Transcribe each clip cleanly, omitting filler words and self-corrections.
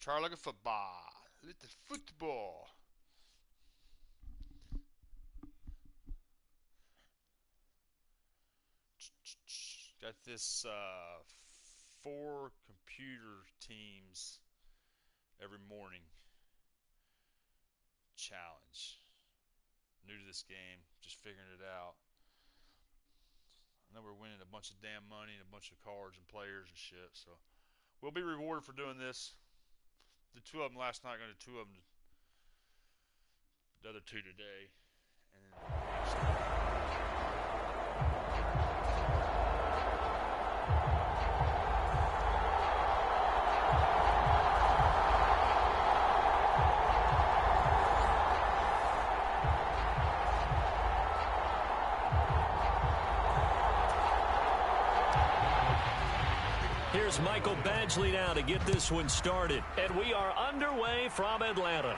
Try like a football. Little football. Got this 4 computer teams every morning challenge. New to this game, just figuring it out. I know we're winning a bunch of damn money and a bunch of cards and players and shit, so we'll be rewarded for doing this. Did 2 of them last night, going to do 2 of them, the other 2 today. And Here's Michael Badgley now to get this one started. And we are underway from Atlanta.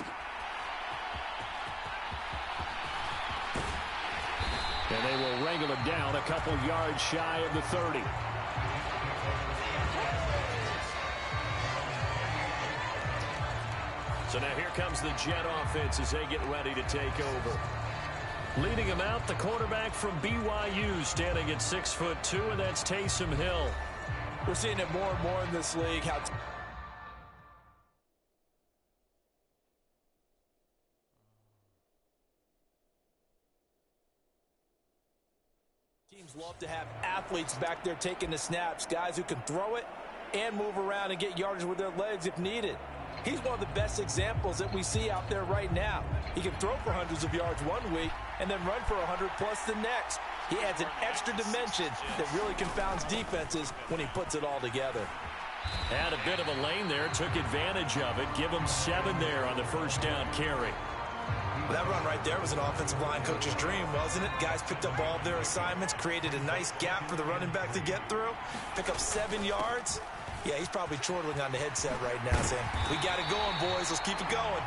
And they will wrangle it down a couple yards shy of the 30. So now here comes the Jet offense as they get ready to take over. Leading them out, the quarterback from BYU, standing at 6'2", and that's Taysom Hill. We're seeing it more and more in this league. Teams love to have athletes back there taking the snaps, guys who can throw it and move around and get yardage with their legs if needed. He's one of the best examples that we see out there right now. He can throw for hundreds of yards one week and then run for 100+ the next. He adds an extra dimension that really confounds defenses when he puts it all together. Had a bit of a lane there, took advantage of it. Give him 7 there on the first down carry. Well, that run right there was an offensive line coach's dream, wasn't it? Guys picked up all of their assignments, created a nice gap for the running back to get through, pick up 7 yards. Yeah, he's probably chortling on the headset right now saying, we got it going, boys. Let's keep it going.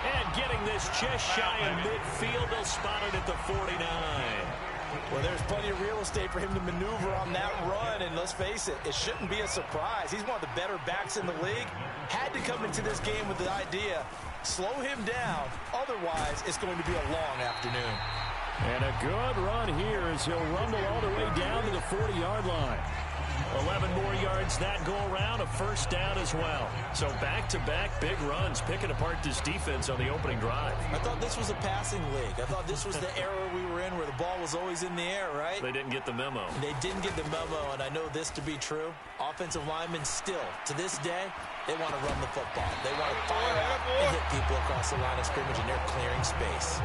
And getting this just shy of midfield. They'll spot it at the 49. Well, there's plenty of real estate for him to maneuver on that run, and let's face it, it shouldn't be a surprise. He's one of the better backs in the league. Had to come into this game with the idea, slow him down, otherwise it's going to be a long afternoon. And a good run here as he'll rumble all the way down to the 40-yard line. 11 more yards that go around, a first down as well. So back-to-back big runs, picking apart this defense on the opening drive. I thought this was a passing league. I thought this was the era we were in where the ball was always in the air, right? They didn't get the memo. They didn't get the memo, and I know this to be true. Offensive linemen still, to this day, they want to run the football. They want to fire out and hit people across the line of scrimmage, and they're clearing space.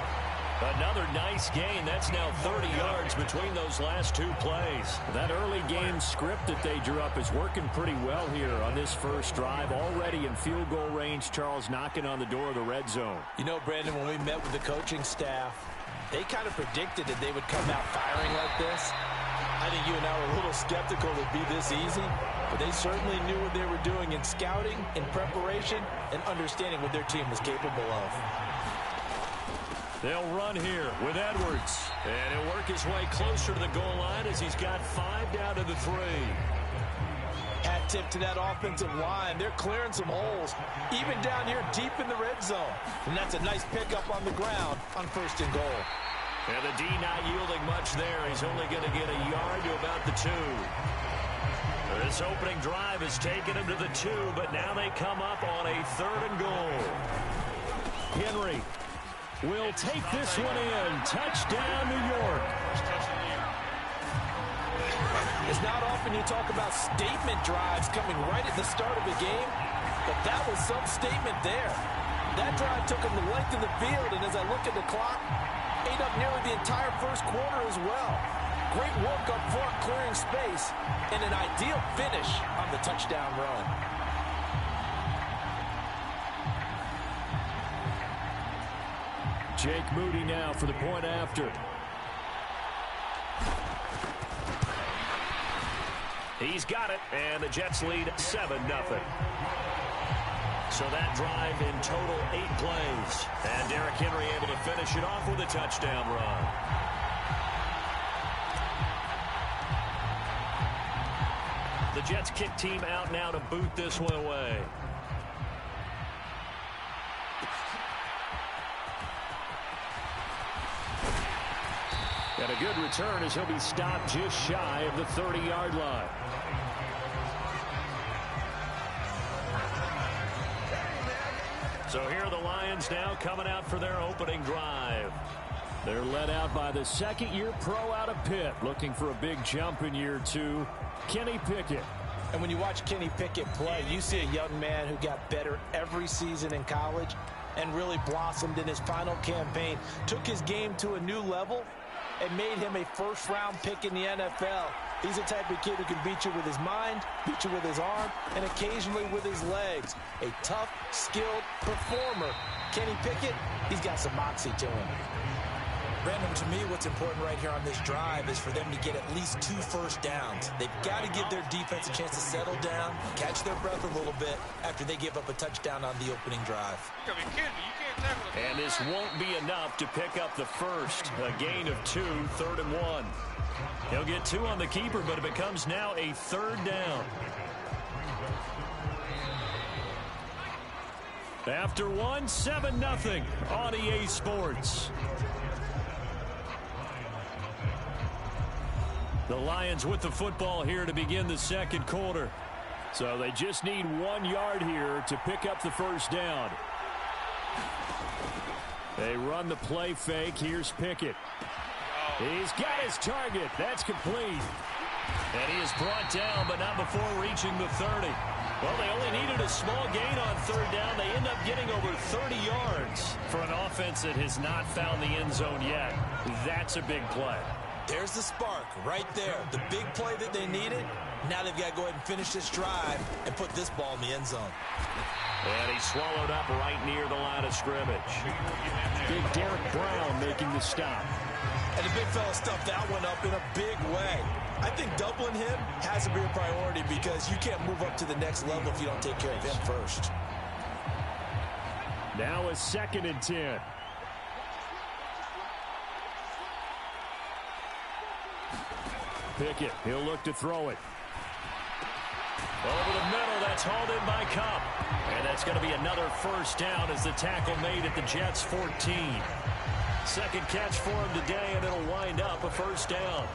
Another nice gain. That's now 30 yards between those last 2 plays. That early game script that they drew up is working pretty well here on this first drive. Already in field goal range, Charles knocking on the door of the red zone. You know, Brandon, when we met with the coaching staff, they kind of predicted that they would come out firing like this. I think you and I were a little skeptical it would be this easy, but they certainly knew what they were doing in scouting, in preparation, and understanding what their team was capable of. They'll run here with Edwards. And he'll work his way closer to the goal line as he's got 5 down to the 3. Hat tip to that offensive line. They're clearing some holes, even down here deep in the red zone. And that's a nice pickup on the ground on 1st and goal. And the D not yielding much there. He's only going to get a yard to about the 2. This opening drive has taken him to the 2, but now they come up on a 3rd and goal. Henry will take this one in. Touchdown, New York. It's not often you talk about statement drives coming right at the start of a game, but that was some statement there. That drive took him the length of the field, and as I look at the clock, ate up nearly the entire first quarter as well. Great work up front, clearing space, and an ideal finish on the touchdown run. Jake Moody now for the point after. He's got it, and the Jets lead 7-0. So that drive in total 8 plays. And Derrick Henry able to finish it off with a touchdown run. The Jets kick team out now to boot this one away. And a good return as he'll be stopped just shy of the 30-yard line. So here are the Lions now coming out for their opening drive. They're led out by the second-year pro out of Pitt, looking for a big jump in year 2, Kenny Pickett. And when you watch Kenny Pickett play, you see a young man who got better every season in college and really blossomed in his final campaign, took his game to a new level, and made him a first-round pick in the NFL. He's the type of kid who can beat you with his mind, beat you with his arm, and occasionally with his legs. A tough, skilled performer. Kenny Pickett, he's got some moxie to him. Brandon, to me, what's important right here on this drive is for them to get at least 2 first downs. They've got to give their defense a chance to settle down, catch their breath a little bit after they give up a touchdown on the opening drive. You gotta be kidding me. You can't tackle it. And this won't be enough to pick up the first. A gain of 2, 3rd and 1. He'll get 2 on the keeper, but it becomes now a 3rd down. After 1, 7-0 on EA Sports. The Lions with the football here to begin the second quarter. So they just need 1 yard here to pick up the first down. They run the play fake. Here's Pickett. He's got his target. That's complete. And he is brought down, but not before reaching the 30. Well, they only needed a small gain on 3rd down. They end up getting over 30 yards for an offense that has not found the end zone yet. That's a big play. There's the spark right there. The big play that they needed. Now they've got to go ahead and finish this drive and put this ball in the end zone. And he's swallowed up right near the line of scrimmage. Big Derek Brown making the stop. And the big fella stuffed that one up in a big way. I think doubling him has to be a priority because you can't move up to the next level if you don't take care of him first. Now a 2nd and 10. Pickett, he'll look to throw it. Over the middle, that's hauled in by Cup. And that's going to be another first down as the tackle made at the Jets' 14. Second catch for him today, and it'll wind up a first down.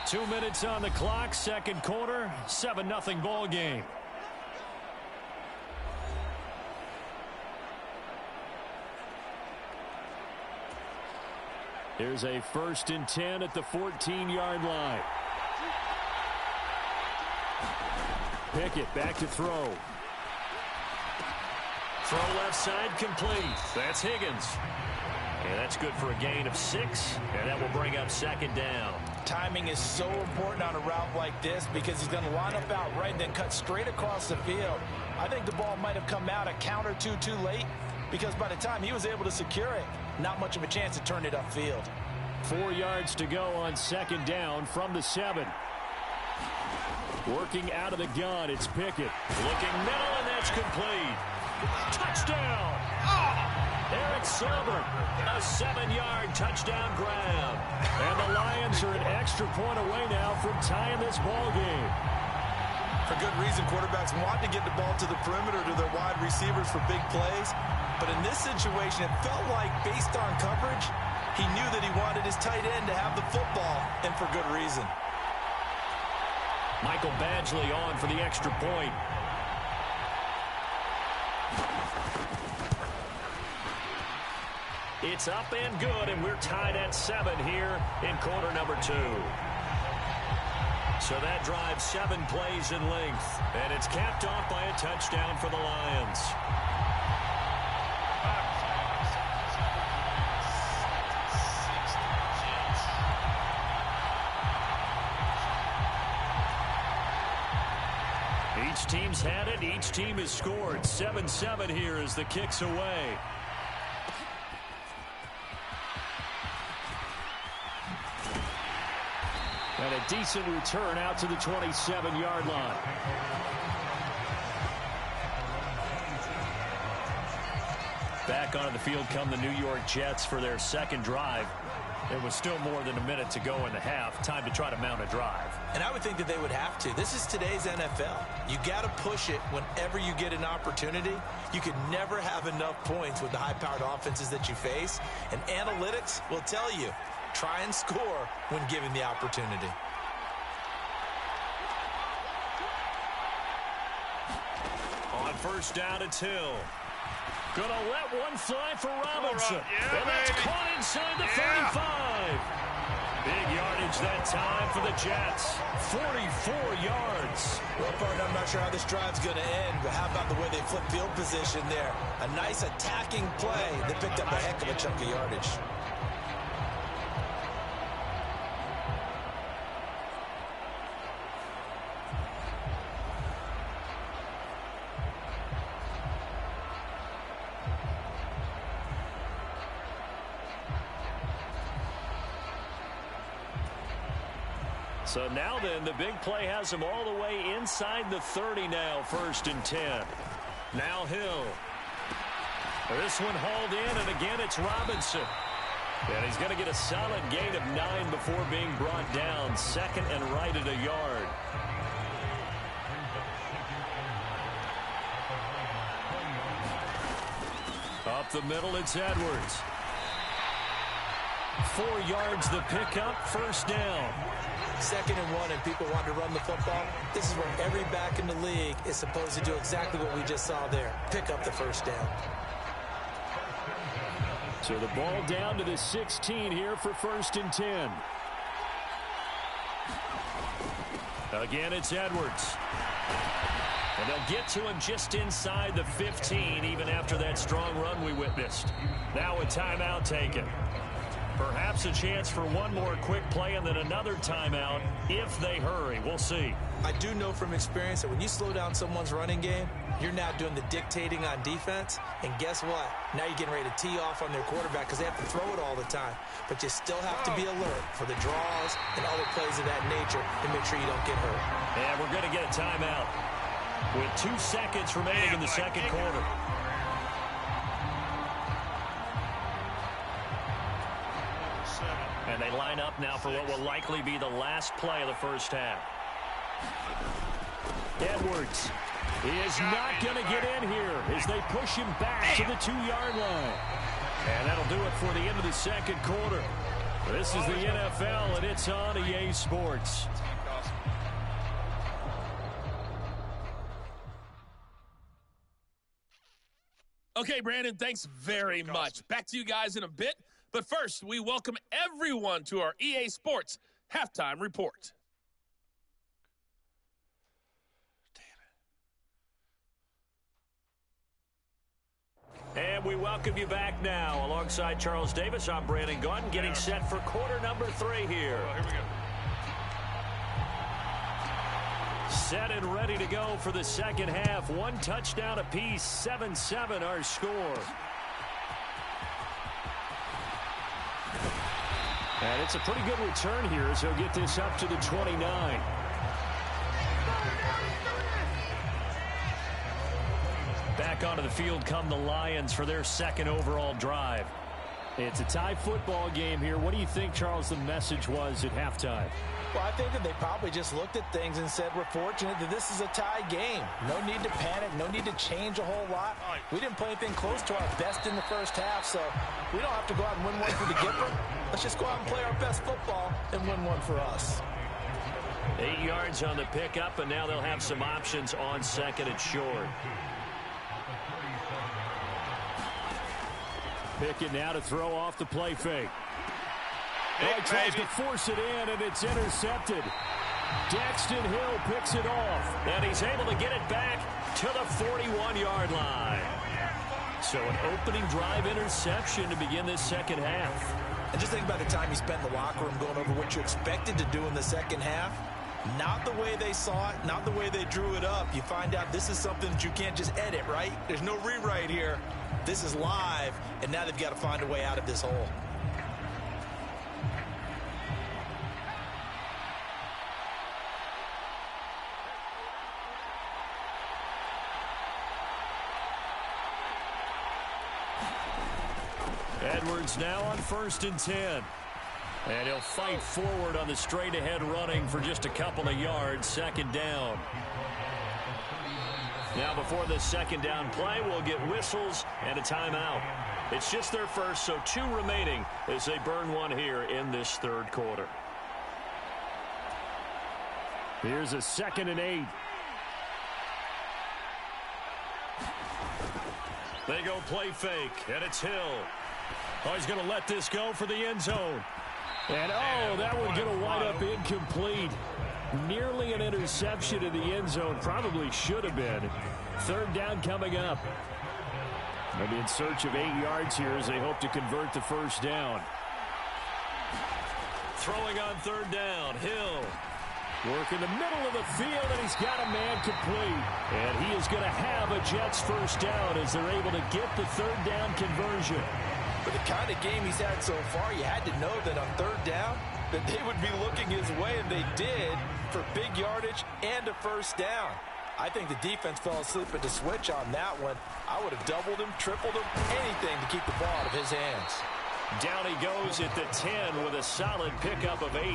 Two minutes on the clock, second quarter, 7-0 ball game. Here's a 1st and 10 at the 14-yard line. Pickett back to throw. Throw left side complete. That's Higgins. And that's good for a gain of 6, and that will bring up 2nd down. Timing is so important on a route like this because he's going to line up out right and then cut straight across the field. I think the ball might have come out a count or two too late because by the time he was able to secure it, not much of a chance to turn it upfield. 4 yards to go on 2nd down from the 7. Working out of the gun, it's Pickett. Looking middle, and that's complete. Touchdown! Eric Silver, a 7-yard touchdown grab. And the Lions are an extra point away now from tying this ball game. For good reason, quarterbacks want to get the ball to the perimeter to their wide receivers for big plays. But in this situation, it felt like, based on coverage, he knew that he wanted his tight end to have the football, and for good reason. Michael Badgley on for the extra point. It's up and good, and we're tied at 7 here in quarter number 2. So that drives 7 plays in length, and it's capped off by a touchdown for the Lions. Each team's had it. Each team has scored. 7-7 here as the kick's away. And a decent return out to the 27-yard line. Back onto the field come the New York Jets for their second drive. There was still more than a minute to go in the half. Time to try to mount a drive. And I would think that they would have to. This is today's NFL. You got to push it whenever you get an opportunity. You could never have enough points with the high-powered offenses that you face. And analytics will tell you, try and score when given the opportunity. On first down, it's Hill. Gonna let one fly for Robinson. Yeah, and that's baby. caught inside the Yeah. 35. Big yardage that time for the Jets. 44 yards. Well, partner, I'm not sure how this drive's going to end, but how about the way they flip field position there? A nice attacking play that picked up a heck of a chunk of yardage. So now then, the big play has him all the way inside the 30 now, 1st and 10. Now Hill. This one hauled in, and again it's Robinson. And he's going to get a solid gain of 9 before being brought down. 2nd and right at a yard. Up the middle, it's Edwards. 4 yards the pickup, 1st down. 2nd and 1, and people want to run the football. This is where every back in the league is supposed to do exactly what we just saw there. Pick up the 1st down. So the ball down to the 16 here for 1st and 10. Again, it's Edwards. And they'll get to him just inside the 15, even after that strong run we witnessed. Now a timeout taken. Perhaps a chance for one more quick play and then another timeout if they hurry. We'll see. I do know from experience that when you slow down someone's running game, you're now doing the dictating on defense. And guess what? Now you're getting ready to tee off on their quarterback because they have to throw it all the time. But you still have to be alert for the draws and other plays of that nature to make sure you don't get hurt. And we're going to get a timeout with 2 seconds remaining in the second quarter. And they line up now for what will likely be the last play of the first half. Edwards is not going to get in here as they push him back to the 2-yard line. And that'll do it for the end of the second quarter. This is the NFL, and it's on EA Sports. Okay, Brandon, thanks very much. Back to you guys in a bit. But first, we welcome everyone to our EA Sports Halftime Report. And we welcome you back now. Alongside Charles Davis, I'm Brandon Gunn, getting set for quarter number 3 here. Oh, here we go. Set and ready to go for the second half. 1 touchdown apiece, 7-7 our score. And it's a pretty good return here as he'll get this up to the 29. Back onto the field come the Lions for their second overall drive. It's a tie football game here. What do you think, Charles, the message was at halftime? Well, I think that they probably just looked at things and said, we're fortunate that this is a tie game. No need to panic. No need to change a whole lot. We didn't play anything close to our best in the first half, so we don't have to go out and win one for the Gipper. Let's just go out and play our best football and win one for us. 8 yards on the pickup, and now they'll have some options on second and short. Pickett now to throw off the play fake. He tries to force it in, and it's intercepted. Daxton Hill picks it off, and he's able to get it back to the 41-yard line. So an opening drive interception to begin this second half. And just think about the time you spent in the locker room going over what you expected to do in the second half. Not the way they saw it, not the way they drew it up. You find out this is something that you can't just edit, right? There's no rewrite here. This is live, and now they've got to find a way out of this hole. Edwards now on 1st and 10. And he'll fight forward on the straight-ahead running for just a couple of yards. Second down. Now before this second down play, we'll get whistles and a timeout. It's just their first, so 2 remaining as they burn one here in this third quarter. Here's a 2nd and 8. They go play fake, and it's Hill. Oh, he's going to let this go for the end zone. And, oh, that one's going to wind up incomplete. Nearly an interception in the end zone. Probably should have been. Third down coming up. Maybe in search of 8 yards here as they hope to convert the first down. Throwing on third down, Hill. Work in the middle of the field, and he's got a man complete. And he is going to have a Jets first down as they're able to get the third down conversion. For the kind of game he's had so far, you had to know that on third down, that they would be looking his way, and they did, for big yardage and a first down. I think the defense fell asleep at the switch on that one. I would have doubled him, tripled him, anything to keep the ball out of his hands. Down he goes at the 10 with a solid pickup of 8.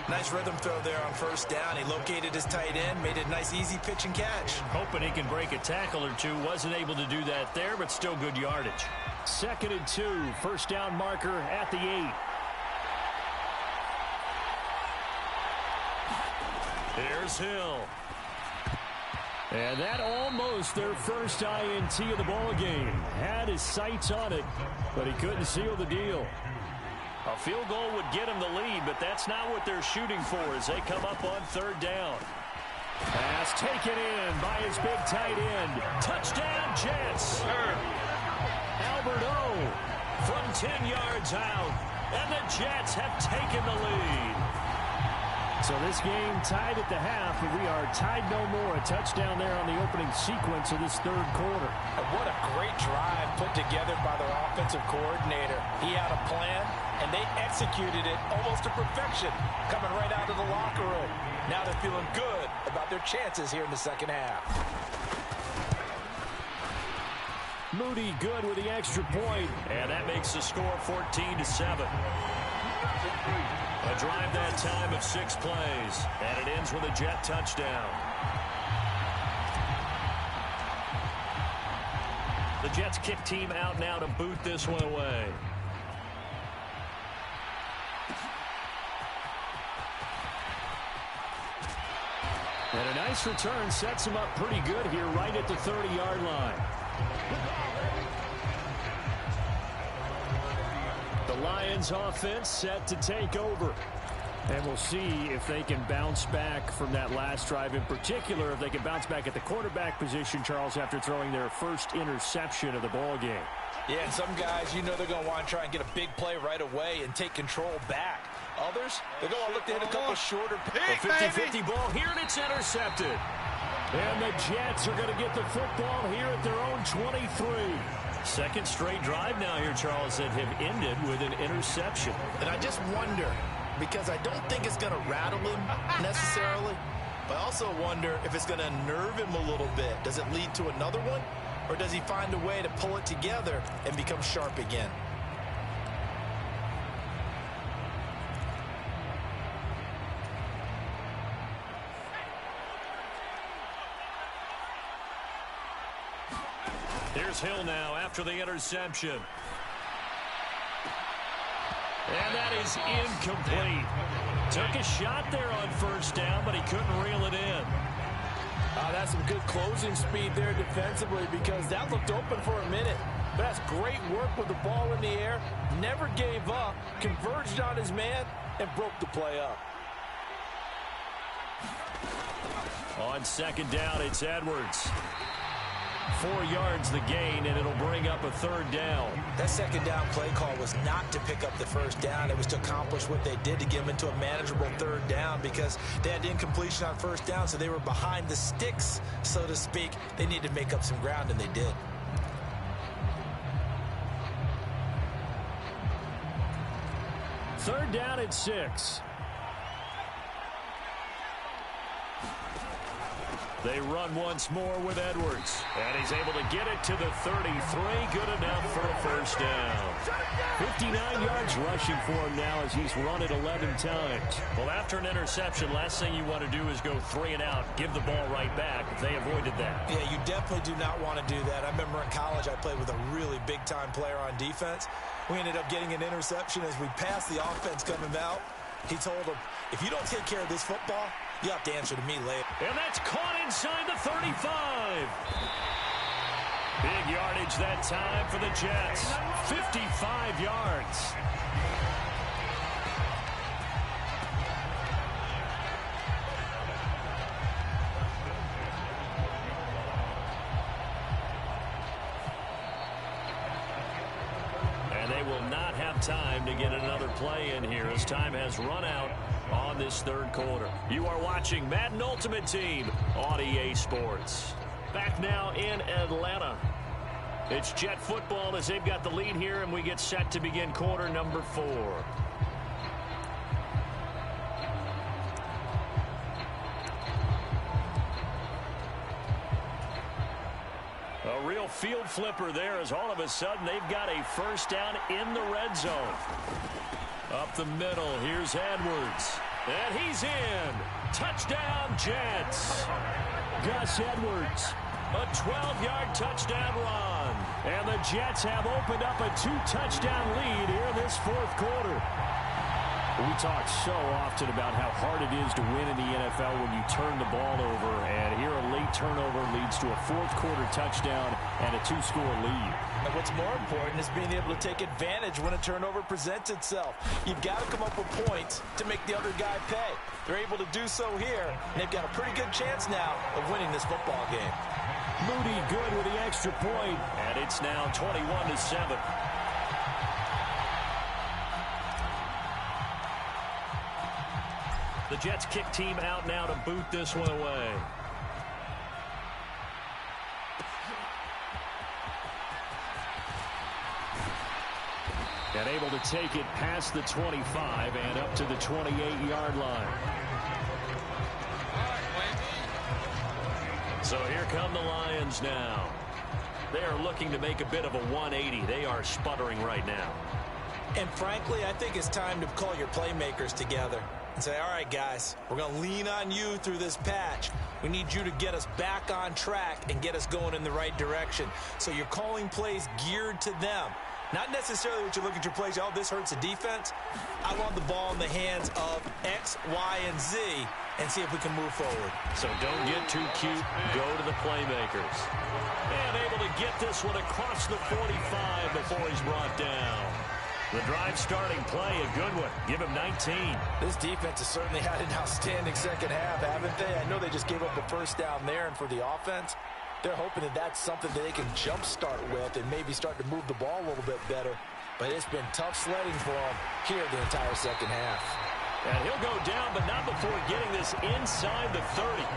Nice rhythm throw there on first down. He located his tight end, made a nice easy pitch and catch. Hoping he can break a tackle or two. Wasn't able to do that there, but still good yardage. 2nd and 2, first down marker at the 8. Here's Hill. And that almost their first INT of the ball game. Had his sights on it, but he couldn't seal the deal. A field goal would get him the lead, but that's not what they're shooting for as they come up on third down. Pass taken in by his big tight end. Touchdown, Jets. Albert O from 10 yards out, and the Jets have taken the lead. So this game tied at the half, but we are tied no more. A touchdown there on the opening sequence of this third quarter. And what a great drive put together by their offensive coordinator. He had a plan, and they executed it almost to perfection, coming right out of the locker room. Now they're feeling good about their chances here in the second half. Moody good with the extra point, and that makes the score 14-7. A drive that time of 6 plays, and it ends with a Jet touchdown. The Jets kick team out now to boot this one away. And a nice return sets him up pretty good here right at the 30-yard line. The Lions offense set to take over. And we'll see if they can bounce back from that last drive. In particular, if they can bounce back at the quarterback position, Charles, after throwing their first interception of the ball game. Yeah, and some guys, you know they're going to want to try and get a big play right away and take control back. Others, they're going to look to hit a couple shorter passes. A 50-50 ball here, and it's intercepted. And the Jets are going to get the football here at their own 23. Second straight drive now here, Charles, that have ended with an interception. And I just wonder, because I don't think it's going to rattle him necessarily, but I also wonder if it's going to nerve him a little bit. Does it lead to another one, or does he find a way to pull it together and become sharp again? Here's Hill now after the interception. And that is incomplete. Took a shot there on first down, but he couldn't reel it in. That's some good closing speed there defensively, because that looked open for a minute. But that's great work with the ball in the air. Never gave up, converged on his man, and broke the play up. On second down, it's Edwards. 4 yards the gain, and it'll bring up a third down. That second down play call was not to pick up the first down. It was to accomplish what they did, to get them into a manageable third down, because they had incompletion on first down, so they were behind the sticks, so to speak. They needed to make up some ground, and they did. Third down at 6. They run once more with Edwards. And he's able to get it to the 33. Good enough for a first down. 59 yards rushing for him now as he's run it 11 times. Well, after an interception, last thing you want to do is go 3 and out, give the ball right back. They avoided that. Yeah, you definitely do not want to do that. I remember in college I played with a really big-time player on defense. We ended up getting an interception as we passed the offense coming out. He told him, if you don't take care of this football, you have to answer to me later. And that's caught inside the 35. Big yardage that time for the Jets. 55 yards. And they will not have time to get another play in here as time has run out on this third quarter. You are watching Madden Ultimate Team on EA Sports. Back now in Atlanta. It's Jet football as they've got the lead here, and we get set to begin quarter number 4. A real field flipper there as all of a sudden they've got a first down in the red zone. Up the middle, here's Edwards. And he's in. Touchdown, Jets. Gus Edwards. A 12-yard touchdown run. And the Jets have opened up a 2-touchdown lead here in this fourth quarter. We talk so often about how hard it is to win in the NFL when you turn the ball over. And here a late turnover leads to a fourth quarter touchdown and a 2-score lead. And what's more important is being able to take advantage when a turnover presents itself. You've got to come up with points to make the other guy pay. They're able to do so here, and they've got a pretty good chance now of winning this football game. Moody good with the extra point, and it's now 21-7. The Jets kick team out now to boot this one away. And able to take it past the 25 and up to the 28-yard line. So here come the Lions now. They are looking to make a bit of a 180. They are sputtering right now. And frankly, I think it's time to call your playmakers together and say, all right, guys, we're going to lean on you through this patch. We need you to get us back on track and get us going in the right direction. So you're calling plays geared to them. Not necessarily what you look at your plays, oh, this hurts the defense. I want the ball in the hands of X, Y, and Z and see if we can move forward. So don't get too cute. Go to the playmakers. And able to get this one across the 45 before he's brought down. The drive starting play, a good one. Give him 19. This defense has certainly had an outstanding second half, haven't they? I know they just gave up a first down there, and for the offense, they're hoping that that's something that they can jumpstart with and maybe start to move the ball a little bit better. But it's been tough sledding for them here the entire second half. And he'll go down, but not before getting this inside the 30.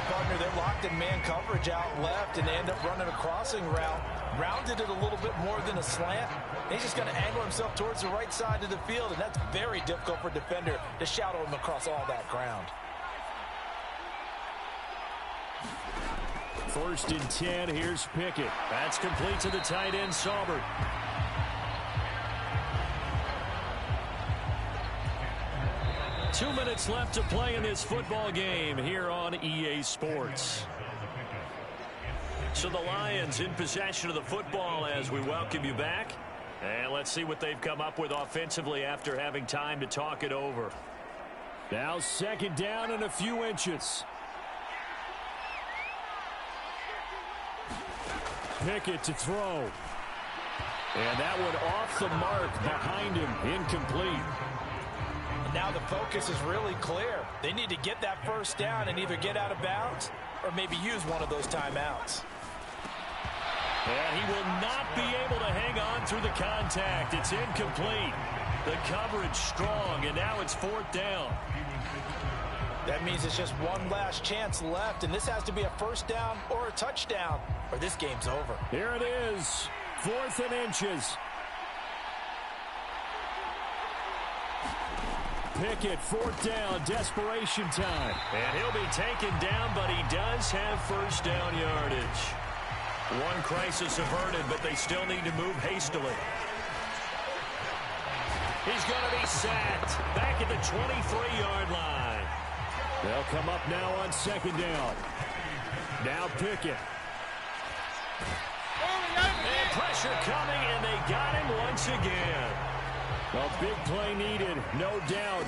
Partner, they're locked in man coverage out left, and they end up running a crossing route. Rounded it a little bit more than a slant. He's just going to angle himself towards the right side of the field, and that's very difficult for a defender to shadow him across all that ground. First and 10, here's Pickett. That's complete to the tight end, Saubert. Two minutes left to play in this football game here on EA Sports. So the Lions in possession of the football as we welcome you back. And let's see what they've come up with offensively after having time to talk it over. Now second down and a few inches. Pickett to throw. And that one off the mark behind him, incomplete. Now the focus is really clear. They need to get that first down and either get out of bounds or maybe use one of those timeouts. And he will not be able to hang on through the contact. It's incomplete. The coverage strong, and now it's fourth down. That means it's just one last chance left, and this has to be a first down or a touchdown, or this game's over. Here it is, 4th and inches. Pickett, fourth down, desperation time. And he'll be taken down, but he does have first down yardage. One crisis averted, but they still need to move hastily. He's going to be sacked back at the 23-yard line. They'll come up now on second down. Now Pickett. And pressure coming, and they got him once again. A big play needed, no doubt.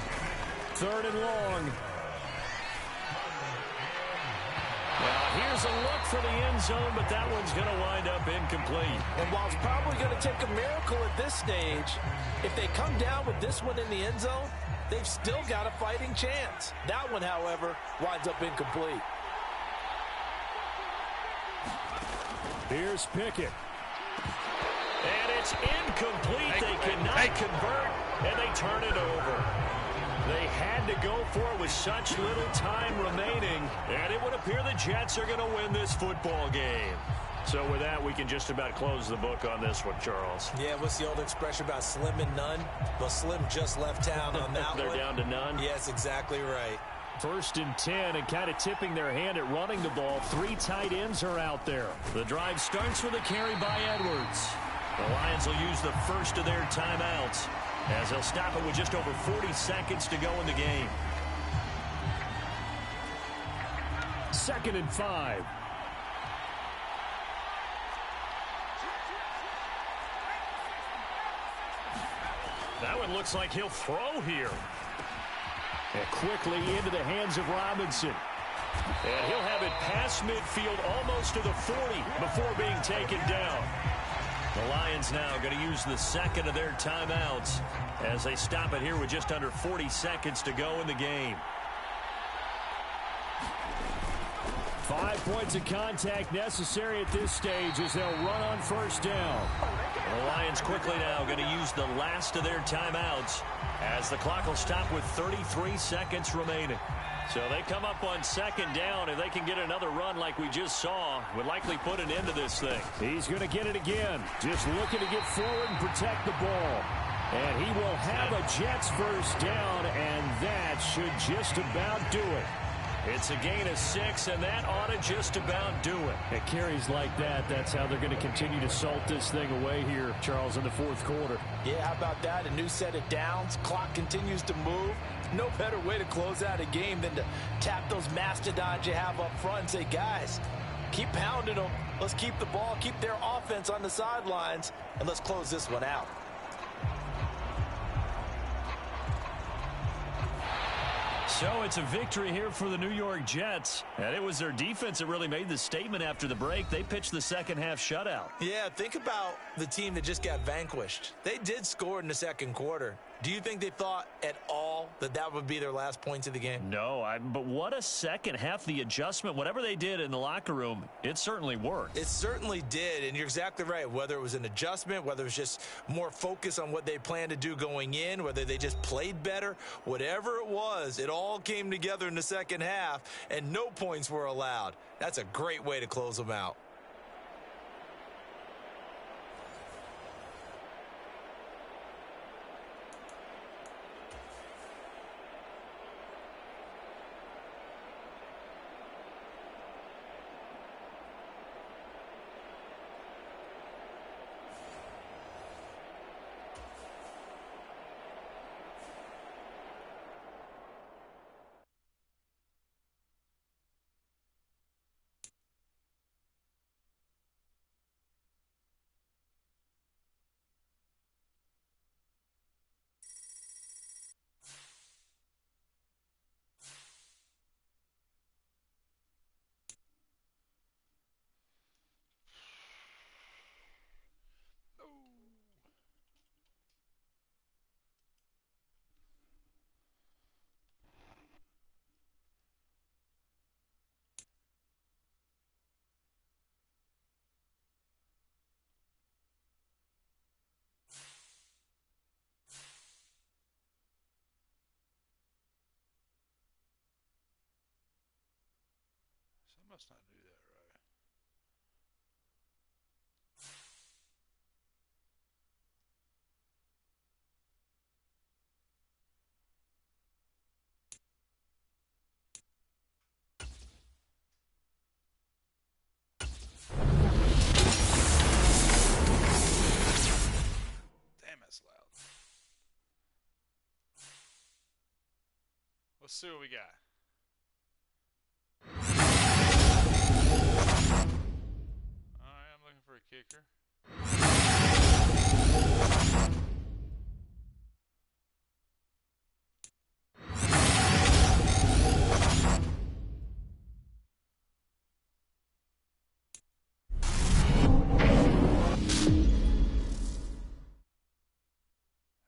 Third and long. Now, here's a look for the end zone, but that one's going to wind up incomplete. And while it's probably going to take a miracle at this stage, if they come down with this one in the end zone, they've still got a fighting chance. That one, however, winds up incomplete. Here's Pickett. And it's incomplete. They cannot convert, and they turn it over. They had to go for it with such little time remaining, and it would appear the Jets are going to win this football game. So with that, we can just about close the book on this one, Charles. Yeah, what's the old expression about slim and none? Well, Slim just left town on that They're one. down to none? Yes, exactly right. First and 10, and kind of tipping their hand at running the ball. Three tight ends are out there. The drive starts with a carry by Edwards. The Lions will use the first of their timeouts, as they'll stop it with just over 40 seconds to go in the game. 2nd and 5. That one looks like he'll throw here. And quickly into the hands of Robinson. And he'll have it past midfield almost to the 40 before being taken down. The Lions now going to use the second of their timeouts as they stop it here with just under 40 seconds to go in the game. 5 points of contact necessary at this stage as they'll run on first down. The Lions quickly now going to use the last of their timeouts as the clock will stop with 33 seconds remaining. So they come up on second down. If they can get another run like we just saw, would likely put an end to this thing. He's going to get it again. Just looking to get forward and protect the ball. And he will have a Jets first down, and that should just about do it. It's a gain of 6, and that ought to just about do it. At carries like that, that's how they're going to continue to salt this thing away here, Charles, in the fourth quarter. Yeah, how about that? A new set of downs. Clock continues to move. No better way to close out a game than to tap those mastodons you have up front and say, guys, keep pounding them. Let's keep the ball, keep their offense on the sidelines, and let's close this one out. So it's a victory here for the New York Jets. And it was their defense that really made the statement after the break. They pitched the second half shutout. Yeah, think about the team that just got vanquished. They did score in the second quarter. Do you think they thought at all that that would be their last points of the game? No, but what a second half. The adjustment, whatever they did in the locker room, it certainly worked. It certainly did, and you're exactly right. Whether it was an adjustment, whether it was just more focus on what they planned to do going in, whether they just played better, whatever it was, it all came together in the second half, and no points were allowed. That's a great way to close them out. So I must not do that right. Let's see what we got. Alright, I'm looking for a kicker.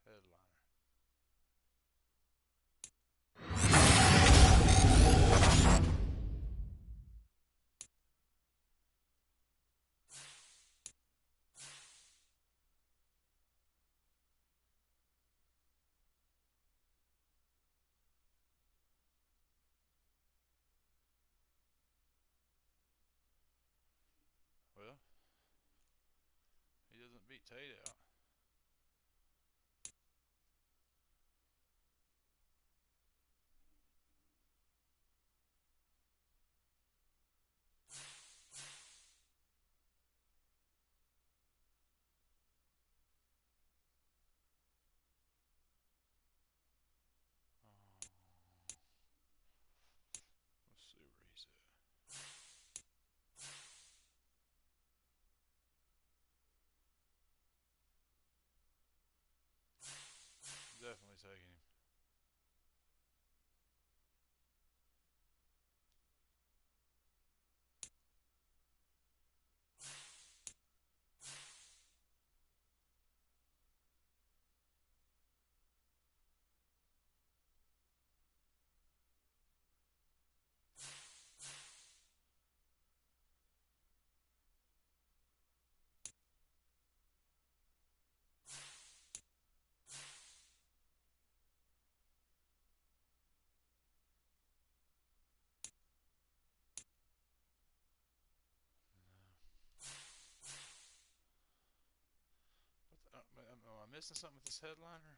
Headliner. Well, he doesn't beat Tate out. Let's see where he's at. Definitely taking him. Am I missing something with this headliner?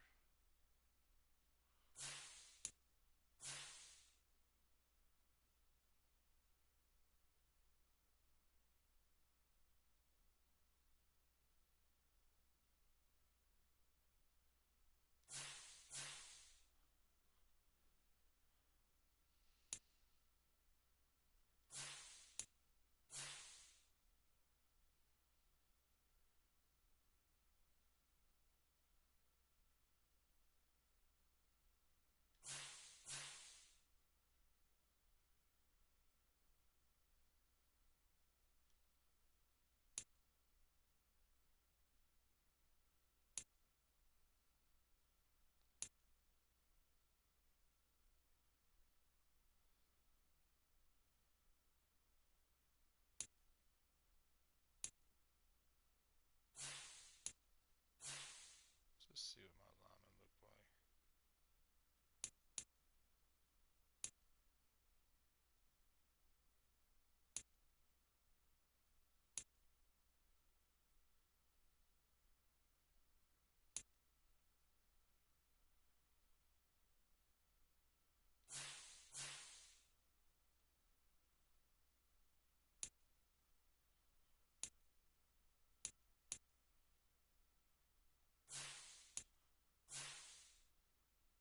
Let's just see what my linemen look like.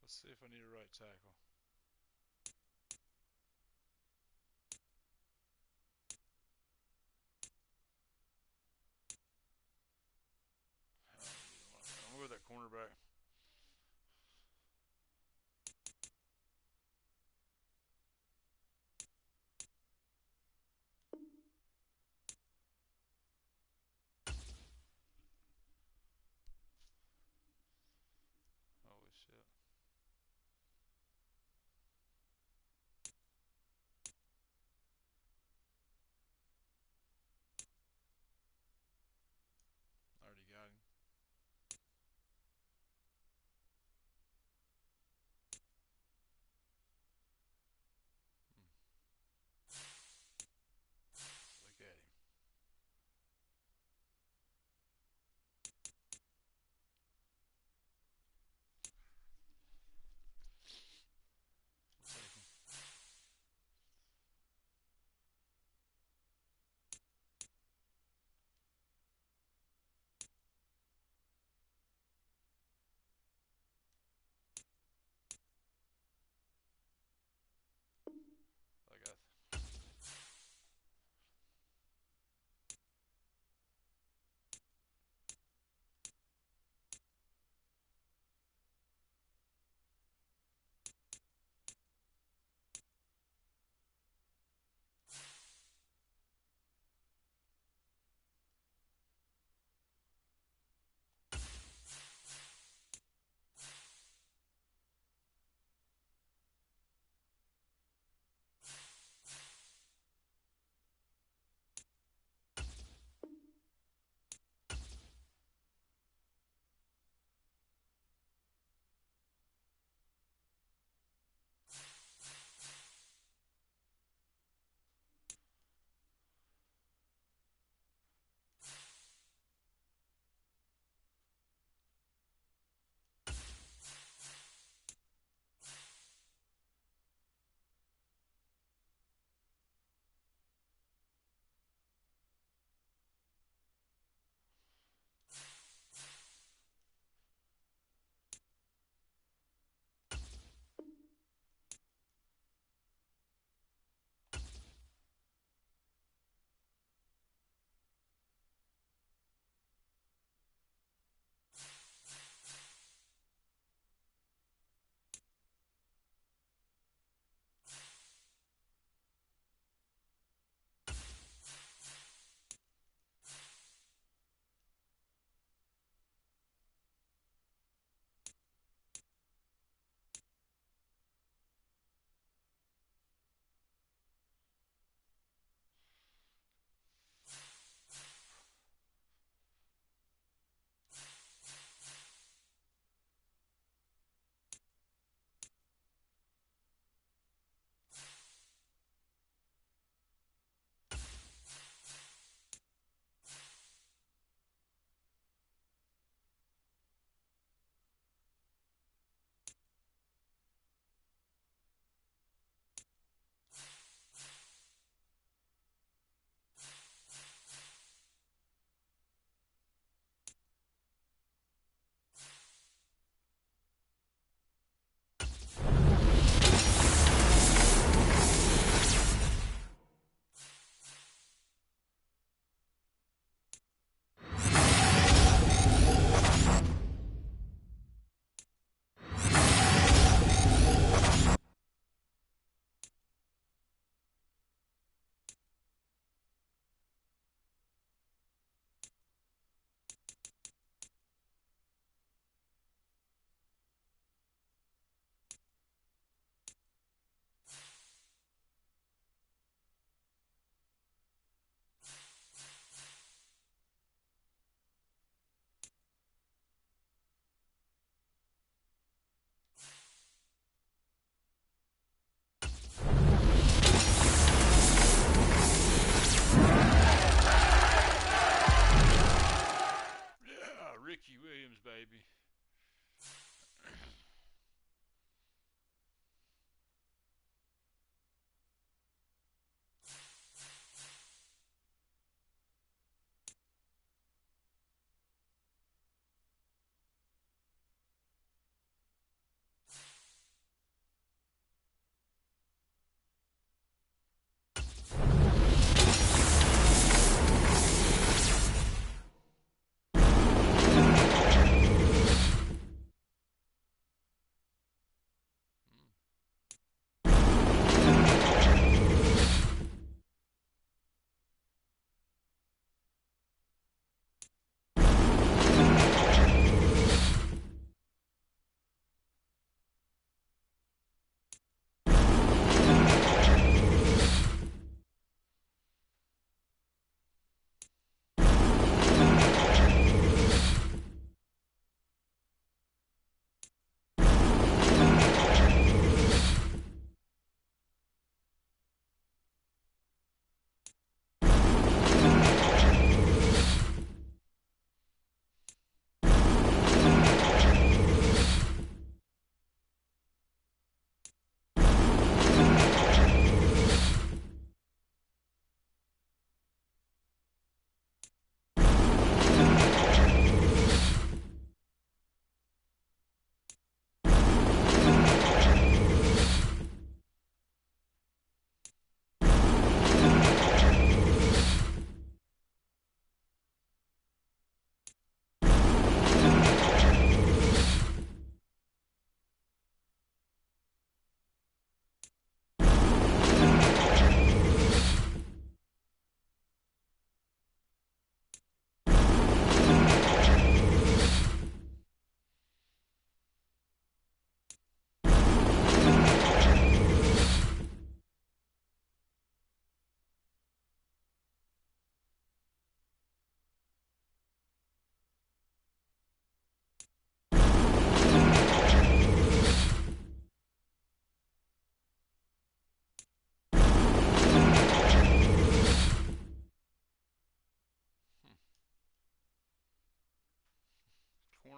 Let's see if I need a right tackle. I'm going to go with that cornerback. Holy shit. I already got him.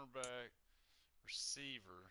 cornerback, receiver.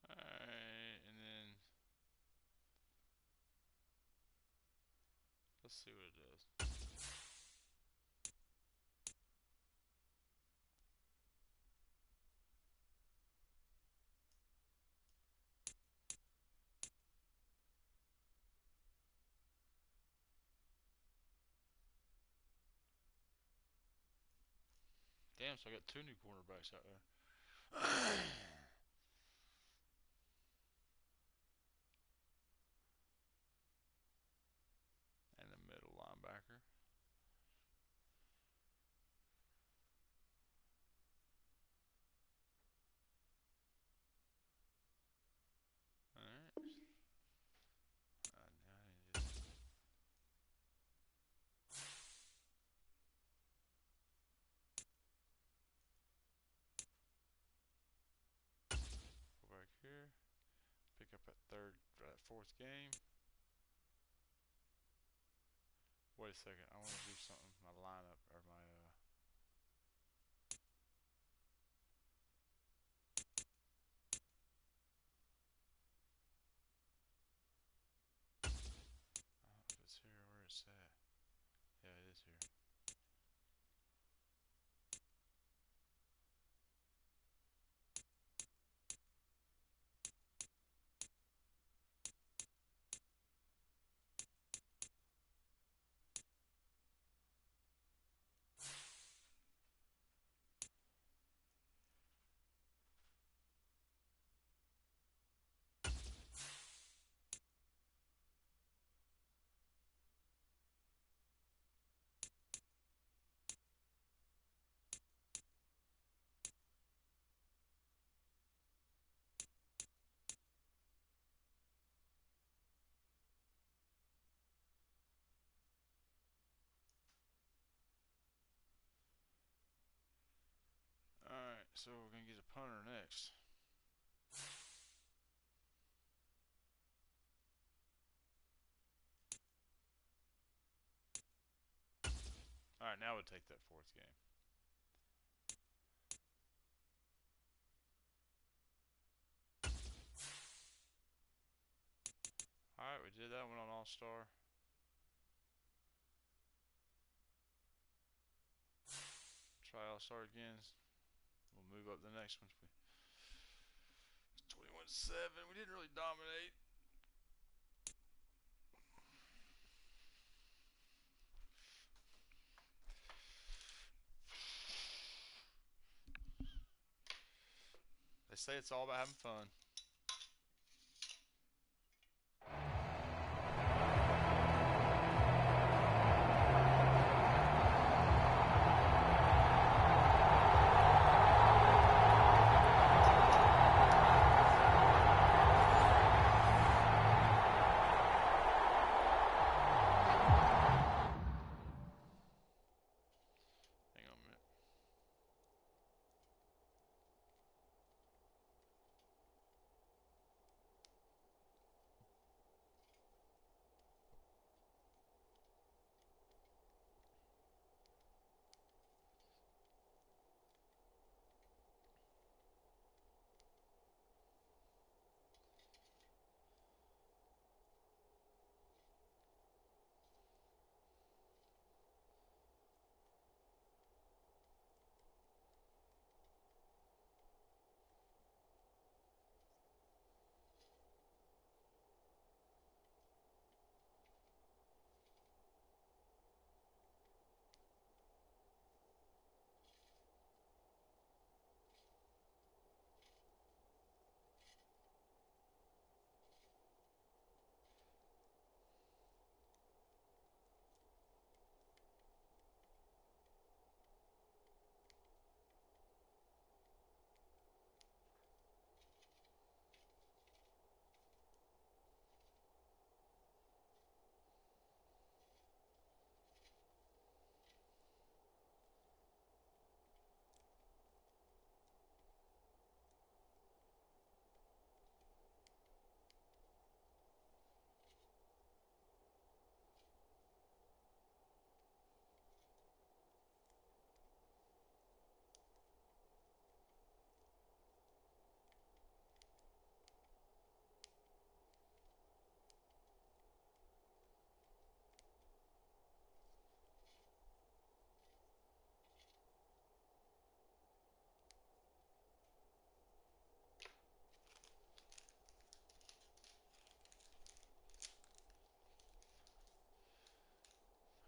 Alright, and then let's see what it does. Damn, so I got two new cornerbacks out there. fourth game. Wait a second. I want to do something. My lineup or my I don't know if it's here or where it's at. Yeah, it is here. Alright, so we're going to get a punter next. Alright, now we'll take that fourth game. Alright, we did that one on All-Star. Try All-Star again. We'll move up the next one. 21-7. We didn't really dominate. They say it's all about having fun. Hang on a minute.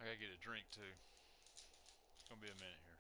I gotta get a drink too. It's gonna be a minute here.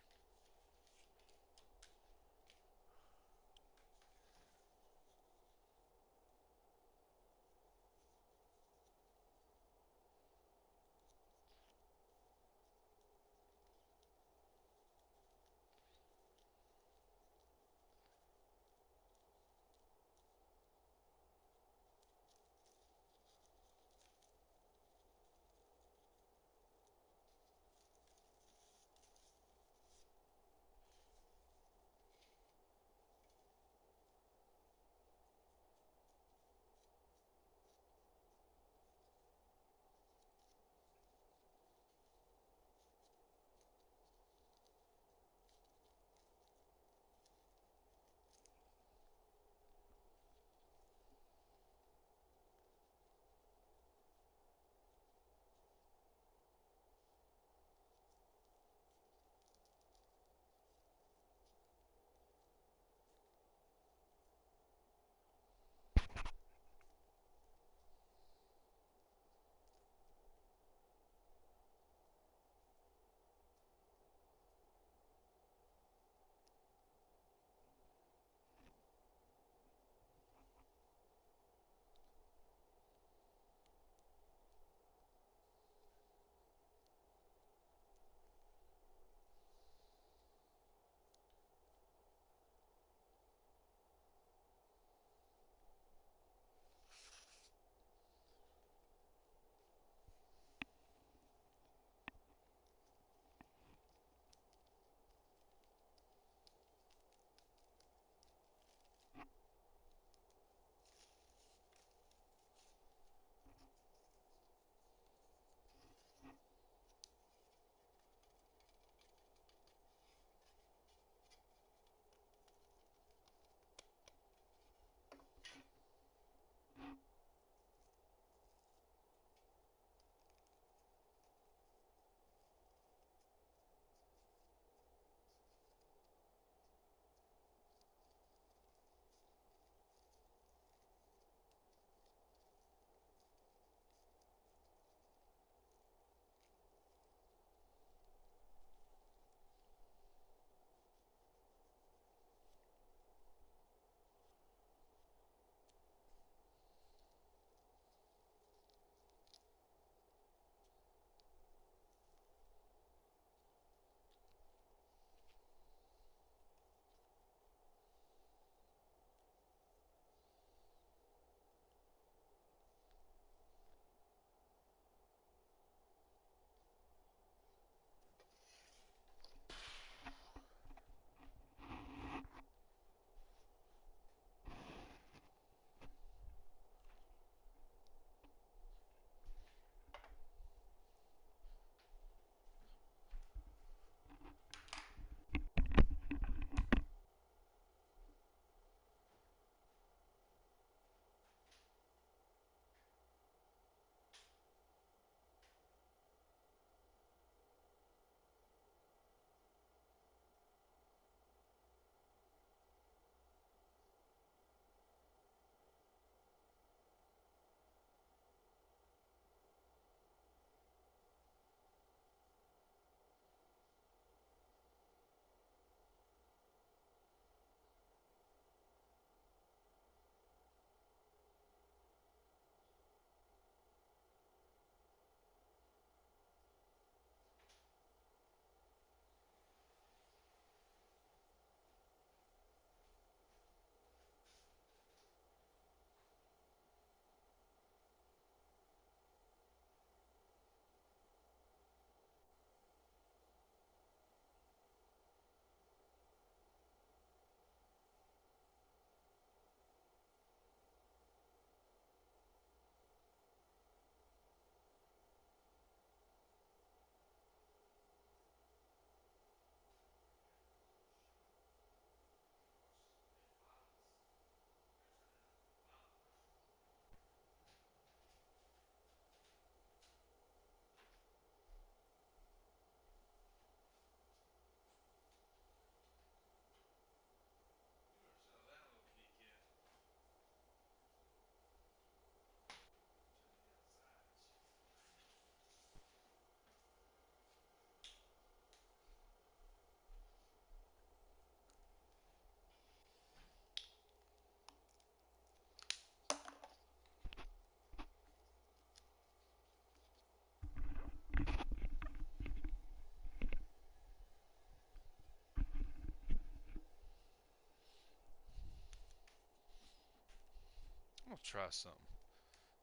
I'm going to try something.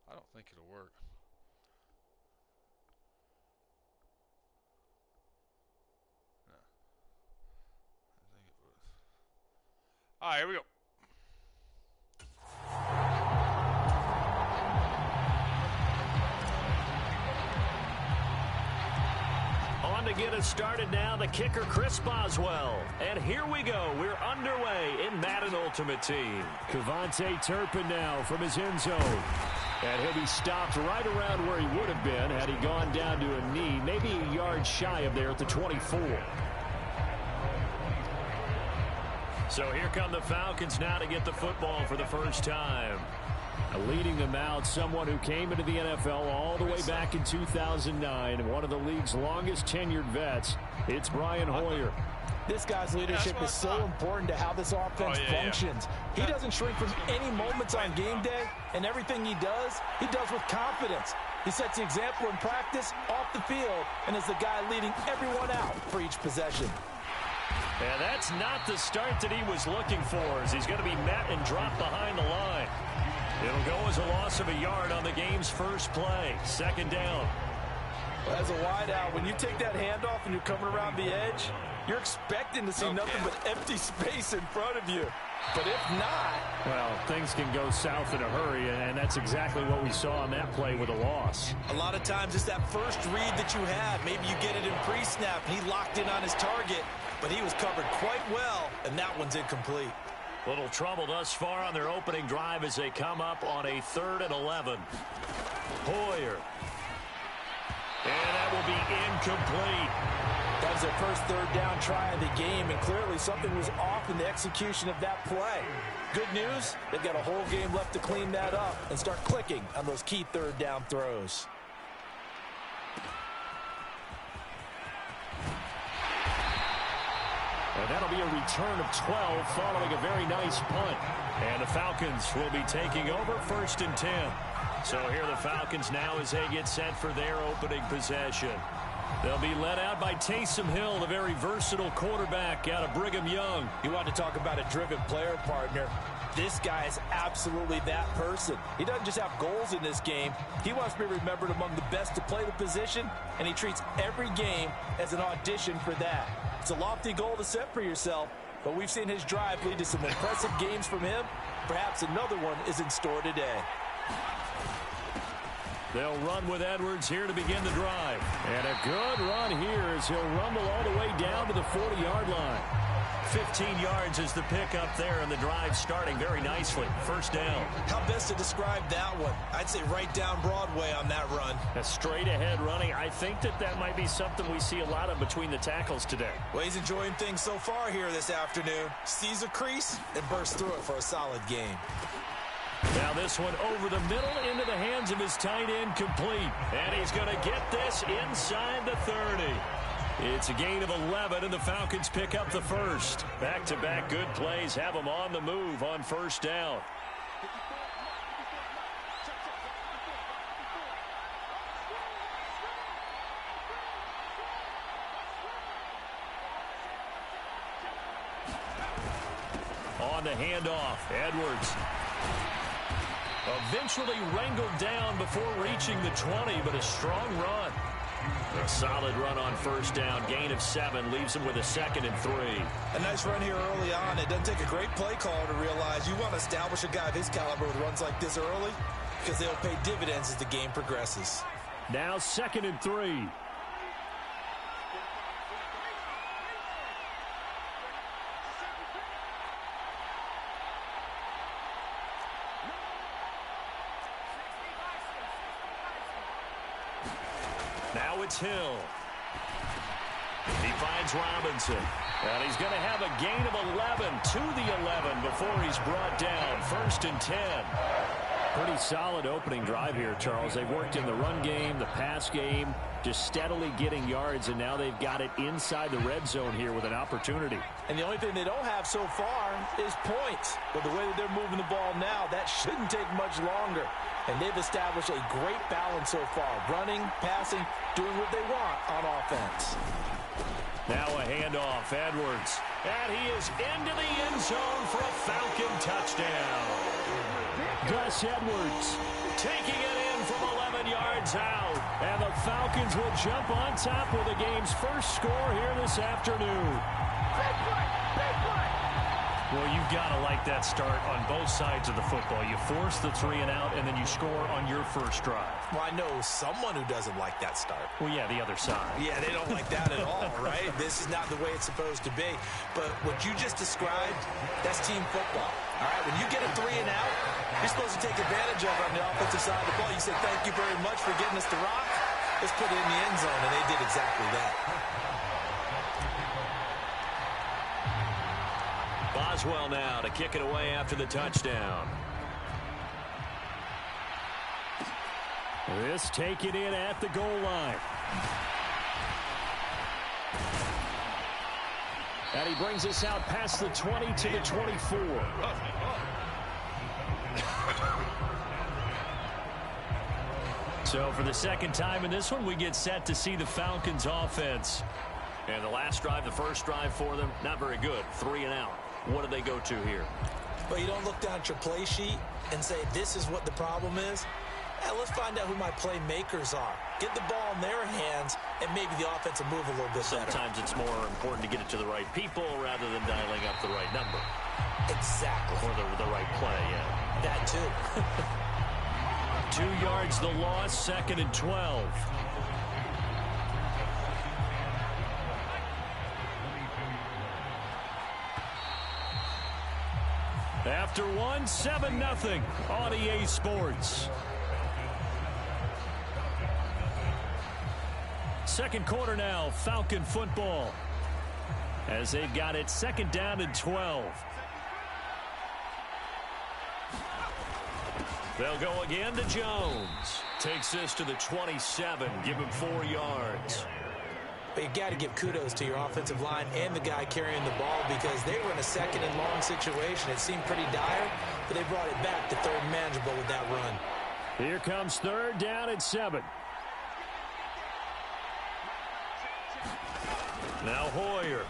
I don't think it'll work. No. I think it would. All right, here we go. On to get us started now, the kicker, Chris Boswell. And here we go. We're underway in Madden Ultimate Team. Kevontae Turpin now from his end zone. And he'll be stopped right around where he would have been had he gone down to a knee, maybe a yard shy of there at the 24. So here come the Falcons now to get the football for the first time. Leading them out, someone who came into the NFL all the way back in 2009, one of the league's longest tenured vets. It's Brian Hoyer. This guy's leadership is so important to how this offense functions. He doesn't shrink from any moments on game day, and everything he does with confidence. He sets the example in practice, off the field, and is the guy leading everyone out for each possession. And that's not the start that he was looking for, as he's going to be met and dropped behind the line. It'll go as a loss of a yard on the game's first play. Second down. As a wideout, when you take that handoff and you're coming around the edge, you're expecting to see nothing but empty space in front of you. But if not... Well, things can go south in a hurry, and that's exactly what we saw on that play with a loss. A lot of times it's that first read that you have. Maybe you get it in pre-snap, and he locked in on his target, but he was covered quite well, and that one's incomplete. Little trouble thus far on their opening drive as they come up on a 3rd and 11. Hoyer. And that will be incomplete. That was their first third down try of the game, and clearly something was off in the execution of that play. Good news, they've got a whole game left to clean that up and start clicking on those key third down throws. And that'll be a return of 12 following a very nice punt. And the Falcons will be taking over 1st and 10. So here the Falcons now as they get set for their opening possession. They'll be led out by Taysom Hill, the very versatile quarterback out of Brigham Young. You want to talk about a driven player, partner. This guy is absolutely that person. He doesn't just have goals in this game. He wants to be remembered among the best to play the position, and he treats every game as an audition for that. It's a lofty goal to set for yourself, but we've seen his drive lead to some impressive games from him. Perhaps another one is in store today. They'll run with Edwards here to begin the drive. And a good run here as he'll rumble all the way down to the 40-yard line. 15 yards is the pickup there, and the drive starting very nicely. First down. How best to describe that one? I'd say right down Broadway on that run. A straight-ahead running. I think that might be something we see a lot of between the tackles today. Well, he's enjoying things so far here this afternoon. Sees a crease and bursts through it for a solid game. Now this one over the middle into the hands of his tight end, complete. And he's going to get this inside the 30. It's a gain of 11, and the Falcons pick up the first. Back-to-back good plays have them on the move on first down. On the handoff, Edwards. Eventually wrangled down before reaching the 20, but a strong run. A solid run on first down. Gain of 7 leaves him with a 2nd and 3. A nice run here early on. It doesn't take a great play caller to realize you want to establish a guy of his caliber with runs like this early because they'll pay dividends as the game progresses. Now 2nd and 3. Now it's Hill. He finds Robinson. And he's going to have a gain of 11 to the 11 before he's brought down. 1st and 10. Pretty solid opening drive here, Charles. They've worked in the run game, the pass game, just steadily getting yards, and now they've got it inside the red zone here with an opportunity. And the only thing they don't have so far is points. But the way that they're moving the ball now, that shouldn't take much longer. And they've established a great balance so far. Running, passing, doing what they want on offense. Now a handoff, Edwards. And he is into the end zone for a Falcon touchdown. Gus Edwards taking it in from 11 yards out. And the Falcons will jump on top with the game's first score here this afternoon. Well, you've got to like that start on both sides of the football. You force the 3 and out, and then you score on your first drive. Well, I know someone who doesn't like that start. Well, yeah, the other side. Yeah, they don't like that at all, right? This is not the way it's supposed to be. But what you just described, that's team football. All right, when you get a 3 and out, you're supposed to take advantage of it on the offensive side of the ball. You say, thank you very much for getting us the rock. Let's put it in the end zone, and they did exactly that. Boswell now to kick it away after the touchdown. This taken in at the goal line. And he brings us out past the 20 to the 24. So for the second time in this one, we get set to see the Falcons offense. And the last drive, the first drive for them, not very good. 3 and out. What do they go to here? But you don't look down at your play sheet and say, this is what the problem is. Let's find out who my playmakers are. Get the ball in their hands, and maybe the offense will move a little bit better. Sometimes it's more important to get it to the right people rather than dialing up the right number. Exactly. Or the right play, yeah. That too. 2 yards the loss, 2nd and 12. After one, 7-0 on EA Sports. Second quarter now, Falcon football. As they've got it 2nd down and 12. They'll go again to Jones. Takes this to the 27. Give him 4 yards. But you got to give kudos to your offensive line and the guy carrying the ball because they were in a 2nd and long situation. It seemed pretty dire, but they brought it back to 3rd and manageable with that run. Here comes 3rd down and 7. Now Hoyer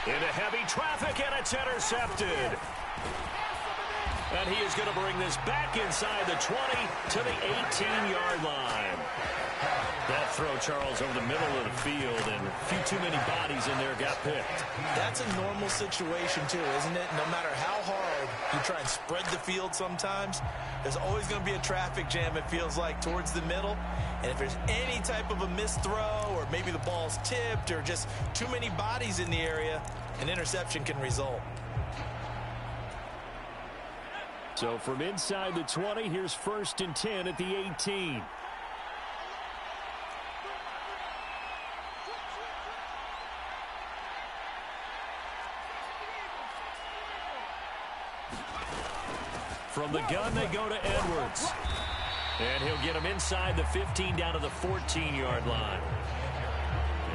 into heavy traffic, and it's intercepted. And he is going to bring this back inside the 20 to the 18-yard line. That throw, Charles, over the middle of the field, and a few too many bodies in there got picked. That's a normal situation, too, isn't it? No matter how hard you try and spread the field sometimes, there's always going to be a traffic jam, it feels like, towards the middle. And if there's any type of a missed throw or maybe the ball's tipped or just too many bodies in the area, an interception can result. So from inside the 20, here's 1st and 10 at the 18. From the gun, they go to Edwards. And he'll get him inside the 15 down to the 14-yard line.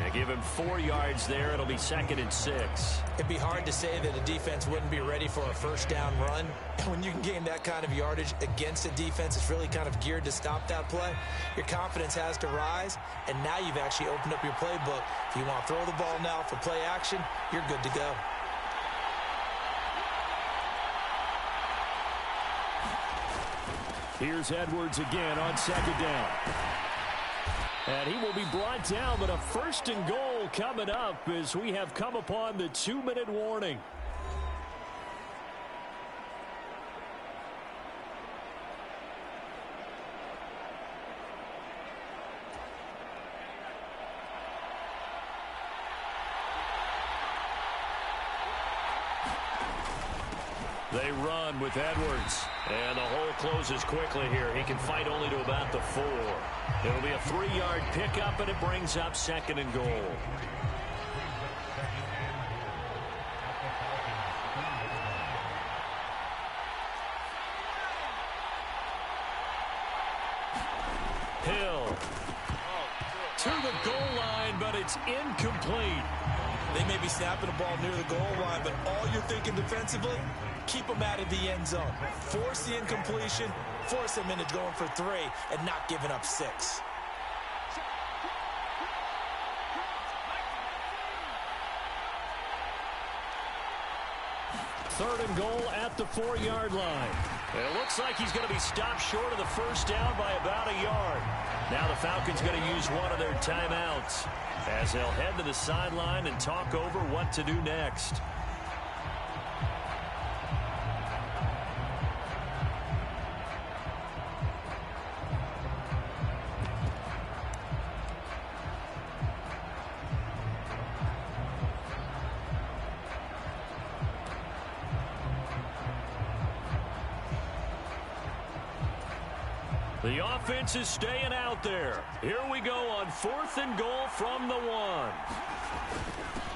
And give him 4 yards there. It'll be 2nd and 6. It'd be hard to say that a defense wouldn't be ready for a 1st down run. When you can gain that kind of yardage against a defense that's really kind of geared to stop that play, your confidence has to rise, and now you've actually opened up your playbook. If you want to throw the ball now for play action, you're good to go. Here's Edwards again on 2nd down. And he will be brought down, but a 1st and goal coming up as we have come upon the 2-minute warning. They run with Edwards. And the hole closes quickly here. He can fight only to about the 4. It'll be a 3-yard pickup, and it brings up 2nd and goal. Hill to the goal line, but it's incomplete. They may be snapping the ball near the goal line, but all you're thinking defensively, keep them out of the end zone. Force the incompletion, force them into going for 3, and not giving up 6. Third and goal at the 4-yard line. It looks like he's going to be stopped short of the first down by about a yard. Now the Falcons going to use one of their timeouts as they'll head to the sideline and talk over what to do next. The offense is staying out there. Here we go on 4th and goal from the 1.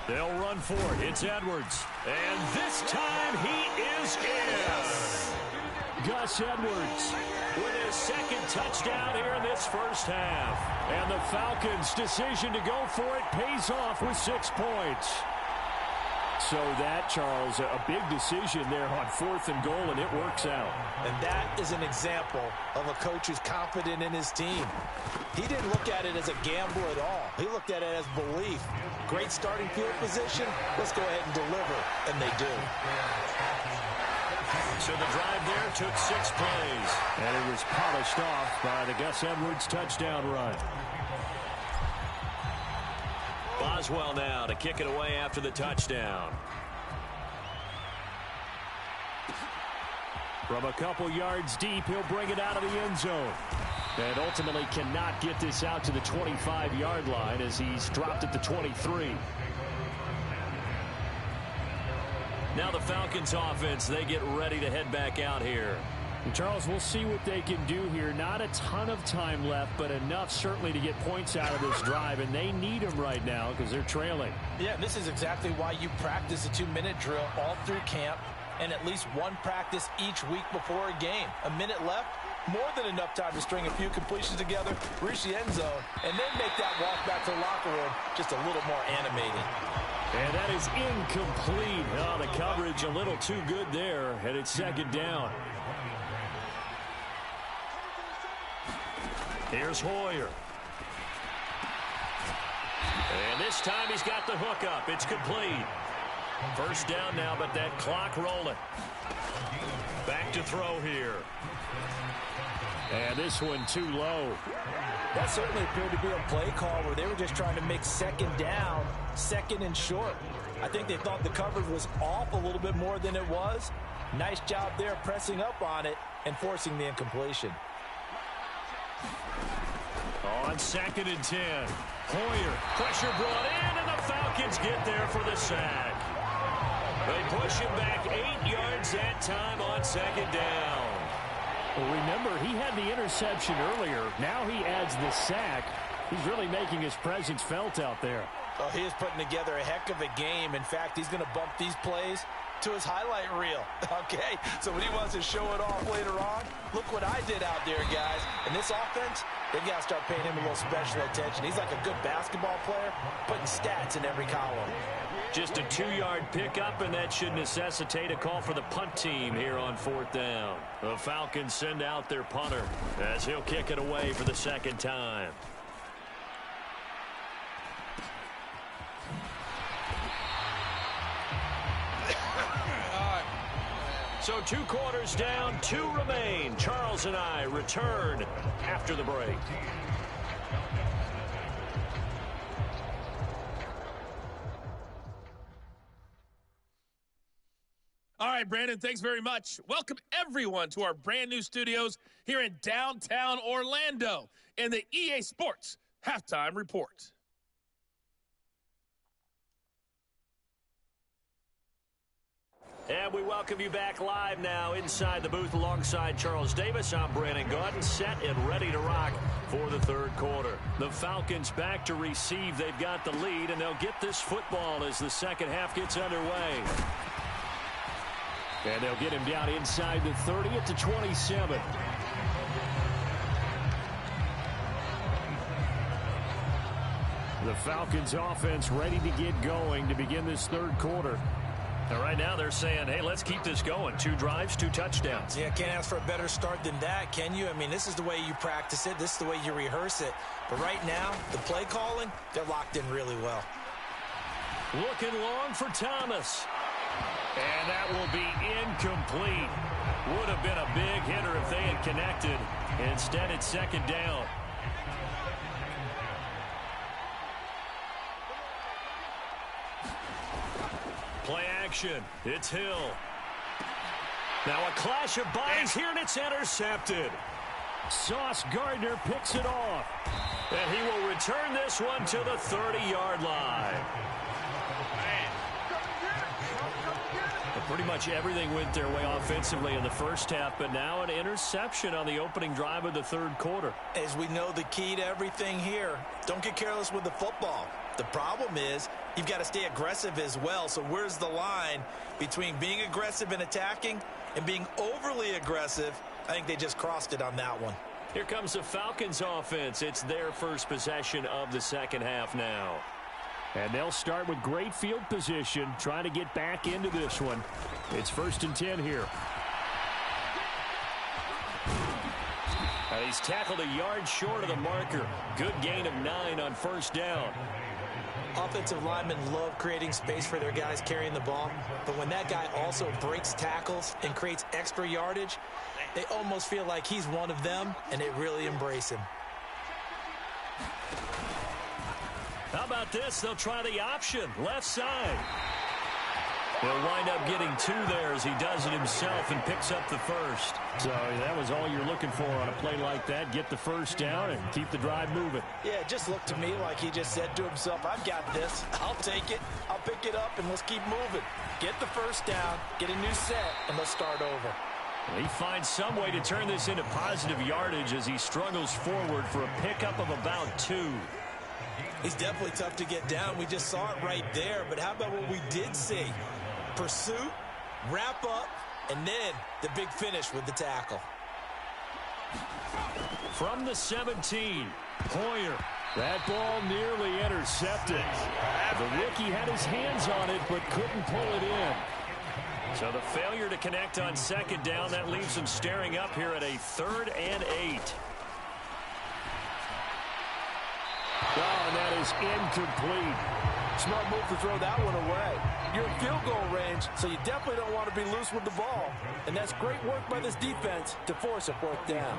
They'll run for it. It's Edwards. And this time he is in. Gus Edwards with his second touchdown here in this first half. And the Falcons' decision to go for it pays off with 6 points. So that, Charles, a big decision there on 4th and goal, and it works out. And that is an example of a coach who's confident in his team. He didn't look at it as a gamble at all. He looked at it as belief. Great starting field position. Let's go ahead and deliver. And they do. So the drive there took 6 plays. And it was polished off by the Gus Edwards touchdown run. Boswell now to kick it away after the touchdown. From a couple yards deep, he'll bring it out of the end zone. And ultimately cannot get this out to the 25-yard line as he's dropped at the 23. Now the Falcons offense, they get ready to head back out here. And Charles, we'll see what they can do here. Not a ton of time left, but enough certainly to get points out of this drive, and they need them right now because they're trailing. Yeah, this is exactly why you practice a 2-minute drill all through camp and at least one practice each week before a game. A minute left, more than enough time to string a few completions together, reach the end zone, and then make that walk back to the locker room just a little more animated. And that is incomplete. Oh, the coverage a little too good there, and it's second down. Here's Hoyer. And this time he's got the hook up. It's complete. First down now, but that clock rolling. Back to throw here. And this one too low. That certainly appeared to be a play call where they were just trying to make second down, second and short. I think they thought the coverage was off a little bit more than it was. Nice job there pressing up on it and forcing the incompletion. On 2nd and 10. Hoyer, pressure brought in, and the Falcons get there for the sack. They push him back 8 yards that time on 2nd down. Well, remember, he had the interception earlier. Now he adds the sack. He's really making his presence felt out there. Oh, he is putting together a heck of a game. In fact, he's going to bump these plays to his highlight reel. Okay, so when he wants to show it off later on, look what I did out there, guys. And this offense, they've got to start paying him a little special attention. He's like a good basketball player, putting stats in every column. Just a 2-yard pickup, and that should necessitate a call for the punt team here on 4th down. The Falcons send out their punter as he'll kick it away for the second time. So 2 quarters down, 2 remain. Charles and I return after the break. All right, Brandon, thanks very much. Welcome, everyone, to our brand new studios here in downtown Orlando and the EA Sports Halftime Report. And we welcome you back live now inside the booth alongside Charles Davis. I'm Brandon Gaudin, set and ready to rock for the third quarter. The Falcons back to receive. They've got the lead, and they'll get this football as the second half gets underway. And they'll get him down inside the 30 at the 27. The Falcons offense ready to get going to begin this third quarter. And right now they're saying, hey, let's keep this going. 2 drives, 2 touchdowns. Yeah, can't ask for a better start than that, can you? I mean, this is the way you practice it. This is the way you rehearse it. But right now, the play calling, they're locked in really well. Looking long for Thomas. And that will be incomplete. Would have been a big hitter if they had connected. Instead, it's second down. Play action. It's Hill. Now a clash of bodies here, and it's intercepted. Sauce Gardner picks it off. And he will return this one to the 30-yard line. Pretty much everything went their way offensively in the first half, but now an interception on the opening drive of the third quarter. As we know, the key to everything here, don't get careless with the football. The problem is you've got to stay aggressive as well. So where's the line between being aggressive and attacking and being overly aggressive? I think they just crossed it on that one. Here comes the Falcons offense. It's their first possession of the second half now. And they'll start with great field position, trying to get back into this one. It's 1st and 10 here. And he's tackled a yard short of the marker. Good gain of 9 on first down. Offensive linemen love creating space for their guys carrying the ball, but when that guy also breaks tackles and creates extra yardage, they almost feel like he's one of them, and they really embrace him. How about this? They'll try the option, left side. He'll wind up getting 2 there as he does it himself and picks up the first. So that was all you're looking for on a play like that. Get the first down and keep the drive moving. Yeah, it just looked to me like he just said to himself, I've got this. I'll take it. I'll pick it up, and let's keep moving. Get the first down, get a new set, and let's start over. He finds some way to turn this into positive yardage as he struggles forward for a pickup of about 2. He's definitely tough to get down. We just saw it right there. But how about what we did see? Pursuit, wrap up, and then the big finish with the tackle. From the 17, Hoyer. That ball nearly intercepted. The rookie had his hands on it but couldn't pull it in. So the failure to connect on second down, that leaves them staring up here at a 3rd and 8. Oh, and that is incomplete. Smart move to throw that one away. You're in field goal range, so you definitely don't want to be loose with the ball. And that's great work by this defense to force a 4th down.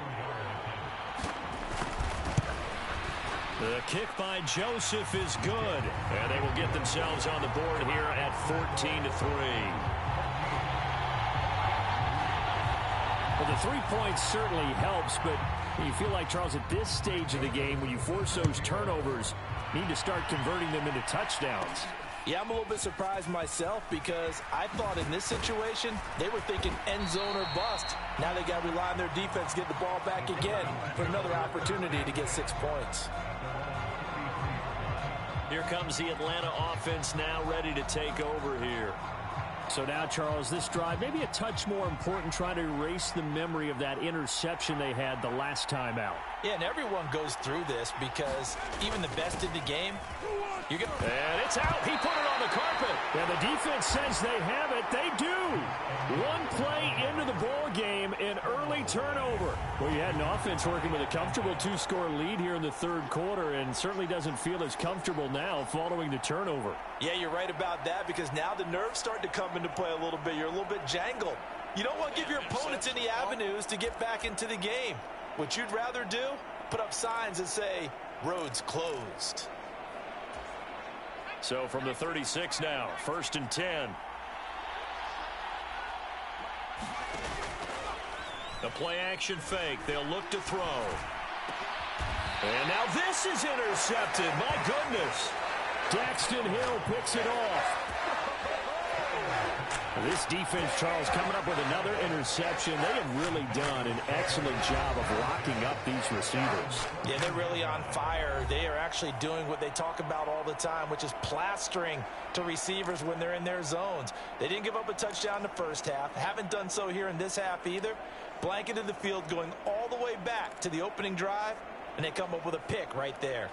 The kick by Joseph is good. And they will get themselves on the board here at 14-3. Well, the 3 points certainly helps, but you feel like, Charles, at this stage of the game, when you force those turnovers, you need to start converting them into touchdowns. Yeah, I'm a little bit surprised myself because I thought in this situation they were thinking end zone or bust. Now they got to rely on their defense to get the ball back again for another opportunity to get 6 points. Here comes the Atlanta offense now ready to take over here. So now, Charles, this drive maybe a touch more important, trying to erase the memory of that interception they had the last time out. Yeah, and everyone goes through this because even the best in the game, and it's out. He put it on the carpet. And the defense says they have it. They do. One play into the ball game, an early turnover. Well, you had an offense working with a comfortable 2-score lead here in the third quarter and certainly doesn't feel as comfortable now following the turnover. Yeah, you're right about that because now the nerves start to come into play a little bit. You're a little bit jangled. You don't want to give your opponents any avenues to get back into the game. What you'd rather do, put up signs that say, roads closed. So from the 36 now, 1st and 10. The play action fake. They'll look to throw. And now this is intercepted. My goodness. Daxton Hill picks it off. This defense, Charles, coming up with another interception. They have really done an excellent job of locking up these receivers. Yeah, they're really on fire. They are actually doing what they talk about all the time, which is plastering to receivers when they're in their zones. They didn't give up a touchdown in the first half. Haven't done so here in this half either. Blanketed the field going all the way back to the opening drive, and they come up with a pick right there.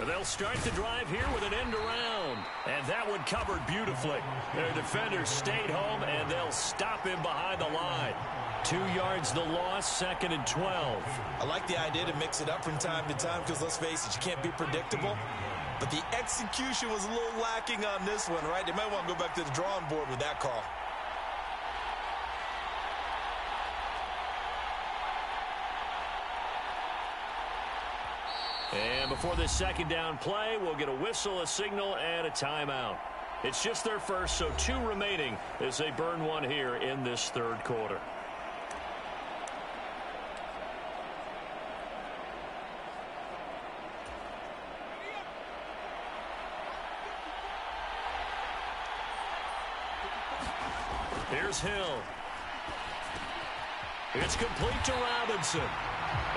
They'll start the drive here with an end around. And that one covered beautifully. Their defenders stayed home, and they'll stop him behind the line. 2 2 yards the loss, 2nd and 12. I like the idea to mix it up from time to time because, let's face it, you can't be predictable. But the execution was a little lacking on this one, right? They might want to go back to the drawing board with that call. And before this second down play, we'll get a whistle, a signal, and a timeout. It's just their first, so 2 remaining as they burn one here in this third quarter. Here's Hill. It's complete to Robinson.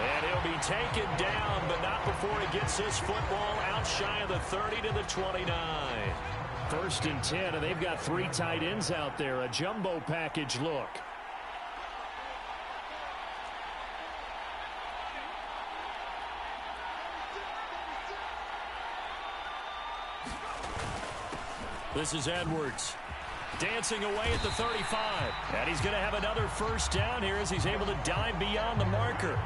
And he'll be taken down, but not before he gets this football out shy of the 30 to the 29. 1st and 10, and they've got 3 tight ends out there. A jumbo package look. This is Edwards. Dancing away at the 35. And he's going to have another first down here as he's able to dive beyond the marker.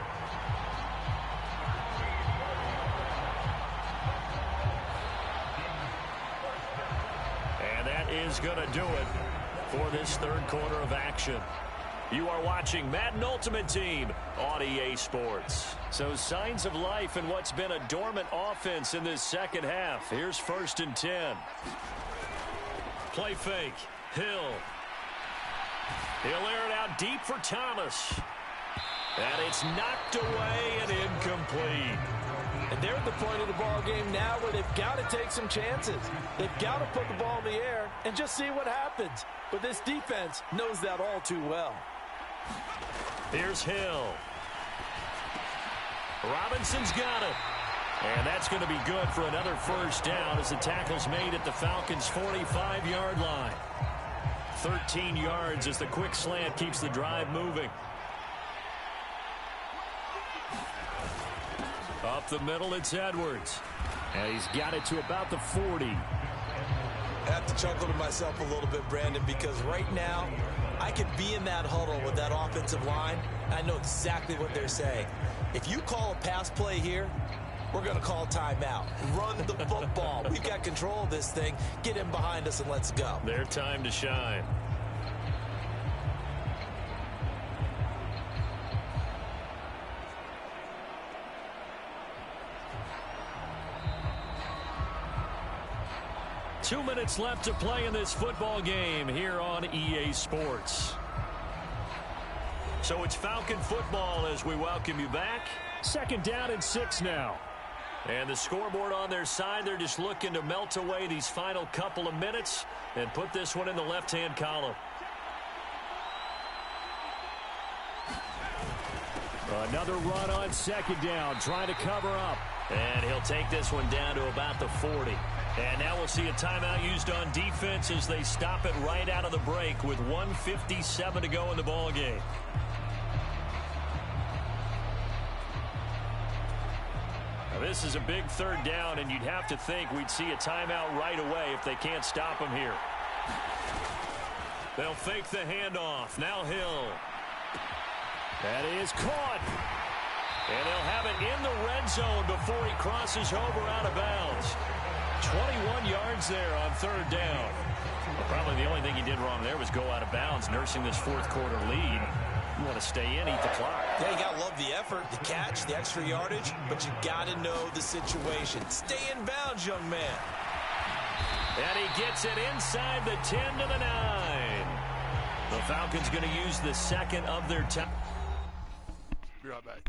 And that is going to do it for this third quarter of action. You are watching Madden Ultimate Team on EA Sports. So signs of life in what's been a dormant offense in this second half. Here's 1st and 10. Play fake. Hill. He'll air it out deep for Thomas. And it's knocked away and incomplete. And they're at the point of the ball game now where they've got to take some chances. They've got to put the ball in the air and just see what happens. But this defense knows that all too well. Here's Hill. Robinson's got it. And that's going to be good for another first down as the tackle's made at the Falcons' 45-yard line. 13 yards as the quick slant keeps the drive moving. Up the middle, it's Edwards. And he's got it to about the 40. I have to chuckle to myself a little bit, Brandon, because right now I could be in that huddle with that offensive line. I know exactly what they're saying. If you call a pass play here, we're going to call timeout. Run the football. We've got control of this thing. Get in behind us and let's go. Their time to shine. Two minutes left to play in this football game here on EA Sports. So it's Falcon football as we welcome you back. 2nd down and 6 now. And the scoreboard on their side, they're just looking to melt away these final couple of minutes and put this one in the left-hand column. Another run on 2nd down, trying to cover up. And he'll take this one down to about the 40. And now we'll see a timeout used on defense as they stop it right out of the break with 1:57 to go in the ball game. This is a big third down, and you'd have to think we'd see a timeout right away if they can't stop him here. They'll fake the handoff. Now Hill. That is caught. And they'll have it in the red zone before he crosses over out of bounds. 21 yards there on 3rd down. Well, probably the only thing he did wrong there was go out of bounds, nursing this 4th quarter lead. You want to stay in, eat the clock. Yeah, you got to love the effort, the catch, the extra yardage, but you got to know the situation. Stay in bounds, young man. And he gets it inside the 10 to the 9. The Falcons going to use the second of their time. Be right back.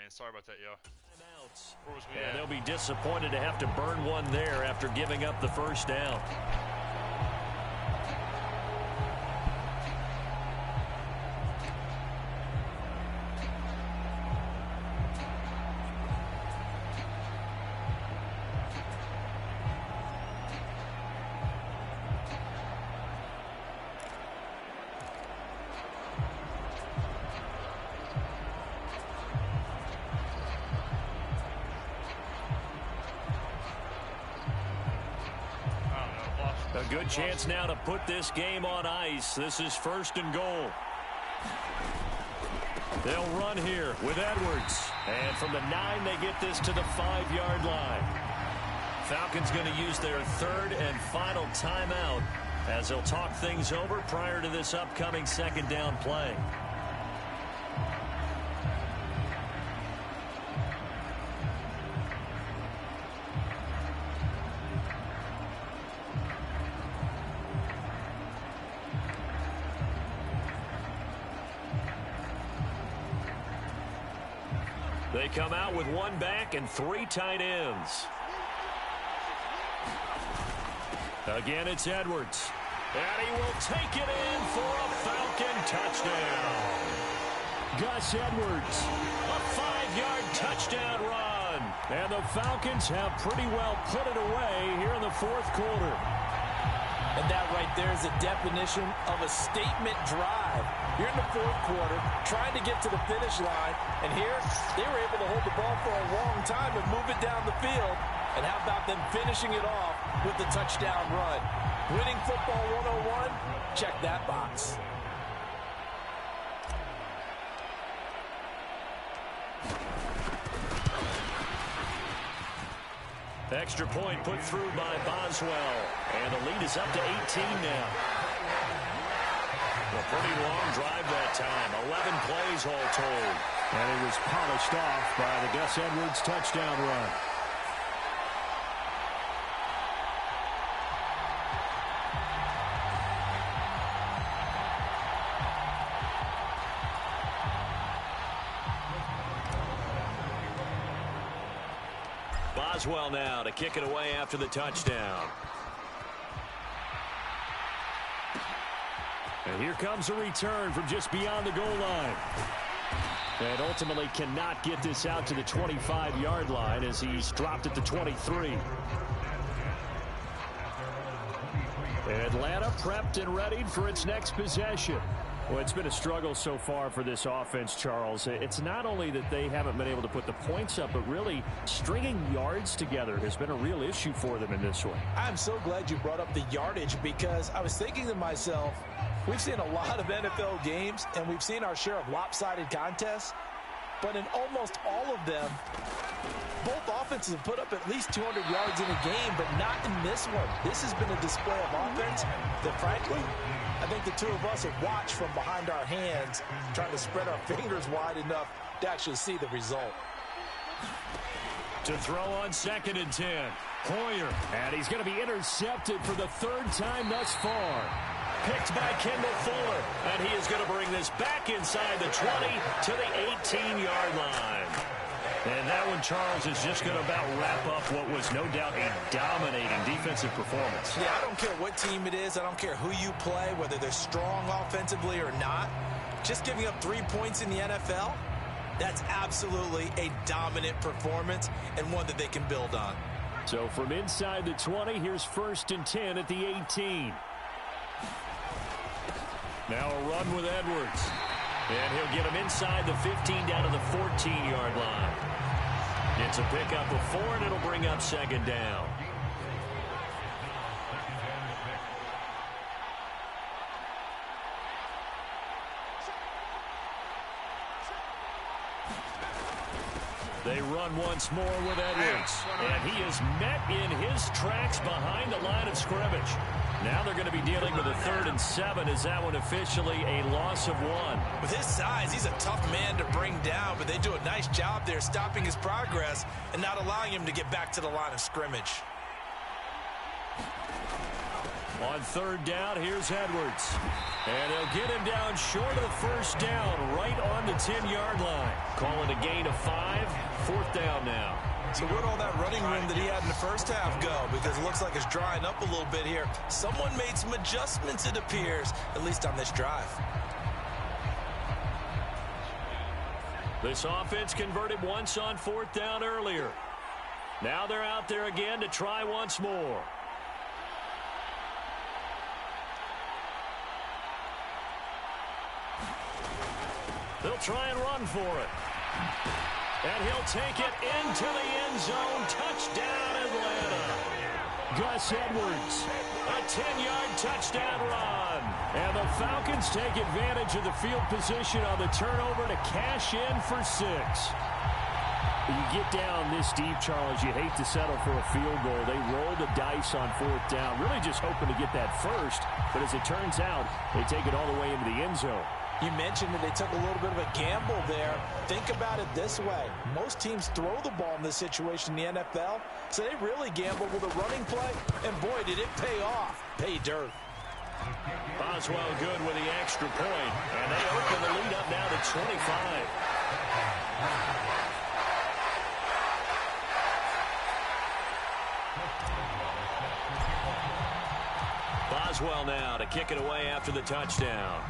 man. Sorry about that, y'all. Where was we And at? they'll be disappointed to have to burn one there after giving up the first down. A good chance now to put this game on ice. This is 1st and goal. They'll run here with Edwards. And from the 9, they get this to the 5-yard line. Falcons going to use their 3rd and final timeout as they'll talk things over prior to this upcoming 2nd down play. They come out with 1 back and 3 tight ends. Again, it's Edwards. And he will take it in for a Falcon touchdown. Gus Edwards, a 5-yard touchdown run. And the Falcons have pretty well put it away here in the 4th quarter. And that right there is a definition of a statement drive. You're in the 4th quarter, trying to get to the finish line, and here they were able to hold the ball for a long time and move it down the field. And how about them finishing it off with the touchdown run? Winning football 101, check that box. Extra point put through by Boswell. And the lead is up to 18 now. A pretty long drive that time. 11 plays all told. And it was polished off by the Gus Edwards touchdown run. Boswell now to kick it away after the touchdown. And here comes a return from just beyond the goal line. And ultimately cannot get this out to the 25-yard line as he's dropped at the 23. Atlanta prepped and readied for its next possession. Well, it's been a struggle so far for this offense, Charles. It's not only that they haven't been able to put the points up, but really stringing yards together has been a real issue for them in this one. I'm so glad you brought up the yardage because I was thinking to myself, we've seen a lot of NFL games and we've seen our share of lopsided contests, but in almost all of them, both offenses have put up at least 200 yards in a game, but not in this one. This has been a display of offense that, frankly, I think the two of us have watched from behind our hands, trying to spread our fingers wide enough to actually see the result. To throw on 2nd and 10. Hoyer, and he's going to be intercepted for the 3rd time thus far. Picked by Kendall Fuller, and he is going to bring this back inside the 20 to the 18-yard line. And that one, Charles, is just going to about wrap up what was no doubt a dominating defensive performance. Yeah, I don't care what team it is. I don't care who you play, whether they're strong offensively or not. Just giving up 3 points in the NFL, that's absolutely a dominant performance and one that they can build on. So from inside the 20, here's 1st and 10 at the 18. Now a run with Edwards. And he'll get him inside the 15 down to the 14-yard line. It's a pickup of 4, and it'll bring up 2nd down. They run once more with Edwards. And he is met in his tracks behind the line of scrimmage. Now they're going to be dealing with a 3rd and 7. Is that one officially a loss of 1? With his size, he's a tough man to bring down, but they do a nice job there stopping his progress and not allowing him to get back to the line of scrimmage. On third down, here's Edwards. And they'll get him down short of the first down, right on the 10-yard line. Call it a gain of 5, fourth down now. So where'd all that running room that he had in the first half go? Because it looks like it's drying up a little bit here. Someone made some adjustments, it appears, at least on this drive. This offense converted once on fourth down earlier. Now they're out there again to try once more. They'll try and run for it. And he'll take it into the end zone. Touchdown, Atlanta. Gus Edwards, a 10-yard touchdown run. And the Falcons take advantage of the field position on the turnover to cash in for 6. You get down this deep, Charles, you hate to settle for a field goal. They roll the dice on fourth down, really just hoping to get that first. But as it turns out, they take it all the way into the end zone. You mentioned that they took a little bit of a gamble there. Think about it this way. Most teams throw the ball in this situation in the NFL, so they really gambled with a running play, and boy, did it pay off. Pay dirt. Boswell good with the extra point, and they open the lead up now to 25. Boswell now to kick it away after the touchdown.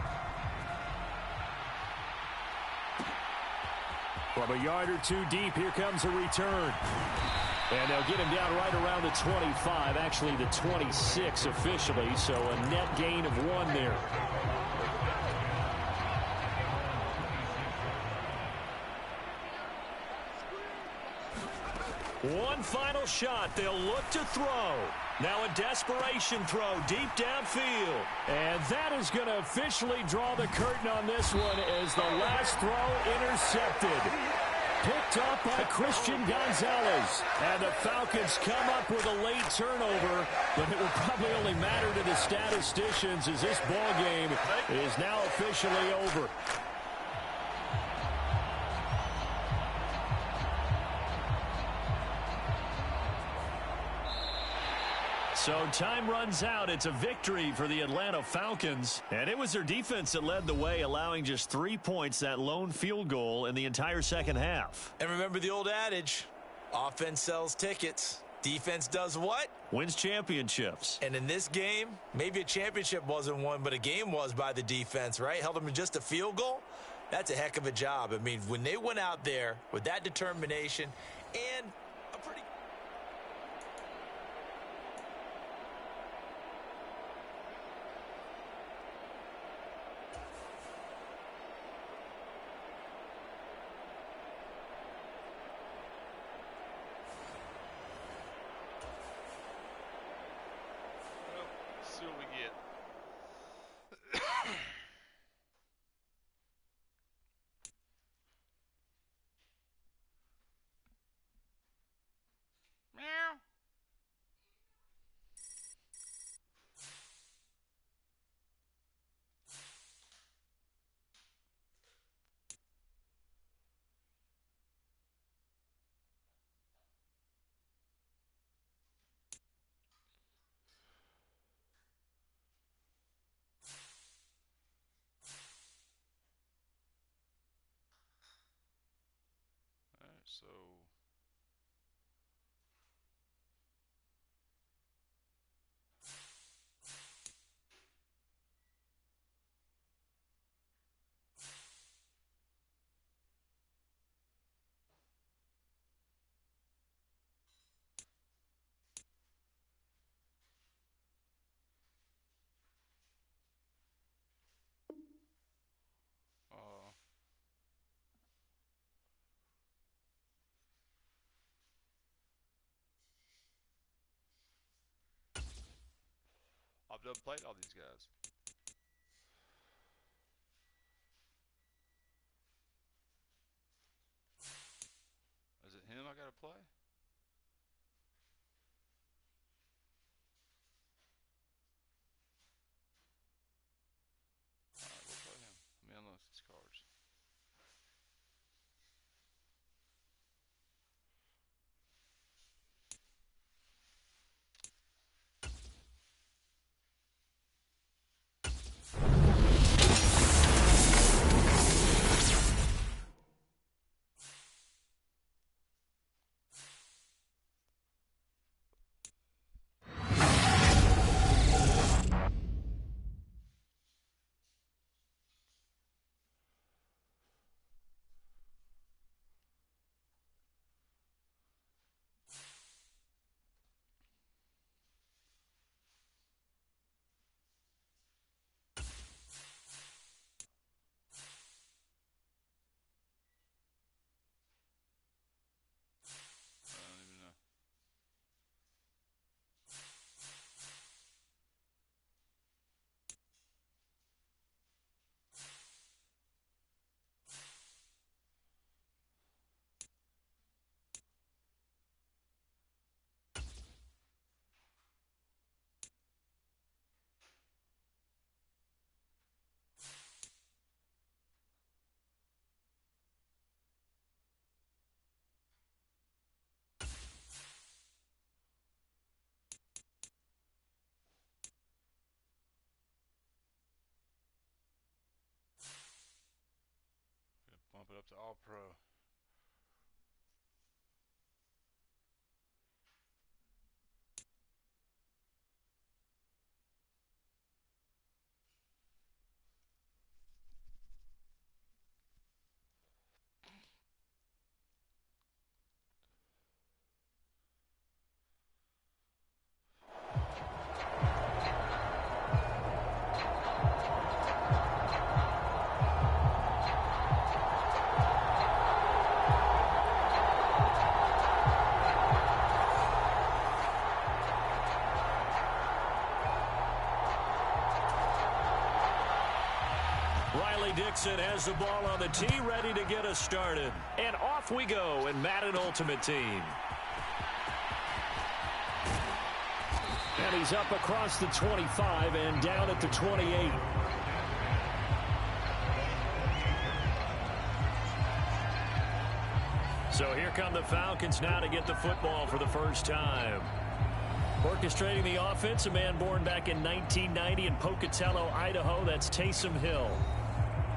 From a yard or two deep, here comes a return. And they'll get him down right around the 25, actually the 26 officially, so a net gain of 1 there. One final shot. They'll look to throw. Now a desperation throw deep downfield. And that is going to officially draw the curtain on this one as the last throw intercepted. Picked up by Christian Gonzalez. And the Falcons come up with a late turnover, but it will probably only matter to the statisticians as this ball game is now officially over. So time runs out. It's a victory for the Atlanta Falcons. And it was their defense that led the way, allowing just 3 points, that lone field goal in the entire second half. And remember the old adage, offense sells tickets. Defense does what? Wins championships. And in this game, maybe a championship wasn't won, but a game was by the defense, right? Held them to just a field goal. That's a heck of a job. I mean, when they went out there with that determination and a pretty... See what we get. Meow. All right, so I've done played all these guys. Is it him I gotta play? Alright, we'll play him. Let me unload these cards. Bump it up to All-Pro. Dixon has the ball on the tee, ready to get us started. And off we go in Madden Ultimate Team. And he's up across the 25 and down at the 28. So here come the Falcons now to get the football for the first time. Orchestrating the offense, a man born back in 1990 in Pocatello, Idaho. That's Taysom Hill.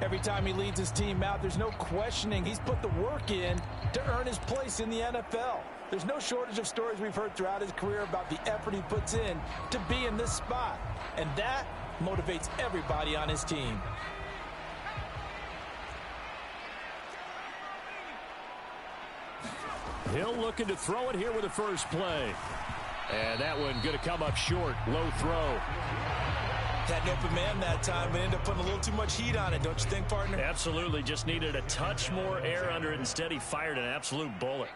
Every time he leads his team out, there's no questioning. He's put the work in to earn his place in the NFL. There's no shortage of stories we've heard throughout his career about the effort he puts in to be in this spot. And that motivates everybody on his team. Hill looking to throw it here with the first play. And that one going to come up short. Low throw. Had an open man that time, but ended up putting a little too much heat on it, don't you think, partner? Absolutely. Just needed a touch more air under it. Instead, he fired an absolute bullet.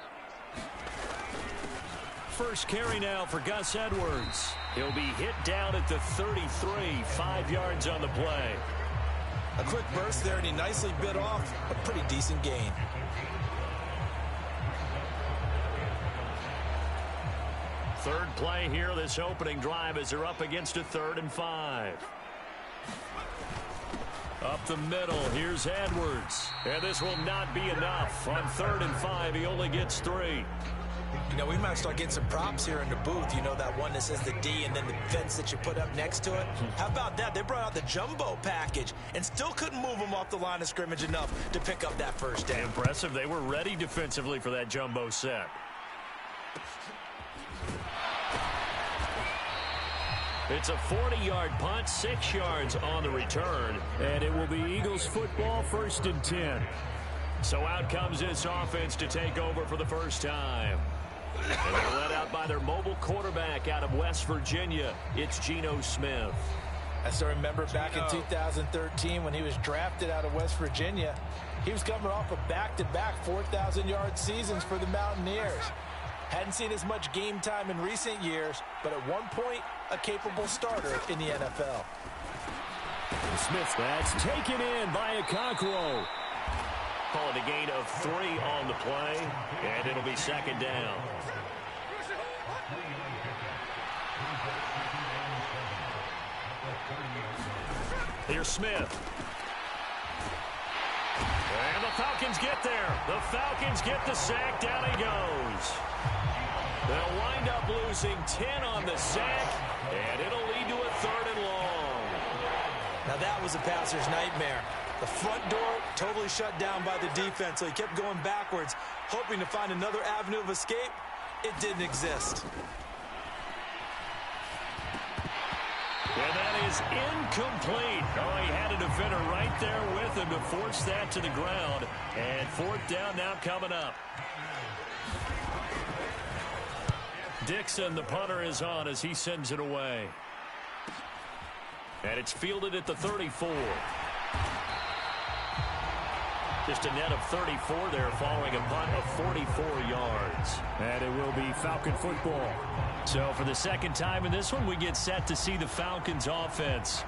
First carry now for Gus Edwards. He'll be hit down at the 33, 5 yards on the play. A quick burst there, and he nicely bit off a pretty decent gain. Third play here, this opening drive as they're up against a 3rd and 5. Up the middle, here's Edwards. And this will not be enough. On 3rd and 5, he only gets 3. You know, we might start getting some props here in the booth. You know, that one that says the D and then the fence that you put up next to it? How about that? They brought out the jumbo package and still couldn't move them off the line of scrimmage enough to pick up that first down. Impressive. They were ready defensively for that jumbo set. It's a 40-yard punt, 6 yards on the return, and it will be Eagles football, 1st and 10. So out comes this offense to take over for the first time. And they're led out by their mobile quarterback out of West Virginia. It's Geno Smith. I still remember back in 2013 when he was drafted out of West Virginia. He was coming off of back-to-back 4,000-yard seasons for the Mountaineers. Hadn't seen as much game time in recent years, but at one point, a capable starter in the NFL. Smith, that's taken in by Okonkwo. Call it a gain of 3 on the play, and it'll be 2nd down. Here's Smith. And the Falcons get there. The Falcons get the sack. Down he goes. They'll wind up losing 10 on the sack, and it'll lead to a 3rd and long. Now that was a passer's nightmare. The front door totally shut down by the defense, so he kept going backwards, hoping to find another avenue of escape. It didn't exist. And that is incomplete. Oh, he had a defender right there with him to force that to the ground. And 4th down now coming up. Dixon, the punter, is on as he sends it away. And it's fielded at the 34. Just a net of 34 there following a punt of 44 yards. And it will be Falcon football. So for the 2nd time in this one, we get set to see the Falcons offense.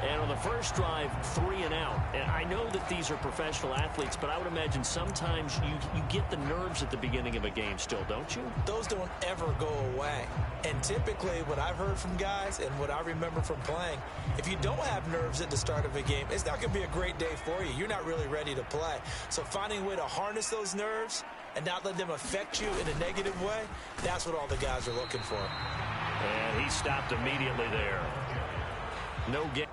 And on the first drive, 3 and out. And I know that these are professional athletes, but I would imagine sometimes you get the nerves at the beginning of a game still, don't you? Those don't ever go away. And typically what I've heard from guys and what I remember from playing, if you don't have nerves at the start of a game, it's not going to be a great day for you. You're not really ready to play. So finding a way to harness those nerves and not let them affect you in a negative way, that's what all the guys are looking for. And he stopped immediately there. No game.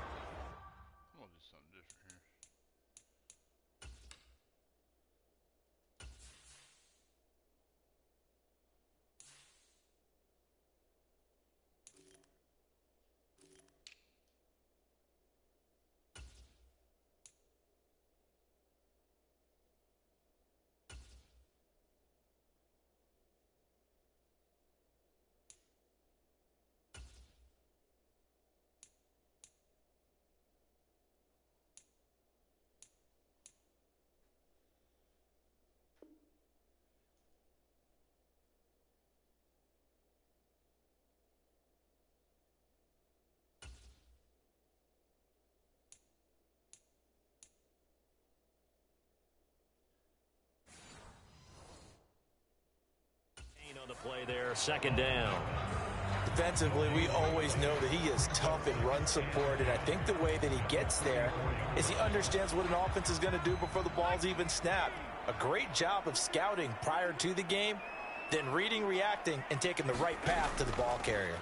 on the play there, second down. Defensively, we always know that he is tough in run support, and I think the way that he gets there is he understands what an offense is going to do before the ball's even snapped. A great job of scouting prior to the game, then reading, reacting, and taking the right path to the ball carrier.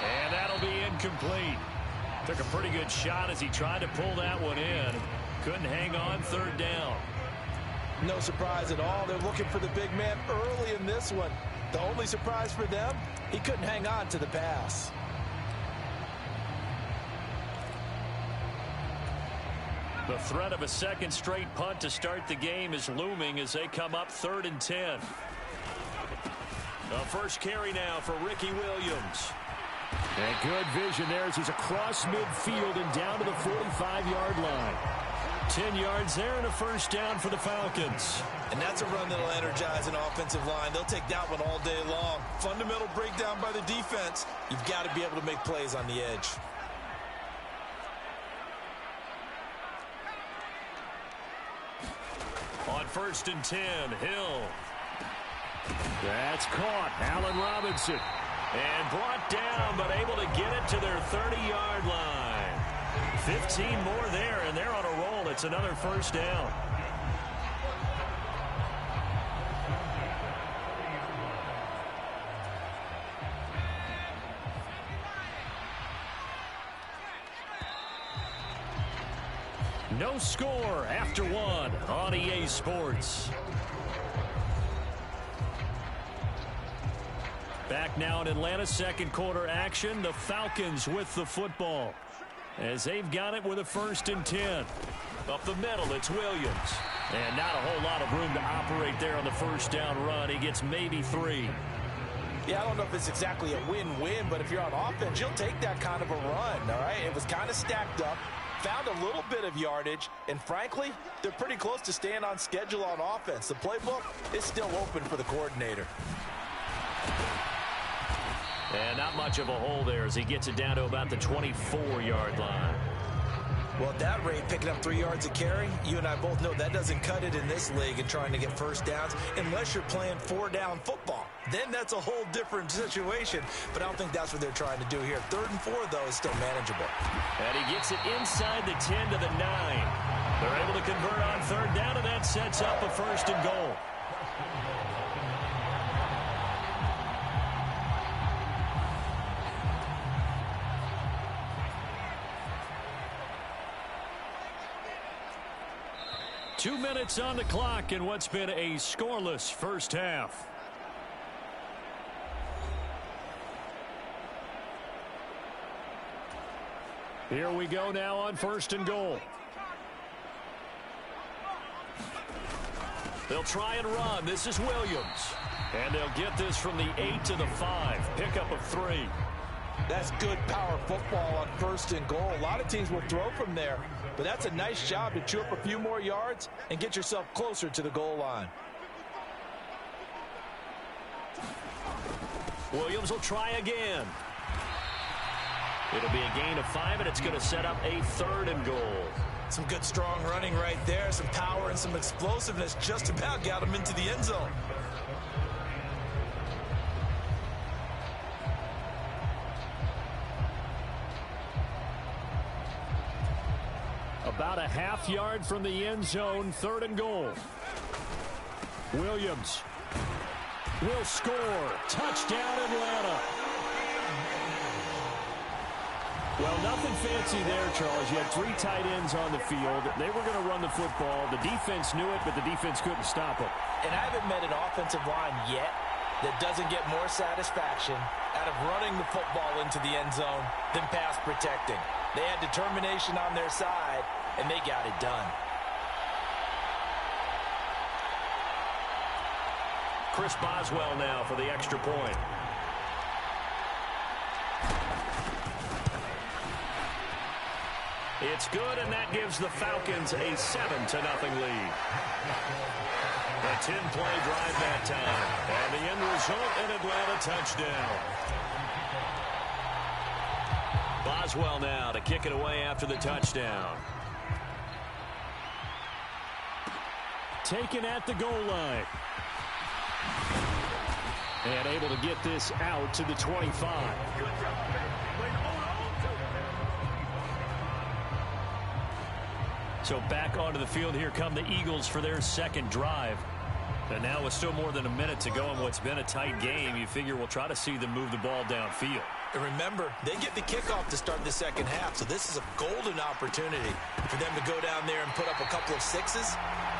And that'll be incomplete. Took a pretty good shot as he tried to pull that one in. Couldn't hang on, third down. No surprise at all. They're looking for the big man early in this one. The only surprise for them, he couldn't hang on to the pass. The threat of a second straight punt to start the game is looming as they come up 3rd and 10. The first carry now for Ricky Williams. And good vision there as he's across midfield and down to the 45-yard line. 10 yards there and a first down for the Falcons. And that's a run that'll energize an offensive line. They'll take that one all day long. Fundamental breakdown by the defense. You've got to be able to make plays on the edge. On 1st and 10, Hill. That's caught. Allen Robinson. And brought down, but able to get it to their 30-yard line. 15 more there, and they're on a roll. It's another first down. No score after one on EA Sports. Back now in Atlanta, second quarter action. The Falcons with the football as they've got it with a 1st and 10. Up the middle, it's Williams. And not a whole lot of room to operate there on the first down run. He gets maybe 3. Yeah, I don't know if it's exactly a win-win, but if you're on offense, you'll take that kind of a run, all right? It was kind of stacked up, found a little bit of yardage, and frankly, they're pretty close to staying on schedule on offense. The playbook is still open for the coordinator. And not much of a hole there as he gets it down to about the 24-yard line. Well, at that rate, picking up 3 yards a carry, you and I both know that doesn't cut it in this league and trying to get first downs unless you're playing 4-down football. Then that's a whole different situation, but I don't think that's what they're trying to do here. 3rd and 4, though, is still manageable. And he gets it inside the 10 to the 9. They're able to convert on 3rd down, and that sets up a 1st and goal. Two minutes on the clock in what's been a scoreless first half. Here we go now on 1st and goal. They'll try and run. This is Williams. And they'll get this from the 8 to the 5. Pickup of 3. That's good power football on 1st and goal. A lot of teams will throw from there, but that's a nice job to chew up a few more yards and get yourself closer to the goal line. Williams will try again. It'll be a gain of 5, and it's going to set up a 3rd and goal. Some good strong running right there, some power and some explosiveness just about got him into the end zone. About a half yard from the end zone, 3rd and goal. Williams will score. Touchdown, Atlanta. Well, nothing fancy there, Charles. You had 3 tight ends on the field. They were going to run the football. The defense knew it, but the defense couldn't stop it. And I haven't met an offensive line yet that doesn't get more satisfaction out of running the football into the end zone than pass protecting. They had determination on their side, and they got it done. Chris Boswell now for the extra point. It's good, and that gives the Falcons a 7-0 lead. A 10-play drive that time. And the end result, an Atlanta touchdown. Boswell now to kick it away after the touchdown. taken at the goal line. And able to get this out to the 25. So back onto the field, here come the Eagles for their second drive. And now with still more than a minute to go in what's been a tight game, you figure we'll try to see them move the ball downfield. And remember, they get the kickoff to start the second half, so this is a golden opportunity for them to go down there and put up a couple of sixes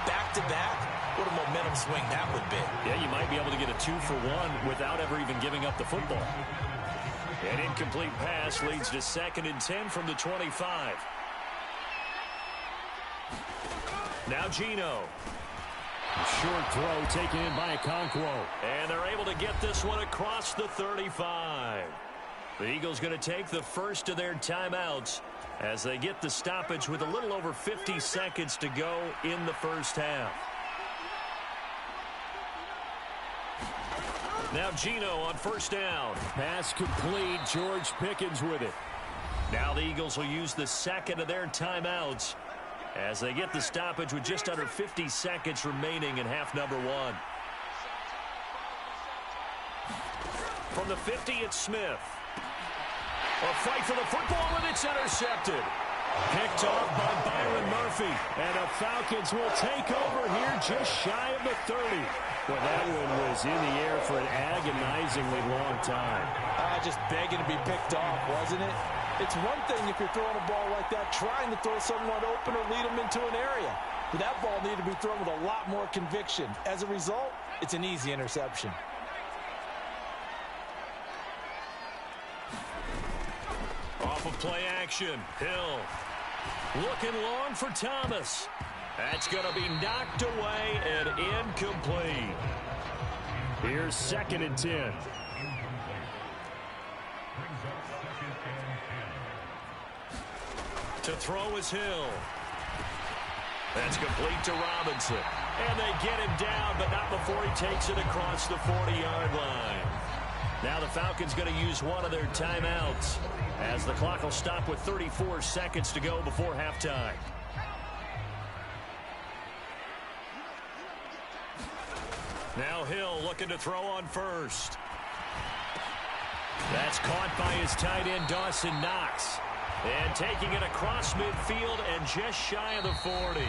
back-to-back. What a momentum swing that would be. Yeah, you might be able to get a 2-for-1 without ever even giving up the football. An incomplete pass leads to 2nd and 10 from the 25. Now Gino. Short throw taken in by Okonkwo. And they're able to get this one across the 35. The Eagles going to take the first of their timeouts as they get the stoppage with a little over 50 seconds to go in the first half. Now Gino on first down. Pass complete. George Pickens with it. Now the Eagles will use the second of their timeouts as they get the stoppage with just under 50 seconds remaining in half number 1. From the 50, it's Smith. A fight for the football, and it's intercepted. Picked off by Byron Murphy. And the Falcons will take over here just shy of the 30. Well, that one was in the air for an agonizingly long time. Just begging to be picked off, wasn't it? It's one thing if you're throwing a ball like that, trying to throw someone open or lead them into an area. But that ball needed to be thrown with a lot more conviction. As a result, it's an easy interception. Off of play action, Hill. Looking long for Thomas. That's going to be knocked away and incomplete. Here's 2nd and 10. To throw is Hill. That's complete to Robinson. And they get him down, but not before he takes it across the 40-yard line. Now the Falcons going to use one of their timeouts as the clock will stop with 34 seconds to go before halftime. Now Hill looking to throw on first. That's caught by his tight end, Dawson Knox. And taking it across midfield and just shy of the 40.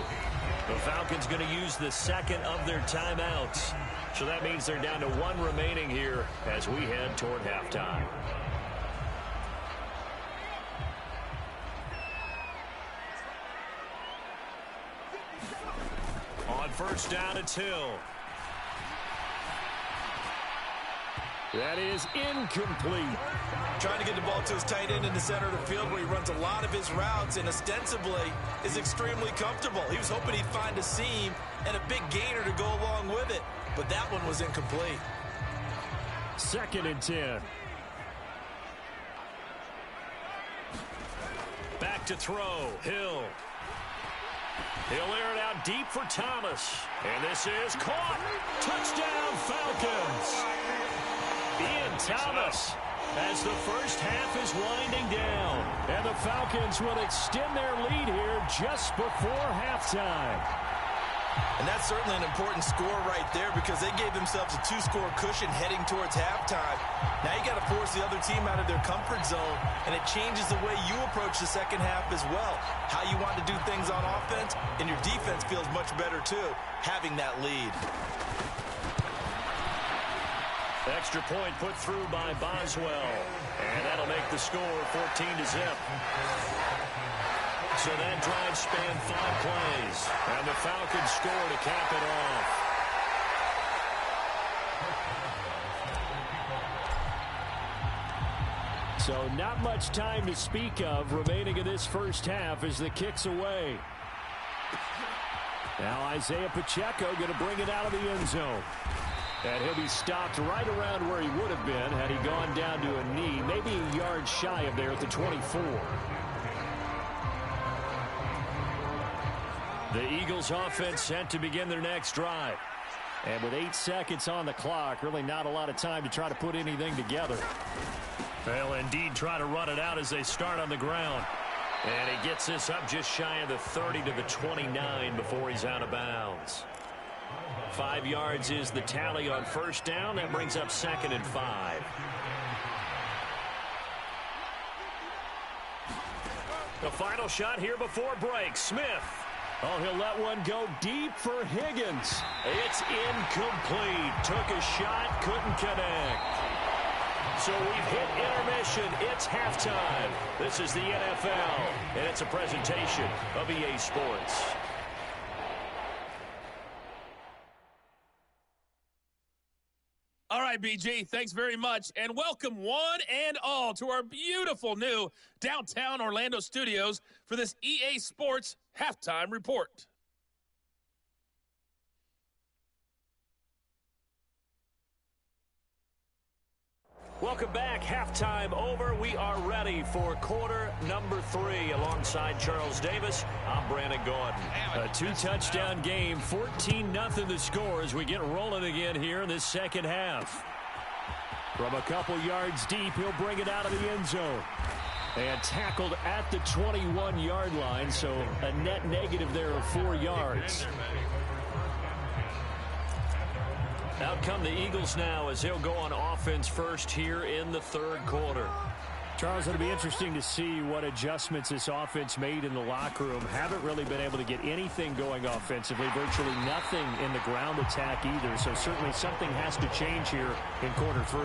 The Falcons going to use the second of their timeouts. So that means they're down to 1 remaining here as we head toward halftime. On first down, it's Hill. That is incomplete. Trying to get the ball to his tight end in the center of the field where he runs a lot of his routes and ostensibly is extremely comfortable. He was hoping he'd find a seam and a big gainer to go along with it, but that one was incomplete. 2nd and 10. Back to throw, Hill. He'll air it out deep for Thomas. And this is caught. Touchdown, Falcons. Ian Thomas as the first half is winding down. And the Falcons will extend their lead here just before halftime. And that's certainly an important score right there because they gave themselves a 2-score cushion heading towards halftime. Now you got to force the other team out of their comfort zone, and it changes the way you approach the second half as well. How you want to do things on offense, and your defense feels much better too, having that lead. Extra point put through by Boswell. And that'll make the score 14-0. So that drive spanned 5 plays. And the Falcons score to cap it off. So not much time to speak of remaining in this first half as the kick's away. Now Isaiah Pacheco going to bring it out of the end zone. And he'll be stopped right around where he would have been had he gone down to a knee, maybe a yard shy of there at the 24. The Eagles offense set to begin their next drive. And with 8 seconds on the clock, really not a lot of time to try to put anything together. They'll indeed try to run it out as they start on the ground. And he gets this up just shy of the 30 to the 29 before he's out of bounds. 5 yards is the tally on first down. That brings up 2nd and 5. The final shot here before break. Smith. Oh, he'll let one go deep for Higgins. It's incomplete. Took a shot, couldn't connect. So we've hit intermission. It's halftime. This is the NFL, and it's a presentation of EA Sports. All right, BG, thanks very much. And welcome one and all to our beautiful new downtown Orlando studios for this EA Sports Halftime Report. Welcome back. Halftime over. We are ready for quarter number 3. Alongside Charles Davis, I'm Brandon Gordon. A 2-touchdown game, 14-0 the score as we get rolling again here in this second half. From a couple yards deep, he'll bring it out of the end zone. And tackled at the 21-yard line, so a net negative there of 4 yards. Out come the Eagles now as he'll go on offense first here in the third quarter. Charles, it'll be interesting to see what adjustments this offense made in the locker room. Haven't really been able to get anything going offensively, virtually nothing in the ground attack either. So certainly something has to change here in quarter 3.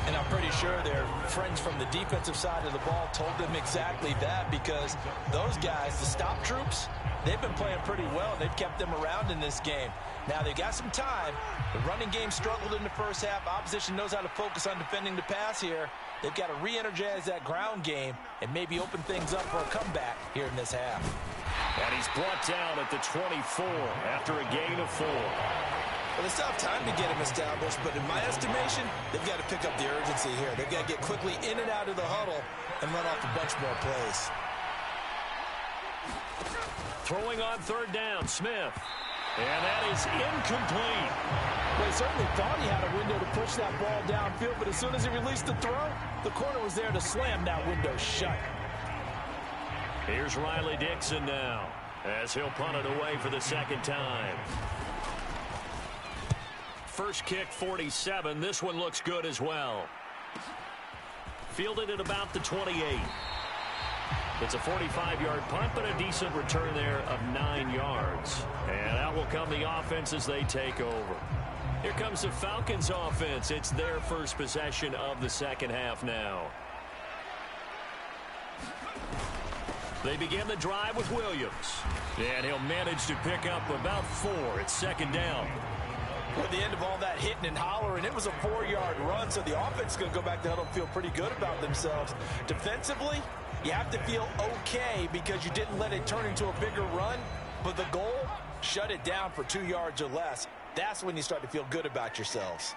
And I'm pretty sure their friends from the defensive side of the ball told them exactly that, because those guys, the stop troops, they've been playing pretty well. They've kept them around in this game. Now they've got some time. The running game struggled in the first half. Opposition knows how to focus on defending the pass here. They've got to re-energize that ground game and maybe open things up for a comeback here in this half. And he's brought down at the 24 after a gain of 4. Well, it's not time to get him established, but in my estimation, they've got to pick up the urgency here. They've got to get quickly in and out of the huddle and run off a bunch more plays. Throwing on third down, Smith. And that is incomplete. Well, he certainly thought he had a window to push that ball downfield, but as soon as he released the throw, the corner was there to slam that window shut. Here's Riley Dixon now as he'll punt it away for the second time. First kick, 47. This one looks good as well. Fielded at about the 28. It's a 45-yard punt, but a decent return there of 9 yards. And out will come the offense as they take over. Here comes the Falcons offense. It's their first possession of the second half now. They begin the drive with Williams. And he'll manage to pick up about 4. It's second down. At the end of all that hitting and hollering, it was a 4-yard run, so the offense is going to go back to huddle and feel pretty good about themselves. Defensively, you have to feel okay because you didn't let it turn into a bigger run, but the goal, shut it down for 2 yards or less. That's when you start to feel good about yourselves.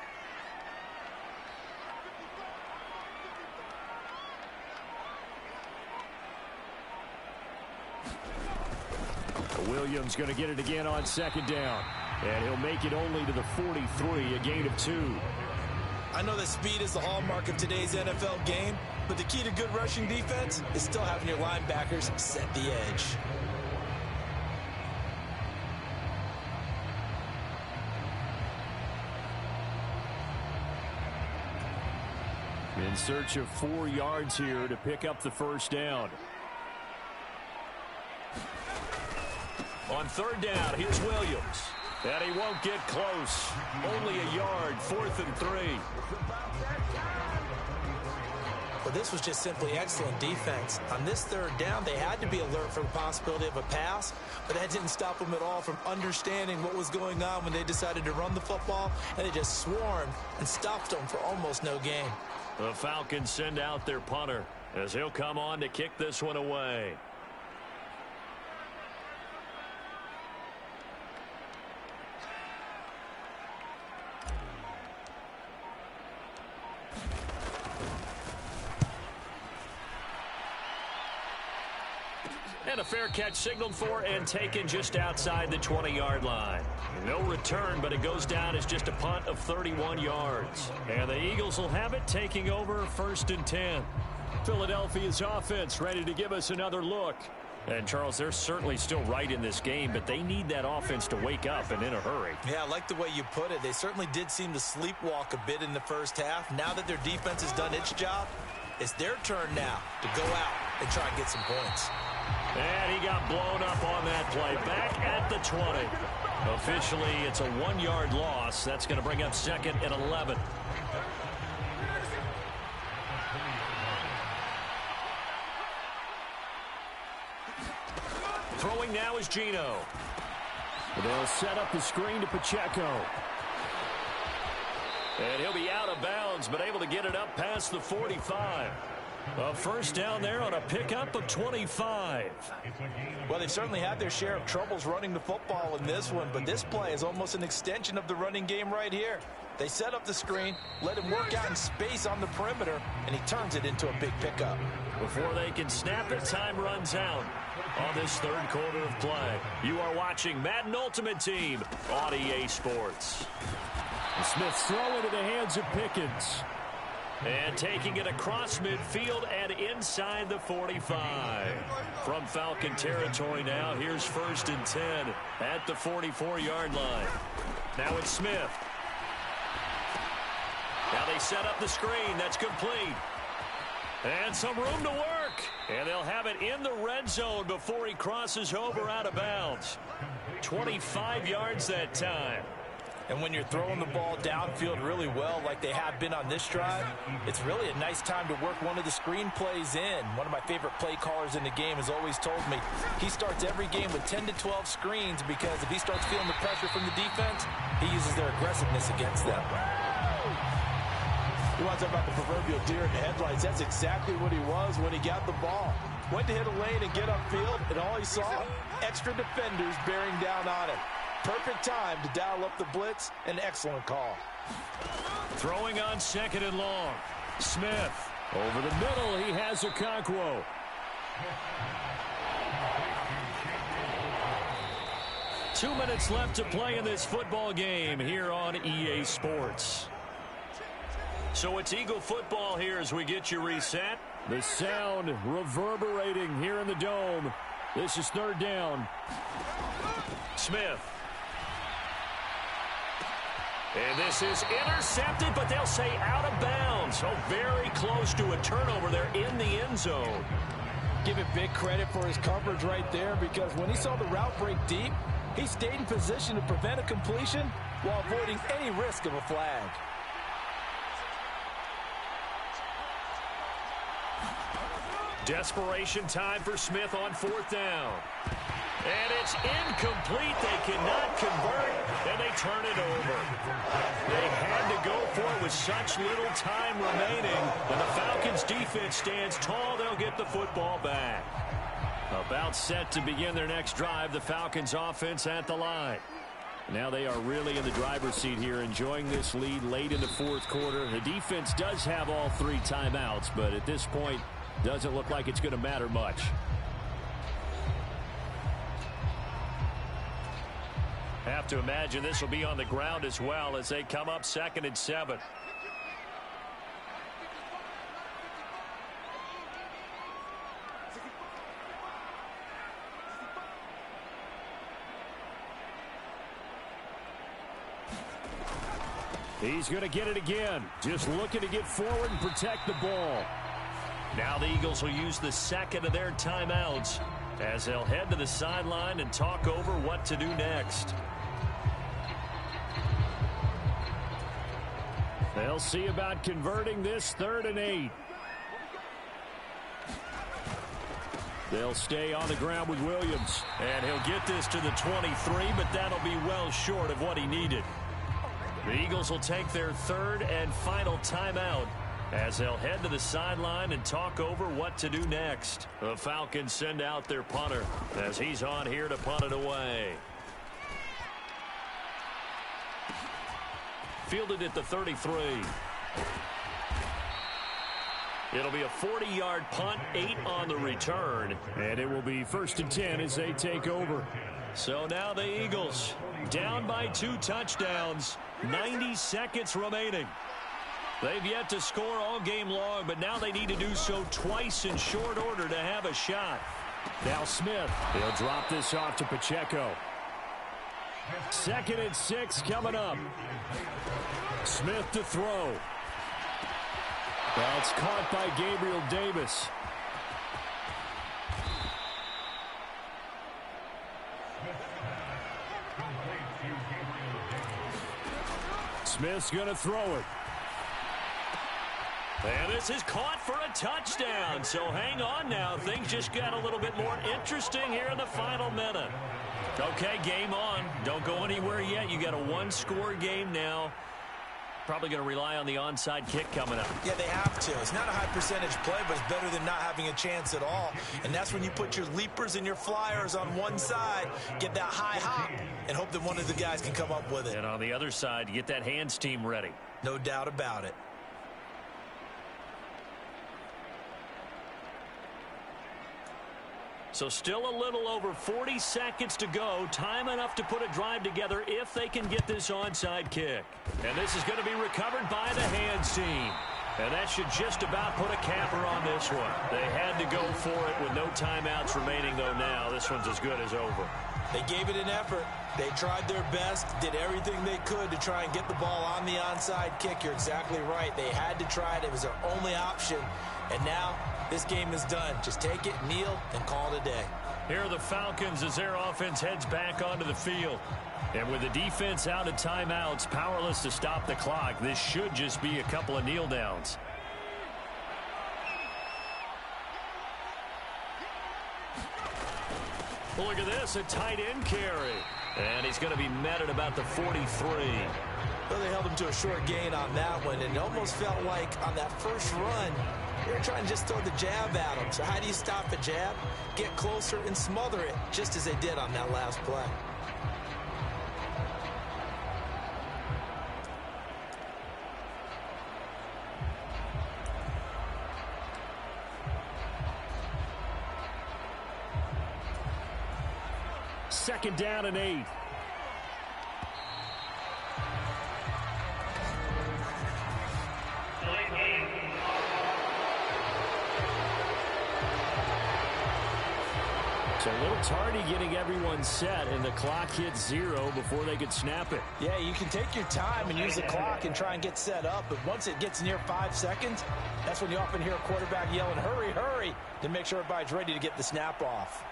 Williams going to get it again on second down. And he'll make it only to the 43, a gain of 2. I know that speed is the hallmark of today's NFL game, but the key to good rushing defense is still having your linebackers set the edge. In search of 4 yards here to pick up the first down. On third down, here's Williams. And he won't get close. Only a yard, 4th and 3. Well, this was just simply excellent defense. On this third down, they had to be alert for the possibility of a pass, but that didn't stop them at all from understanding what was going on when they decided to run the football, and they just swarmed and stopped them for almost no gain. The Falcons send out their punter as he'll come on to kick this one away. And a fair catch signaled for and taken just outside the 20-yard line. No return, but it goes down as just a punt of 31 yards. And the Eagles will have it, taking over 1st and 10. Philadelphia's offense ready to give us another look. And, Charles, they're certainly still right in this game, but they need that offense to wake up and in a hurry. Yeah, I like the way you put it. They certainly did seem to sleepwalk a bit in the first half. Now that their defense has done its job, it's their turn now to go out and try and get some points. And he got blown up on that play. Back at the 20. Officially, it's a 1-yard loss. That's going to bring up 2nd and 11. Throwing now is Gino. They'll set up the screen to Pacheco. And he'll be out of bounds, but able to get it up past the 45. A first down there on a pickup of 25. Well, they've certainly had their share of troubles running the football in this one, but this play is almost an extension of the running game right here. They set up the screen, let him work out in space on the perimeter, and he turns it into a big pickup. Before they can snap it, time runs out on this third quarter of play. You are watching Madden Ultimate Team on EA Sports. Smith's throw into the hands of Pickens. And taking it across midfield and inside the 45. From Falcon territory now, here's 1st and 10 at the 44-yard line. Now it's Smith. Now they set up the screen. That's complete. And some room to work. And they'll have it in the red zone before he crosses over out of bounds. 25 yards that time. And when you're throwing the ball downfield really well like they have been on this drive, it's really a nice time to work one of the screen plays in. One of my favorite play callers in the game has always told me he starts every game with 10 to 12 screens because if he starts feeling the pressure from the defense, he uses their aggressiveness against them. You want to talk about the proverbial deer in the headlights? That's exactly what he was when he got the ball. Went to hit a lane and get upfield, and all he saw, extra defenders bearing down on him. Perfect time to dial up the blitz. An excellent call. Throwing on 2nd and long. Smith. Over the middle, he has Okonkwo. Two minutes left to play in this football game here on EA Sports. So it's Eagle football here as we get you reset. The sound reverberating here in the dome. This is 3rd down. Smith. And this is intercepted, but they'll say out of bounds. So very close to a turnover there in the end zone. Give it big credit for his coverage right there because when he saw the route break deep, he stayed in position to prevent a completion while avoiding any risk of a flag. Desperation time for Smith on 4th down. And it's incomplete. They cannot convert, and they turn it over. They had to go for it with such little time remaining, and the Falcons' defense stands tall. They'll get the football back. About set to begin their next drive, the Falcons' offense at the line. Now they are really in the driver's seat here, enjoying this lead late in the 4th quarter. The defense does have all 3 timeouts, but at this point, doesn't look like it's going to matter much. Have to imagine this will be on the ground as well as they come up 2nd and 7. He's going to get it again. Just looking to get forward and protect the ball. Now the Eagles will use the 2nd of their timeouts as they'll head to the sideline and talk over what to do next. They'll see about converting this 3rd and 8. They'll stay on the ground with Williams. And he'll get this to the 23, but that'll be well short of what he needed. The Eagles will take their 3rd and final timeout as they'll head to the sideline and talk over what to do next. The Falcons send out their punter as he's on here to punt it away. Fielded at the 33. It'll be a 40-yard punt, 8 on the return. And it will be 1st and 10 as they take over. So now the Eagles down by 2 touchdowns, 90 seconds remaining. They've yet to score all game long, but now they need to do so twice in short order to have a shot. Now Smith. He'll drop this off to Pacheco. 2nd and 6 coming up. Smith to throw. That's caught by Gabriel Davis. Smith's going to throw it. And this is caught for a touchdown. So hang on now. Things just got a little bit more interesting here in the final minute. Okay, game on. Don't go anywhere yet. You got a one-score game now. Probably going to rely on the onside kick coming up. Yeah, they have to. It's not a high percentage play, but it's better than not having a chance at all. And that's when you put your leapers and your flyers on one side, get that high hop, and hope that one of the guys can come up with it. And on the other side, get that hands team ready. No doubt about it. So still a little over 40 seconds to go. Time enough to put a drive together if they can get this onside kick. And this is going to be recovered by the hands team. And that should just about put a capper on this one. They had to go for it with no timeouts remaining, though now. This one's as good as over. They gave it an effort. They tried their best, did everything they could to try and get the ball on the onside kick. You're exactly right. They had to try it. It was their only option. And now this game is done. Just take it, kneel, and call it a day. Here are the Falcons as their offense heads back onto the field. And with the defense out of timeouts, powerless to stop the clock, this should just be a couple of kneel downs. Look at this, a tight end carry. And he's going to be met at about the 43. Well, they held him to a short gain on that one, and it almost felt like on that first run, they were trying to just throw the jab at him. So how do you stop the jab? Get closer and smother it, just as they did on that last play. Second down and 8. So a little tardy getting everyone set, and the clock hit 0 before they could snap it. Yeah, you can take your time and use the clock and try and get set up, but once it gets near 5 seconds, that's when you often hear a quarterback yelling, hurry, hurry, to make sure everybody's ready to get the snap off.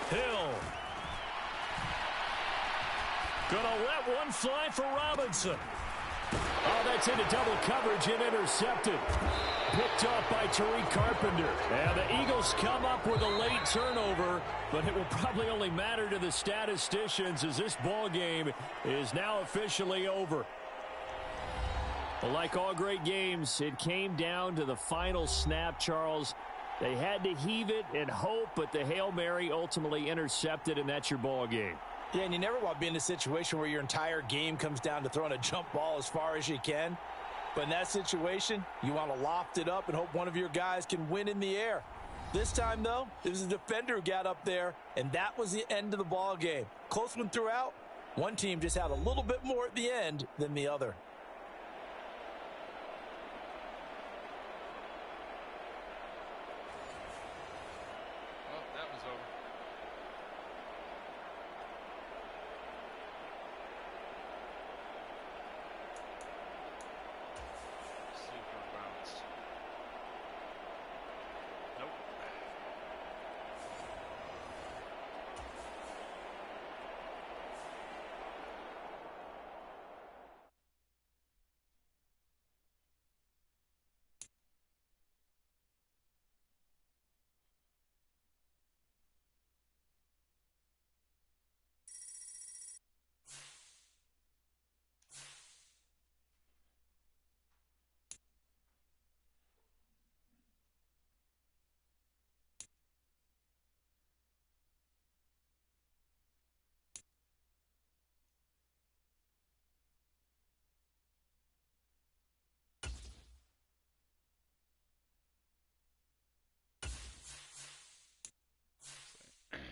Hill. Gonna let one fly for Robinson. Oh, that's into double coverage and intercepted. Picked off by Tariq Carpenter. And the Eagles come up with a late turnover, but it will probably only matter to the statisticians as this ball game is now officially over. But like all great games, it came down to the final snap, Charles. They had to heave it and hope, but the Hail Mary ultimately intercepted, and that's your ball game. Yeah, and you never want to be in a situation where your entire game comes down to throwing a jump ball as far as you can. But in that situation, you want to loft it up and hope one of your guys can win in the air. This time, though, it was a defender who got up there, and that was the end of the ball game. Close one throughout. One team just had a little bit more at the end than the other. Well, that was over. Super bounce. Nope.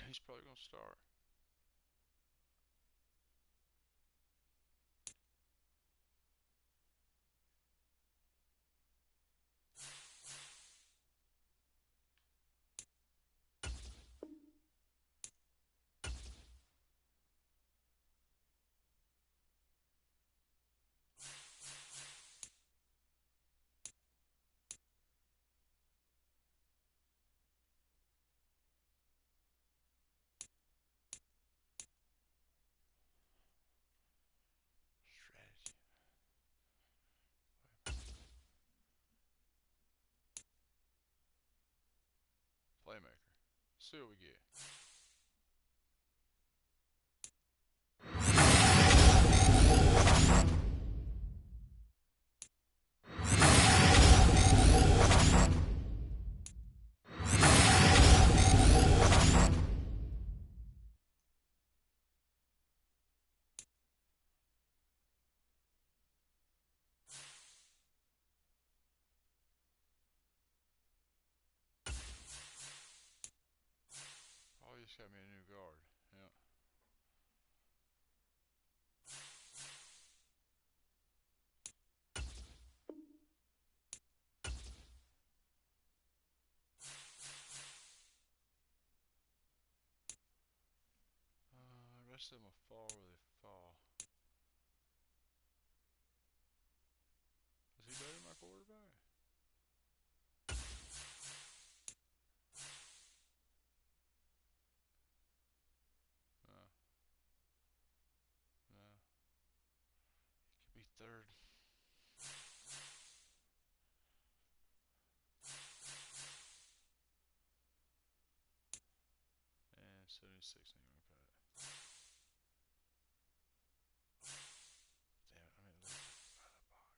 He's probably going to start. see what we get. Oh, you just got me a new guard. Yeah. The rest of them will fall where they fall. Is he better than my quarterback? No. No. He could be third. And 76 ain't gonna cut it. Damn it, I mean, out of the box.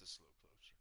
this a little closer.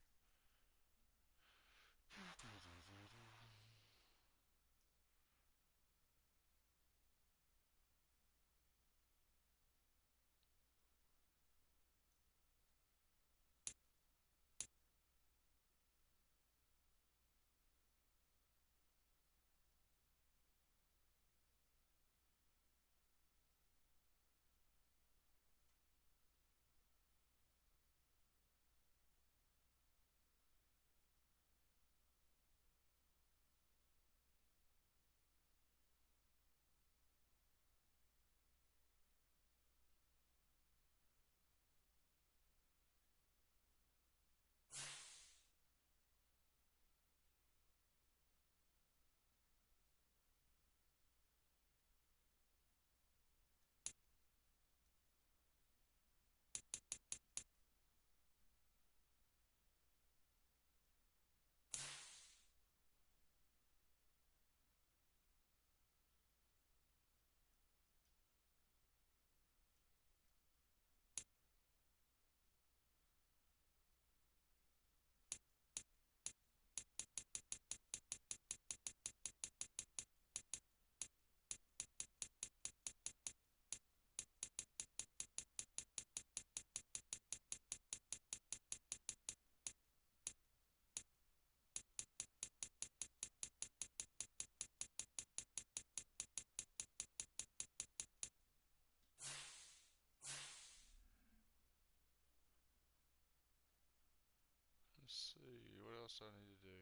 Let's see, what else I need to do?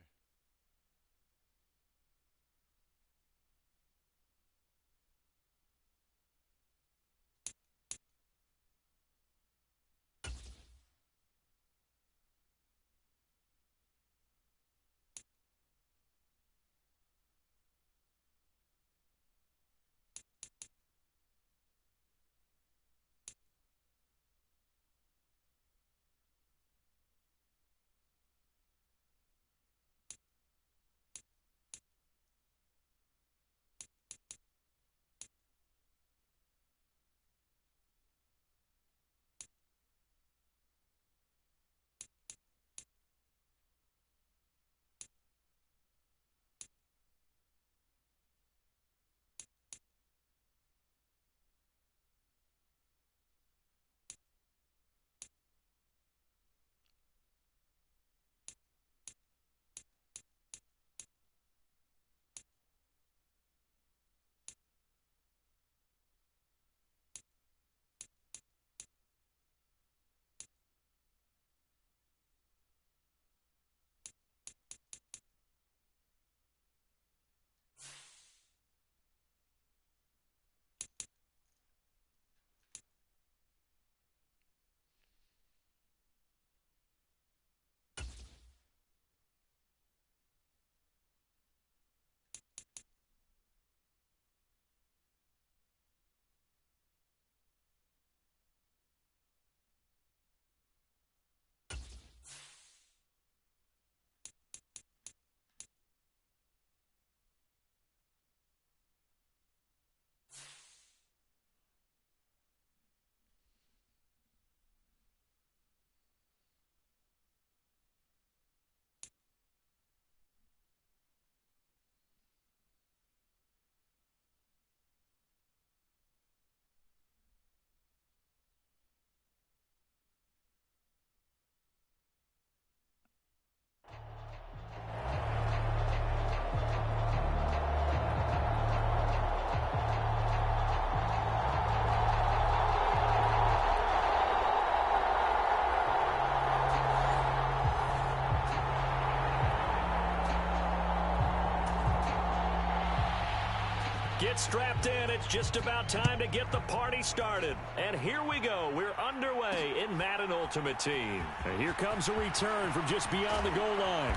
Get strapped in. It's just about time to get the party started. And here we go. We're underway in Madden Ultimate Team. And here comes a return from just beyond the goal line.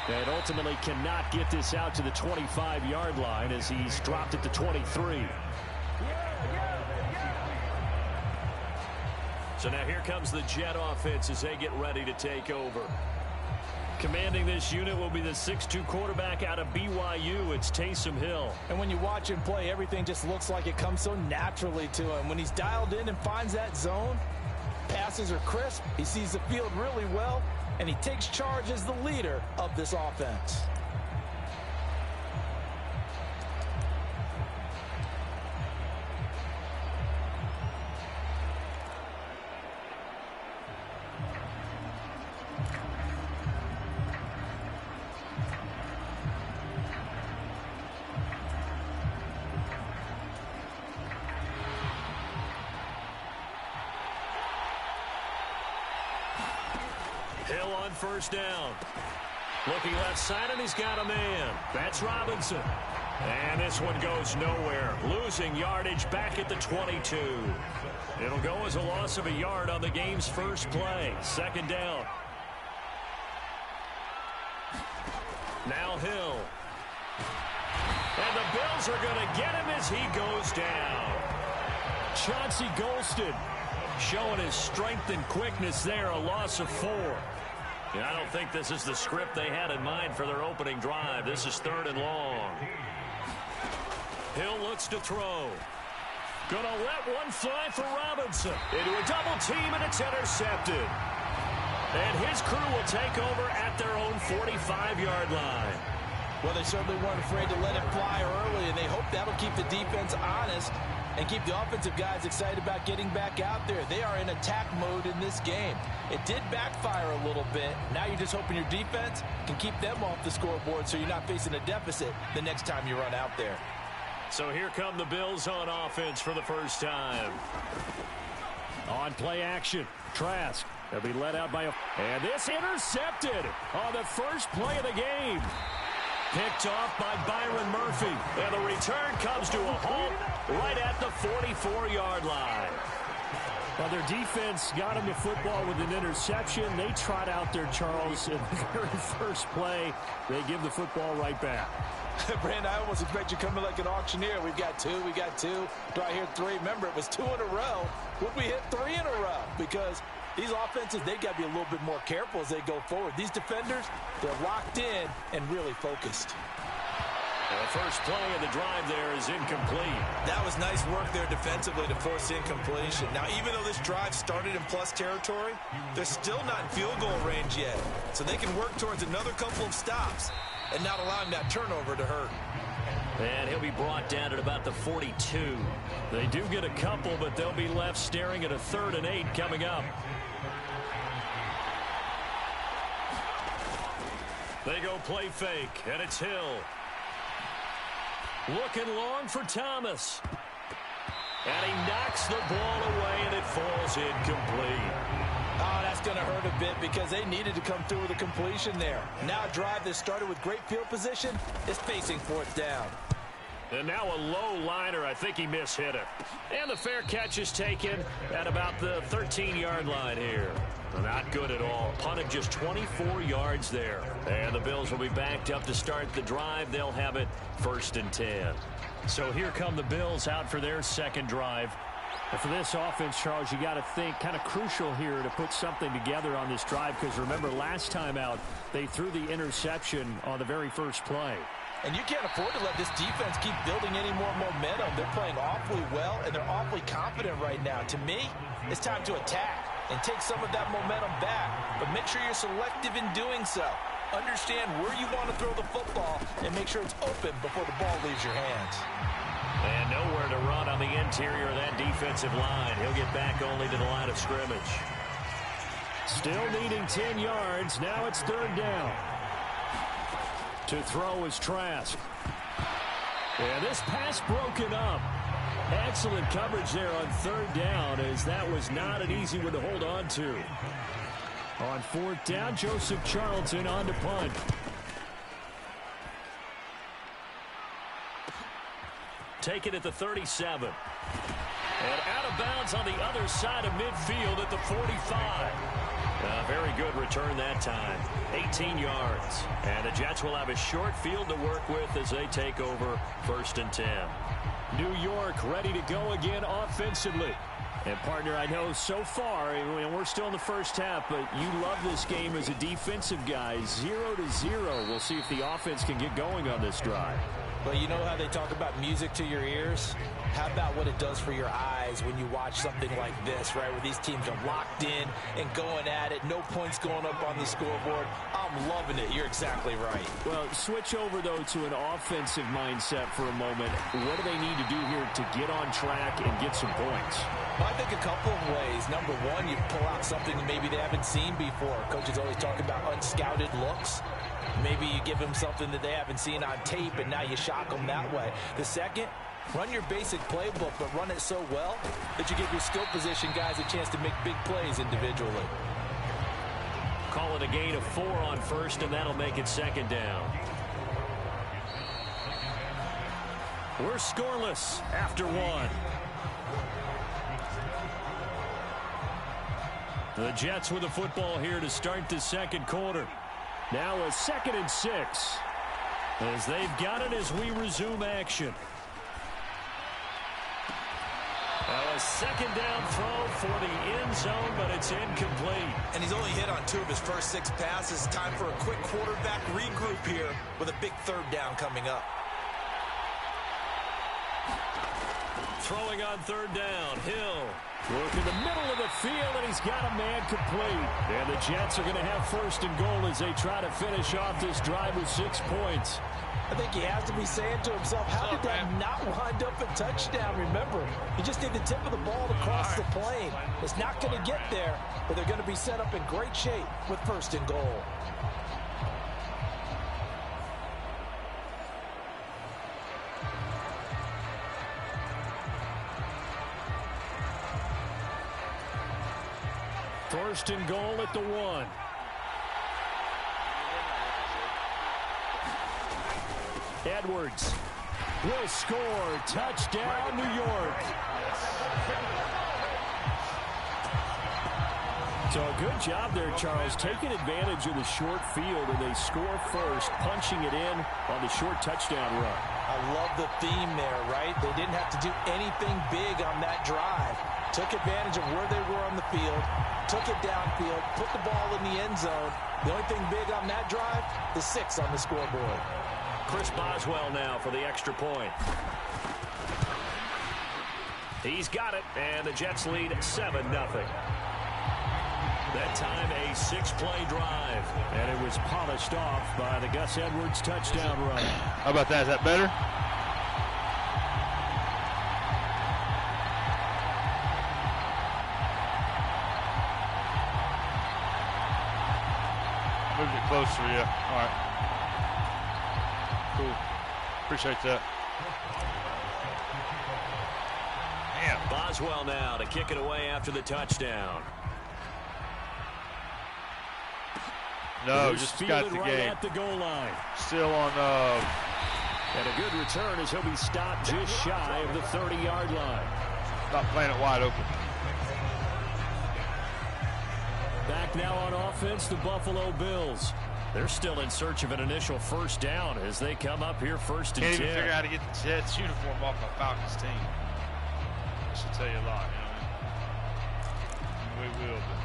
And ultimately cannot get this out to the 25-yard line as he's dropped it to 23. So now here comes the Jet offense as they get ready to take over. Commanding this unit will be the 6'2 quarterback out of BYU. It's Taysom Hill. And when you watch him play, everything just looks like it comes so naturally to him. When he's dialed in and finds that zone, passes are crisp, he sees the field really well, and he takes charge as the leader of this offense. Hill on first down. Looking left side, and he's got a man. That's Robinson. And this one goes nowhere. Losing yardage back at the 22. It'll go as a loss of a yard on the game's first play. Second down. Now Hill. And the Bills are going to get him as he goes down. Chauncey Golston showing his strength and quickness there, a loss of 4. And I don't think this is the script they had in mind for their opening drive. This is 3rd and long. Hill looks to throw. Gonna let one fly for Robinson. Into a double team, and it's intercepted. And his crew will take over at their own 45-yard line. Well, they certainly weren't afraid to let it fly early, and they hope that'll keep the defense honest and keep the offensive guys excited about getting back out there. They are in attack mode in this game. It did backfire a little bit. Now you're just hoping your defense can keep them off the scoreboard so you're not facing a deficit the next time you run out there. So here come the Bills on offense for the first time. On play action, Trask. They'll be let out by a... And this intercepted on the first play of the game. Picked off by Byron Murphy. And the return comes to a halt right at the 44-yard line. Well, their defense got him the football with an interception. They trot out there, Charles, in the very first play. They give the football right back. Brand, I almost expect you coming like an auctioneer. We got two. Do I hear 3? Remember, it was 2 in a row. Would we hit 3 in a row? Because these offenses, they got to be a little bit more careful as they go forward. These defenders, they're locked in and really focused. The first play of the drive there is incomplete. That was nice work there defensively to force incompletion. Now, even though this drive started in plus territory, they're still not in field goal range yet. So they can work towards another couple of stops and not allowing that turnover to hurt. And he'll be brought down at about the 42. They do get a couple, but they'll be left staring at a 3rd and 8 coming up. They go play fake, and it's Hill. Looking long for Thomas. And he knocks the ball away, and it falls incomplete. Oh, that's going to hurt a bit because they needed to come through with a completion there. Now a drive that started with great field position is facing 4th down. And now a low liner. I think he mishit it. And the fair catch is taken at about the 13-yard line here. Not good at all. Punted just 24 yards there. And the Bills will be backed up to start the drive. They'll have it 1st and 10. So here come the Bills out for their second drive. And for this offense, Charles, you got to think kind of crucial here to put something together on this drive because remember last time out they threw the interception on the very first play. And you can't afford to let this defense keep building any more momentum. They're playing awfully well, and they're awfully confident right now. To me, it's time to attack and take some of that momentum back. But make sure you're selective in doing so. Understand where you want to throw the football and make sure it's open before the ball leaves your hands. And nowhere to run on the interior of that defensive line. He'll get back only to the line of scrimmage. Still needing 10 yards. Now it's 3rd down. To throw is Trask. And this pass broken up. Excellent coverage there on 3rd down as that was not an easy one to hold on to. On 4th down, Joseph Charlton on to punt. Take it at the 37. And out of bounds on the other side of midfield at the 45. Very good return that time. 18 yards. And the Jets will have a short field to work with as they take over 1st and 10. New York ready to go again offensively. And, partner, I know so far, and we're still in the first half, but you love this game as a defensive guy. 0-0. We'll see if the offense can get going on this drive. Well, you know how they talk about music to your ears? How about what it does for your eyes when you watch something like this, right, where these teams are locked in and going at it, no points going up on the scoreboard. I'm loving it. You're exactly right. Well, switch over, though, to an offensive mindset for a moment. What do they need to do here to get on track and get some points? Well, I think a couple of ways. Number one, you pull out something that maybe they haven't seen before. Coaches always talk about unscouted looks. Maybe you give them something that they haven't seen on tape, and now you shock them that way. The second, run your basic playbook, but run it so well that you give your skill position guys a chance to make big plays individually. Call it a gain of 4 on first, and that'll make it second down. We're scoreless after 1. The Jets with the football here to start the second quarter. Now a 2nd and 6 as they've got it as we resume action. Well, a second down throw for the end zone, but it's incomplete. And he's only hit on 2 of his first 6 passes. Time for a quick quarterback regroup here with a big 3rd down coming up. Throwing on 3rd down, Hill. Work in the middle of the field, and he's got a man complete. And the Jets are going to have 1st and goal as they try to finish off this drive with 6 points. I think he has to be saying to himself, how did that not wind up a touchdown? Remember, you just need the tip of the ball to cross the plane. It's not going to get there, but they're going to be set up in great shape with 1st and goal. First and goal at the 1. Edwards will score. Touchdown, New York. So a good job there, Charles, taking advantage of the short field, and they score first, punching it in on the short touchdown run. I love the theme there, right? They didn't have to do anything big on that drive. Took advantage of where they were on the field, took it downfield, put the ball in the end zone. The only thing big on that drive, the 6 on the scoreboard. Chris Boswell now for the extra point. He's got it, and the Jets lead 7-0. That time a 6-play drive, and it was polished off by the Gus Edwards touchdown run. How about that? Is that better? Moved it closer, yeah. All right. Cool. Appreciate that. Damn. Boswell now to kick it away after the touchdown. No, just got the right game. at the goal line. Still on. And a good return as he'll be stopped just shy of the 30-yard line. Not playing it wide open. Back now on offense, the Buffalo Bills. They're still in search of an initial 1st down as they come up here 1st and 10. Can't even figure out how to get the Jets uniform off my Falcons team. I should tell you a lot, you know. We will, but.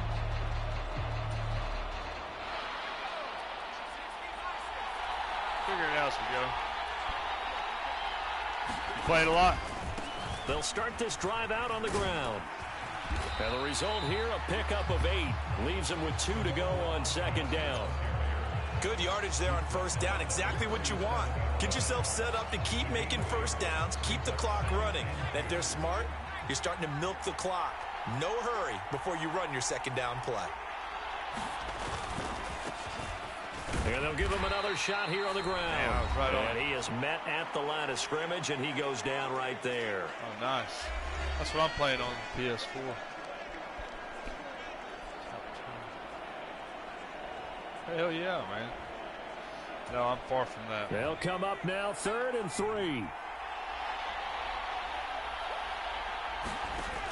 Figure it out as we go. You playing a lot? They'll start this drive out on the ground. And the result here, a pickup of 8. Leaves them with 2 to go on 2nd down. Good yardage there on 1st down. Exactly what you want. Get yourself set up to keep making 1st downs, keep the clock running. And if they're smart, you're starting to milk the clock. No hurry before you run your 2nd down play. And they'll give him another shot here on the ground. Yeah, right on. And he is met at the line of scrimmage, and he goes down right there. Oh, nice. That's what I'm playing on PS4. Hell yeah, man. No, I'm far from that. They'll come up now 3rd and 3.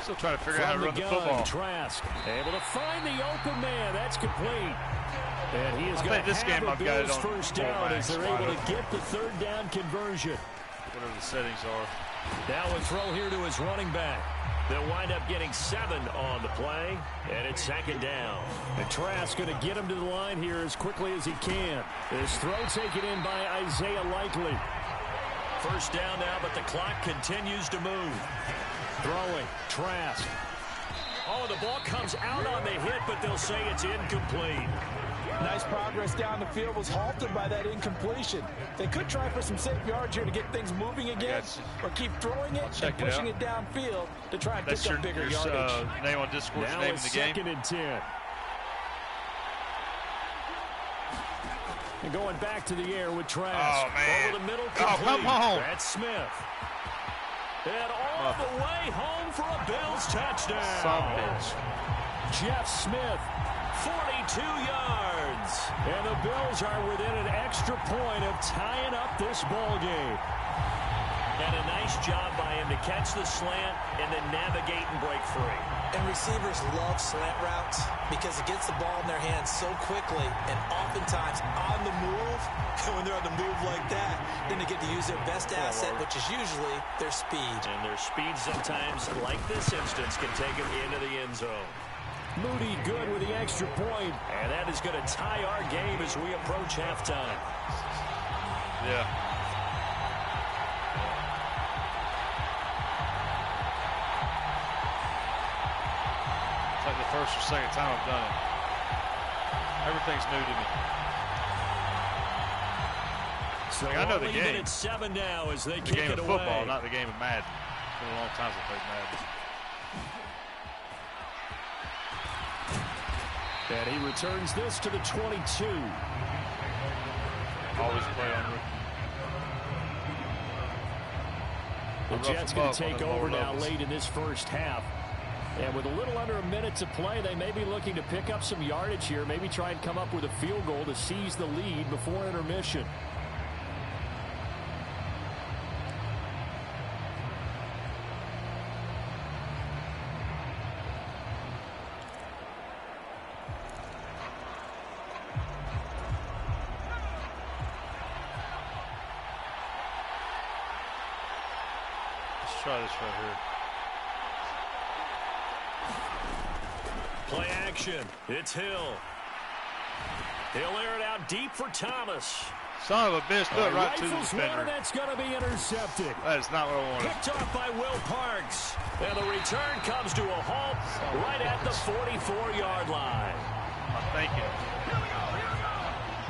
Still trying to figure out how to run the football. Trask able to find the open man. That's complete. And he is going to this game I've got it on 1st down as they're able to get the 3rd down conversion. Whatever the settings are. Now a throw here to his running back. They'll wind up getting 7 on the play, and it's 2nd down. And Trask going to get him to the line here as quickly as he can. This throw taken in by Isaiah Likely. first down now, but the clock continues to move. Throwing, Trask. Oh, the ball comes out on the hit, but they'll say it's incomplete. Nice progress down the field was halted by that incompletion. They could try for some safe yards here to get things moving again, or keep throwing it and pushing it downfield to try and pick up bigger yardage. Name on Discord, Now name it's in the game. 2nd and 10. And going back to the air with Trask. Oh, man. Over the middle, Oh, come on. That's Smith. And all the way home for a Bills touchdown. Some bitch. Jeff Smith, 42 yards. And the Bills are within an extra point of tying up this ball game. And a nice job by him to catch the slant and then navigate and break free. And receivers love slant routes because it gets the ball in their hands so quickly and oftentimes on the move. And when they're on the move like that, then they get to use their best asset, which is usually their speed. And their speed sometimes, like this instance, can take them into the end zone. Moody good with the extra point. And that is going to tie our game as we approach halftime. Yeah. It's like the first or second time I've done it. Everything's new to me. So I know the game. At 7 now as they The kick game it of away. football, not the game of Madden. It's been a long time since I played Madden. And he returns this to the 22. Always play on The Jets going to take over now levels. late in this first half. And with a little under a minute to play, they may be looking to pick up some yardage here, maybe try and come up with a field goal to seize the lead before intermission. Let's try this right here. Play action. It's Hill. He'll air it out deep for Thomas. Son of a bitch, do it right to the Rifles one, defender. and that's going to be intercepted. That is not what I wanted. Picked off by Will Parks. And the return comes to a halt right at the 44-yard line. I'm thinking.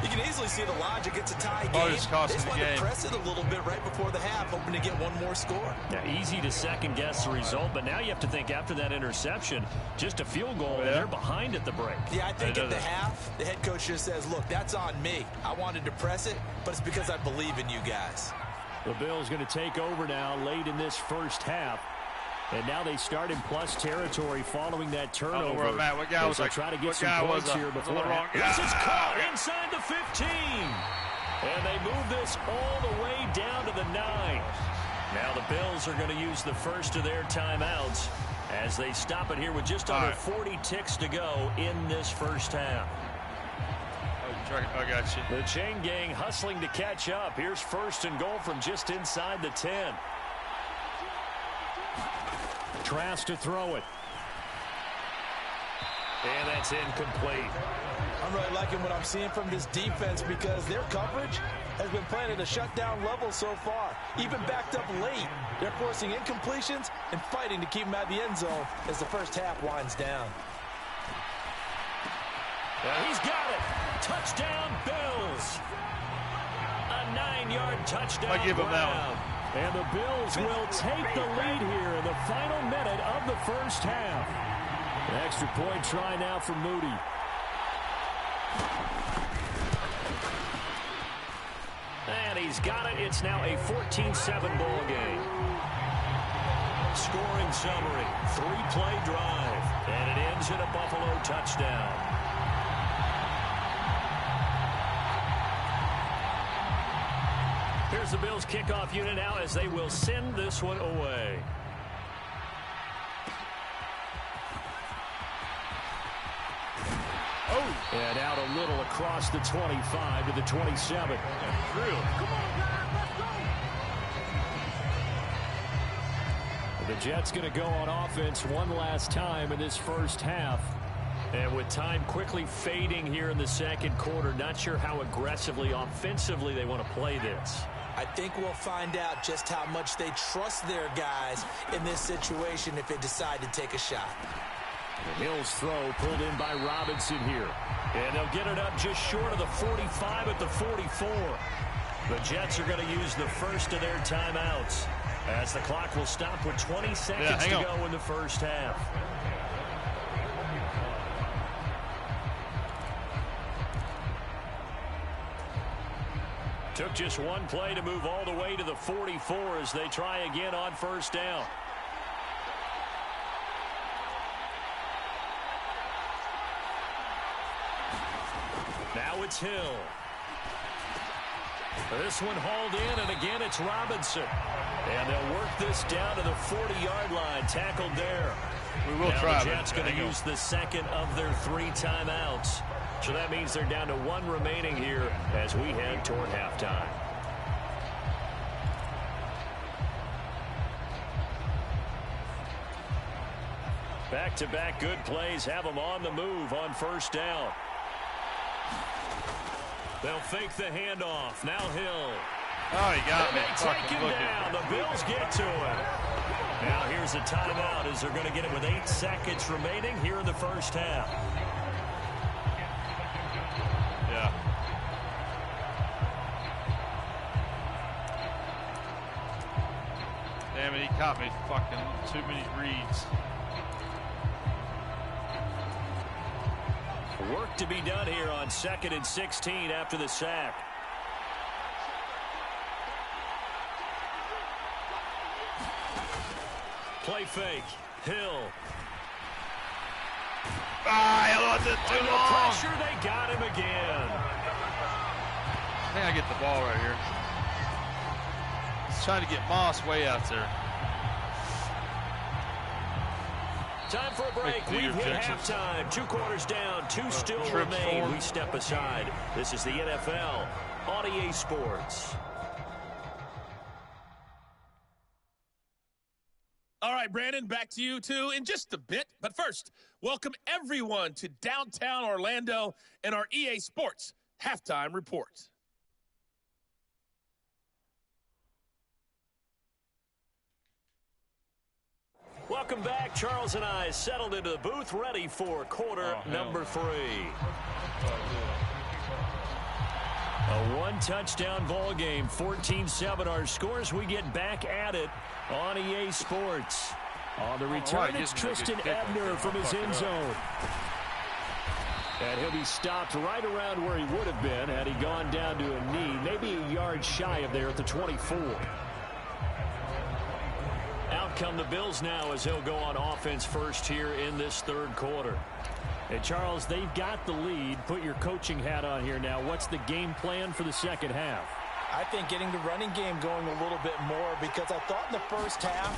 You can easily see the logic. It's a tie Oh, game. it's They costing just the want to game. press it a little bit right before the half, hoping to get one more score. Now, easy to second-guess the result, but now you have to think after that interception, just a field goal, and Yeah. they're behind at the break. Yeah, I think They at do the that. half, the head coach just says, look, that's on me. I wanted to press it, but it's because I believe in you guys. The Bills going to take over now late in this first half. And now they start in plus territory following that turnover. I don't know where I'm at. What guy As was they like, try to get what some guy points was here on before the wrong This is caught guy? inside the 15. And they move this all the way down to the 9. Now the Bills are going to use the first of their timeouts as they stop it here with just under 40 ticks to go in this first half. I got you. The chain gang hustling to catch up. Here's first and goal from just inside the 10. Trask to throw it. And that's incomplete. I'm really liking what I'm seeing from this defense because their coverage has been playing at a shutdown level so far. Even backed up late, they're forcing incompletions and fighting to keep them at the end zone as the first half winds down. He's got it. Touchdown, Bills. A 9-yard touchdown. I give him that grab. one. And the Bills will take the lead here in the final minute of the first half. An extra point try now for Moody. And he's got it. It's now a 14-7 ball game. Scoring summary. 3-play drive. And it ends in a Buffalo touchdown. Here's the Bills kickoff unit now as they will send this one away. Oh, and out a little across the 25 to the 27. The Jets going to go on offense one last time in this first half. And with time quickly fading here in the second quarter, not sure how aggressively, offensively they want to play this. I think we'll find out just how much they trust their guys in this situation if they decide to take a shot. The Hill's throw pulled in by Robinson here. And they'll get it up just short of the 45 at the 44. The Jets are going to use the first of their timeouts, as the clock will stop with 20 seconds to go in the first half. Took just one play to move all the way to the 44 as they try again on first down. Now it's Hill. This one hauled in, and again it's Robinson. And they'll work this down to the 40-yard line, tackled there. We will try. The Jets going to use the second of their 3 timeouts. So that means they're down to 1 remaining here as we head toward halftime. Back-to-back good plays have them on the move on first down. They'll fake the handoff. Now Hill. Oh, he got me. They take him down. The Bills get to him. Now here's a timeout as they're going to get it with 8 seconds remaining here in the first half. Yeah. Damn it, he caught me fucking too many reads. Work to be done here on 2nd and 16 after the sack. Play fake. Hill. Ah, he left it too long. Pressure, they got him again. I think I get the ball right here. He's trying to get Moss way out there. Time for a break. We've hit halftime. 2 quarters down. 2 still remain. Forward. We step aside. This is the NFL on EA Sports. All right, Brandon, back to you, too, in just a bit. But first, welcome everyone to downtown Orlando and our EA Sports Halftime Report. Welcome back. Charles and I settled into the booth, ready for quarter number 3. A 1-touchdown ball game, 14-7 our scores. We get back at it on EA Sports. On the return, it's Tristan Ebner from his end zone. And he'll be stopped right around where he would have been had he gone down to a knee, maybe a yard shy of there at the 24. Out come the Bills now as he'll go on offense first here in this third quarter. And Charles, they've got the lead. Put your coaching hat on here now. What's the game plan for the second half? I think getting the running game going a little bit more, because I thought in the first half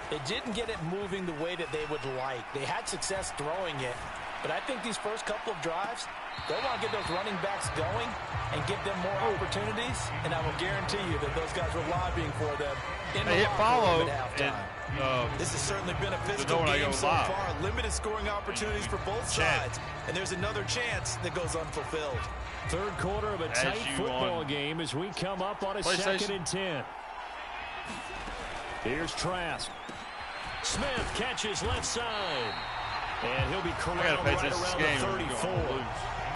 they didn't get it moving the way that they would like. They had success throwing it, but I think these first couple of drives, they want to get those running backs going and give them more opportunities, and I will guarantee you that those guys were lobbying for them in the locker room at halftime. This has certainly been a physical game so far. Limited scoring opportunities for both sides, and there's another chance that goes unfulfilled. Third quarter of a tight football game as we come up on a 2nd and 10. Here's Trask. Smith catches left side. And he'll be corralled right around the 34.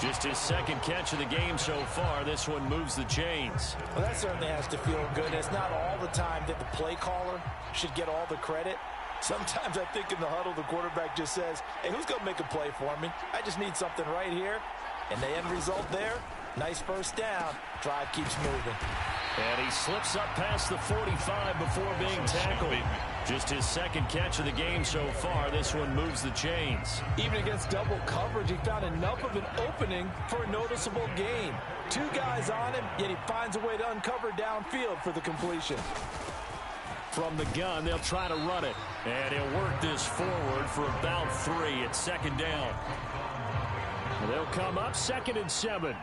Just his second catch of the game so far. This one moves the chains. Well, that certainly has to feel good. It's not all the time that the play caller should get all the credit. Sometimes I think in the huddle, the quarterback just says, hey, who's going to make a play for me? I just need something right here. And the end result there, nice first down. Drive keeps moving. And he slips up past the 45 before being tackled. Just his second catch of the game so far. This one moves the chains. Even against double coverage, he found enough of an opening for a noticeable gain. 2 guys on him, yet he finds a way to uncover downfield for the completion. From the gun, they'll try to run it. And he'll work this forward for about 3. It's second down. They'll come up 2nd and 7.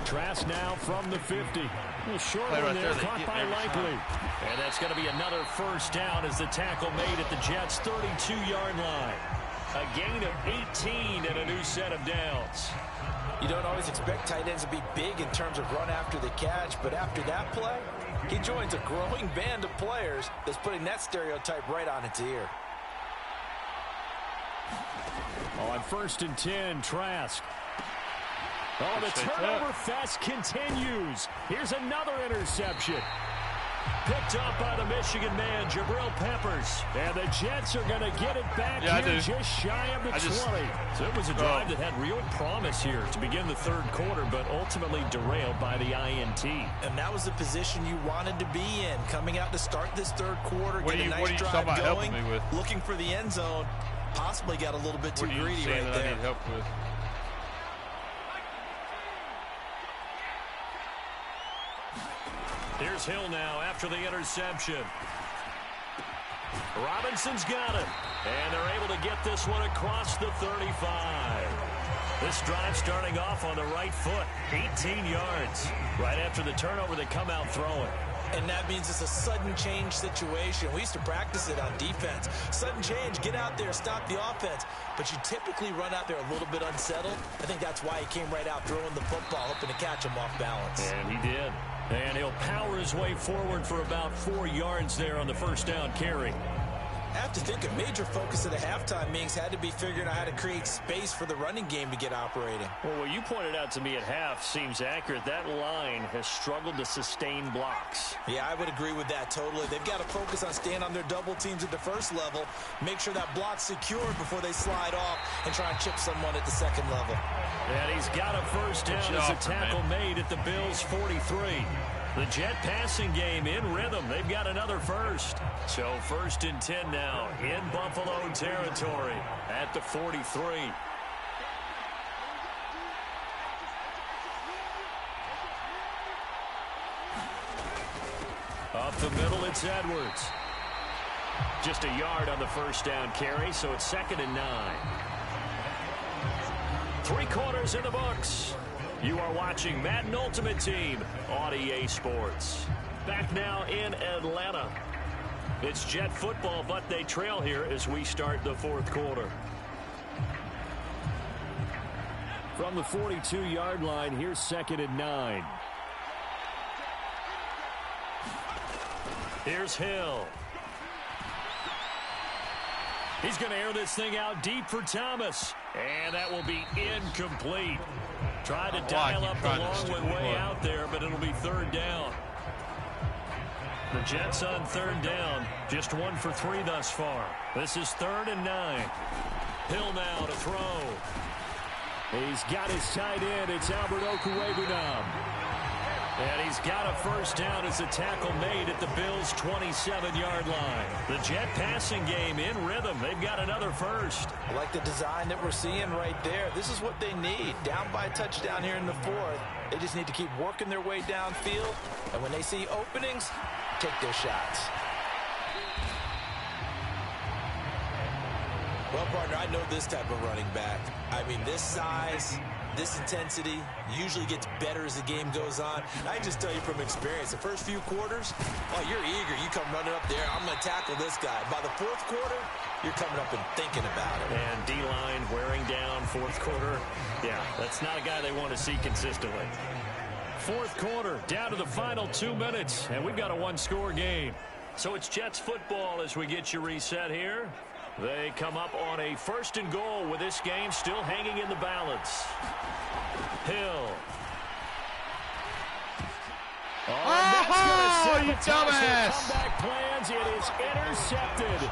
Trask now from the 50. A little short one there, caught by Likely. And that's going to be another first down as the tackle made at the Jets' 32-yard line. A gain of 18 and a new set of downs. You don't always expect tight ends to be big in terms of run after the catch, but after that play, he joins a growing band of players that's putting that stereotype right on its ear. On 1st and 10, Trask. Oh, the turnover fest continues. Here's another interception. Picked up by the Michigan man, Jabril Peppers. And the Jets are going to get it back here just shy of the 20. So it was a drive that had real promise here to begin the third quarter, but ultimately derailed by the INT. And that was the position you wanted to be in, coming out to start this third quarter, get a nice drive going, looking for the end zone. Possibly got a little bit too greedy right there. I need help with? Here's Hill now after the interception. Robinson's got it. And they're able to get this one across the 35. This drive starting off on the right foot. 18 yards. Right after the turnover, they come out throwing. And that means it's a sudden change situation. We used to practice it on defense. Sudden change, get out there, stop the offense. But you typically run out there a little bit unsettled. I think that's why he came right out throwing the football, hoping to catch him off balance. And he did. And he'll power his way forward for about 4 yards there on the first down carry. I have to think a major focus of the halftime meetings had to be figuring out how to create space for the running game to get operating. Well, what you pointed out to me at half seems accurate. That line has struggled to sustain blocks. Yeah, I would agree with that totally. They've got to focus on staying on their double teams at the first level, make sure that block's secured before they slide off and try and chip someone at the second level. And he's got a first down as a tackle made at the Bills' 43. The Jet passing game in rhythm. They've got another first. So 1st and 10 now in Buffalo territory at the 43. Up the middle, it's Edwards. Just a yard on the first down carry, so it's 2nd and 9. 3 quarters in the books. You are watching Madden Ultimate Team on EA Sports. Back now in Atlanta. It's Jet football, but they trail here as we start the fourth quarter. From the 42-yard line, here's 2nd and 9. Here's Hill. He's going to air this thing out deep for Thomas. And that will be incomplete. Try to dial up the long way out there, but it'll be 3rd down. The Jets on 3rd down, just 1 for 3 thus far. This is 3rd and 9. Hill now to throw. He's got his tight end. It's Albert Okwuegbunam. And he's got a first down as a tackle made at the Bills' 27-yard line. The Jet passing game in rhythm. They've got another first. I like the design that we're seeing right there. This is what they need. Down by a touchdown here in the 4th. They just need to keep working their way downfield. And when they see openings, take their shots. Well, partner, I know this type of running back. I mean, this size, this intensity usually gets better as the game goes on. I can just tell you from experience, the first few quarters, oh, you're eager. You come running up there, I'm going to tackle this guy. By the 4th quarter, you're coming up and thinking about it. And D-line wearing down 4th quarter. Yeah, that's not a guy they want to see consistently. 4th quarter, down to the final 2 minutes, and we've got a 1-score game. So it's Jets football as we get you reset here. They come up on a 1st and goal with this game still hanging in the balance. Hill. Oh, you dumbass! Comeback plans. It is intercepted.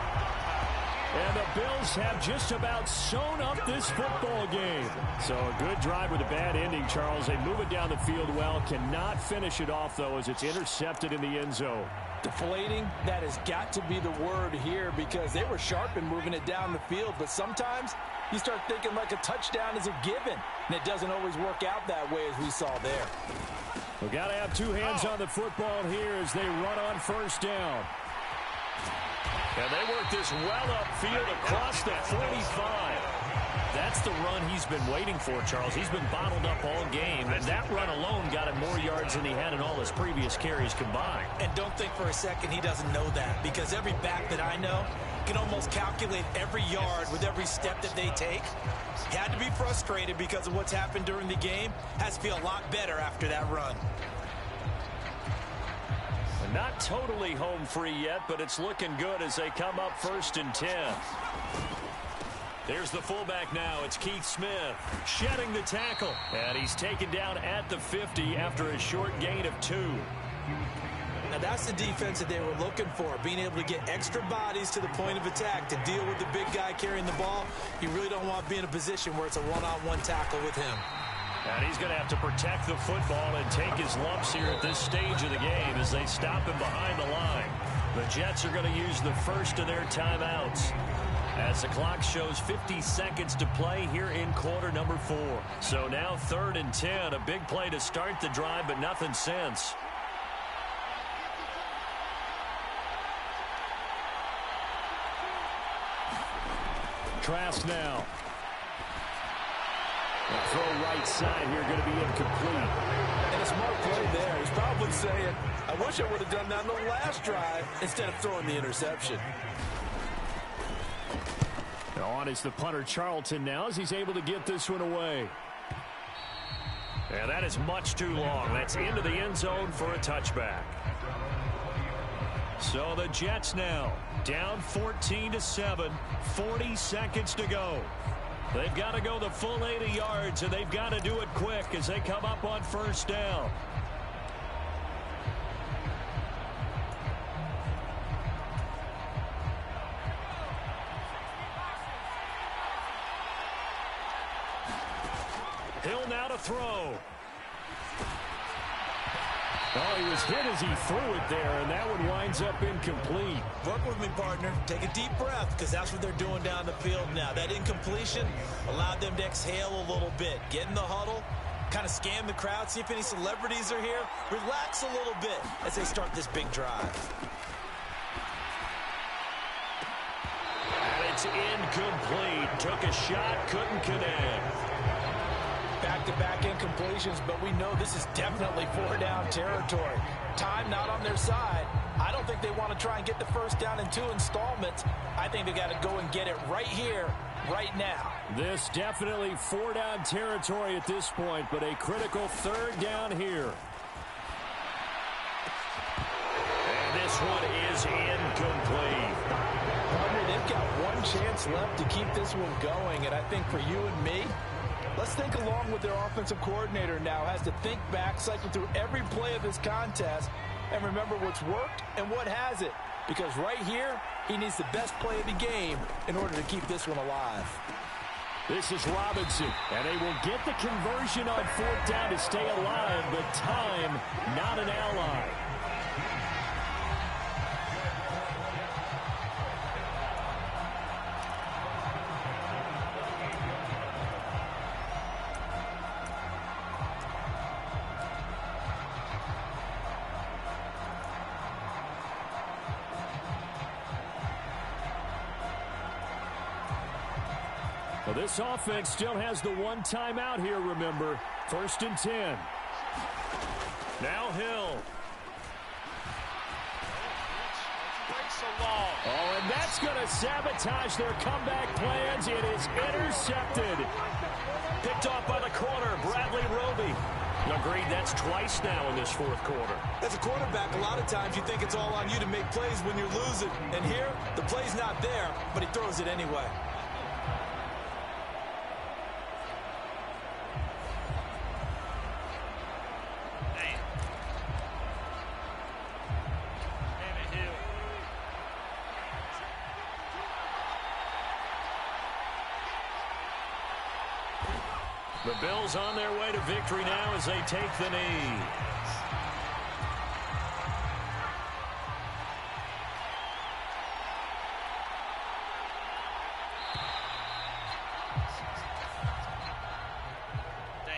And the Bills have just about sewn up this football game. So a good drive with a bad ending, Charles. They move it down the field well. Cannot finish it off, though, as it's intercepted in the end zone. Deflating, that has got to be the word here because they were sharp in moving it down the field. But sometimes you start thinking like a touchdown is a given. And it doesn't always work out that way as we saw there. We've got to have 2 hands on the football here as they run on 1st down. And they work this well upfield across the 45. That's the run he's been waiting for, Charles. He's been bottled up all game, and that run alone got him more yards than he had in all his previous carries combined. And don't think for a second he doesn't know that, because every back that I know can almost calculate every yard with every step that they take. He had to be frustrated because of what's happened during the game. Has to feel a lot better after that run. Not totally home free yet, but it's looking good as they come up 1st and 10. There's the fullback now. It's Keith Smith shedding the tackle. And he's taken down at the 50 after a short gain of 2. Now that's the defense that they were looking for, being able to get extra bodies to the point of attack to deal with the big guy carrying the ball. You really don't want to be in a position where it's a one-on-one tackle with him. And he's going to have to protect the football and take his lumps here at this stage of the game as they stop him behind the line. The Jets are going to use the first of their timeouts as the clock shows 50 seconds to play here in quarter number 4. So now 3rd and 10, a big play to start the drive, but nothing since. Trask now. Throw right side here, going to be incomplete. And a smart play there. He's probably saying, I wish I would have done that on the last drive instead of throwing the interception. On is the punter Charlton now as he's able to get this one away. And that is much too long. That's into the end zone for a touchback. So the Jets now down 14-7, 40 seconds to go. They've got to go the full 80 yards, and they've got to do it quick as they come up on 1st down. Hill now to throw. Oh, he was hit as he threw it there, and that one winds up incomplete. Work with me, partner. Take a deep breath, because that's what they're doing down the field now. That incompletion allowed them to exhale a little bit. Get in the huddle, kind of scan the crowd, see if any celebrities are here. Relax a little bit as they start this big drive. And it's incomplete. Took a shot, couldn't connect. Back-to-back incompletions, but we know this is definitely 4-down territory. Time not on their side. I don't think they want to try and get the first down in 2 installments. I think they got to go and get it right here, right now. This definitely 4-down territory at this point, but a critical 3rd down here. And this one is incomplete. Partner, they've got one chance left to keep this one going, and I think for you and me, let's think along with their offensive coordinator now. Has to think back, cycle through every play of this contest, and remember what's worked and what hasn't. Because right here, he needs the best play of the game in order to keep this one alive. This is Robinson, and they will get the conversion on 4th down to stay alive, but time not an ally. Well, this offense still has the one timeout here, remember. 1st and 10. Now Hill. Oh, and that's going to sabotage their comeback plans. It is intercepted. Picked off by the corner, Bradley Roby. Agreed, that's twice now in this 4th quarter. As a quarterback, a lot of times you think it's all on you to make plays when you're losing. And here, the play's not there, but he throws it anyway. The Bills on their way to victory now as they take the knee.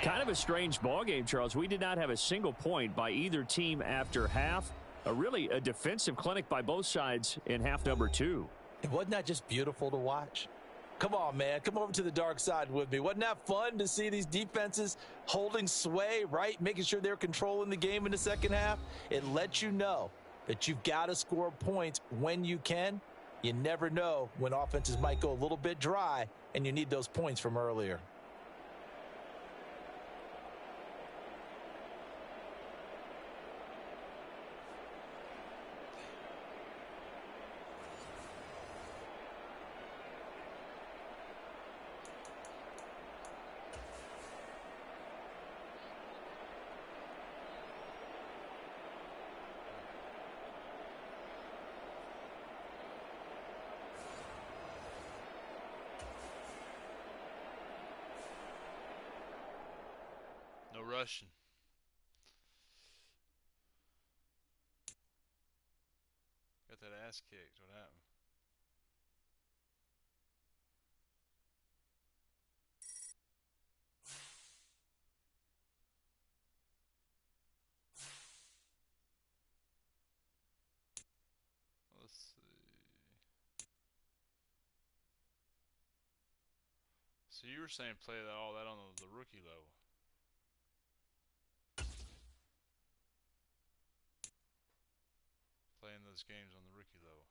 Kind of a strange ball game, Charles. We did not have a single point by either team after half. A defensive clinic by both sides in half number 2. And wasn't that just beautiful to watch? Come on, man. Come over to the dark side with me. Wasn't that fun to see these defenses holding sway, right? Making sure they're controlling the game in the second half. It lets you know that you've got to score points when you can. You never know when offenses might go a little bit dry, and you need those points from earlier. No rushing. Got that ass kicked. What happened? Let's see. So you were saying play all that on the rookie level. Playing those games on the rookie level.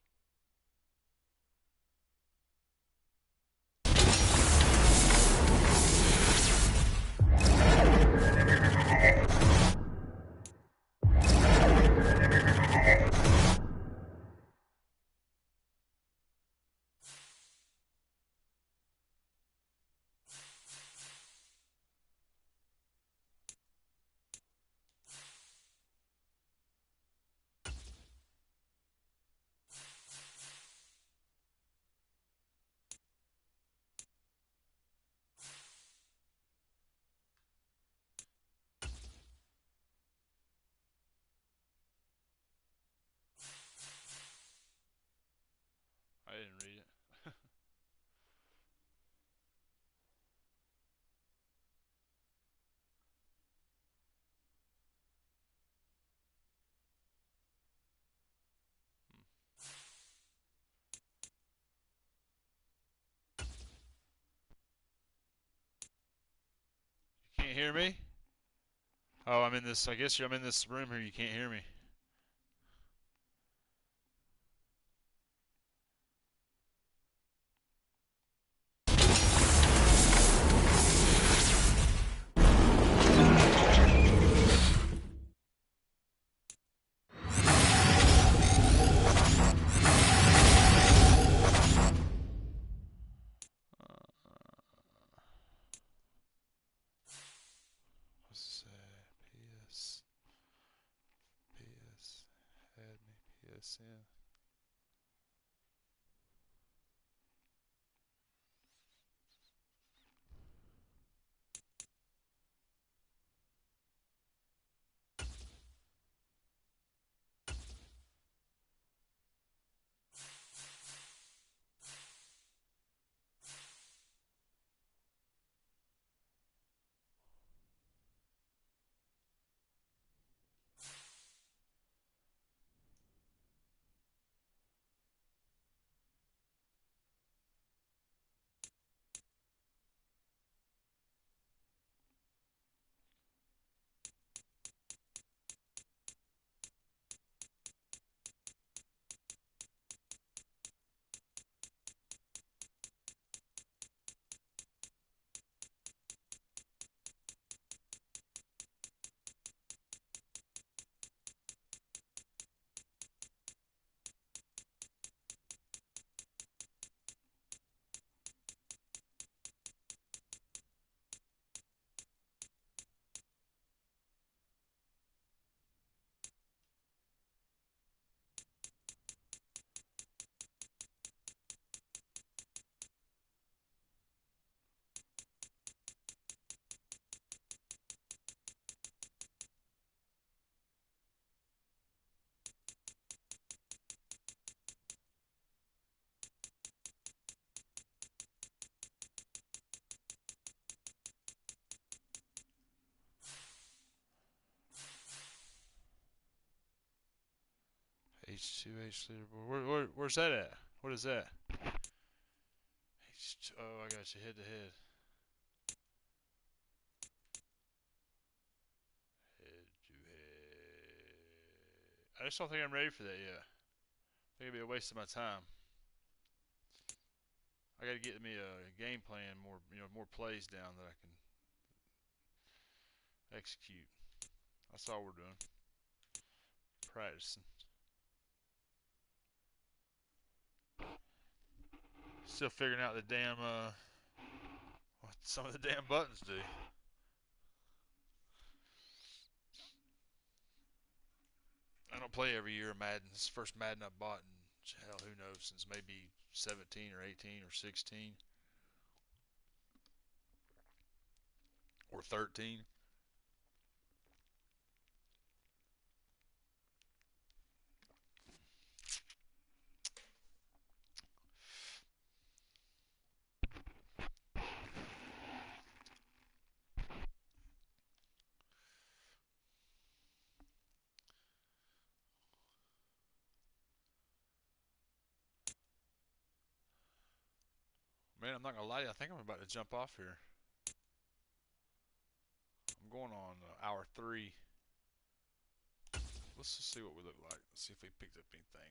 I didn't read it. You can't hear me? Oh, I'm in this. I guess I'm in this room here. You can't hear me. What's PS? PS. Add me PSN. H2H leaderboard. Where's that at? What is that? Oh, I got you head to head. Head to head. I just don't think I'm ready for that yet. I think it'd be a waste of my time. I got to get me a game plan, more plays down that I can execute. That's all we're doing. Practicing. Still figuring out the damn what some of the damn buttons do. I don't play every year Madden. This is the first Madden I bought in, hell, who knows, since maybe 17 or 18 or 16 or 13. Man, I'm not gonna lie to you. I think I'm about to jump off here. I'm going on hour 3. Let's just see what we look like. Let's see if we picked up anything.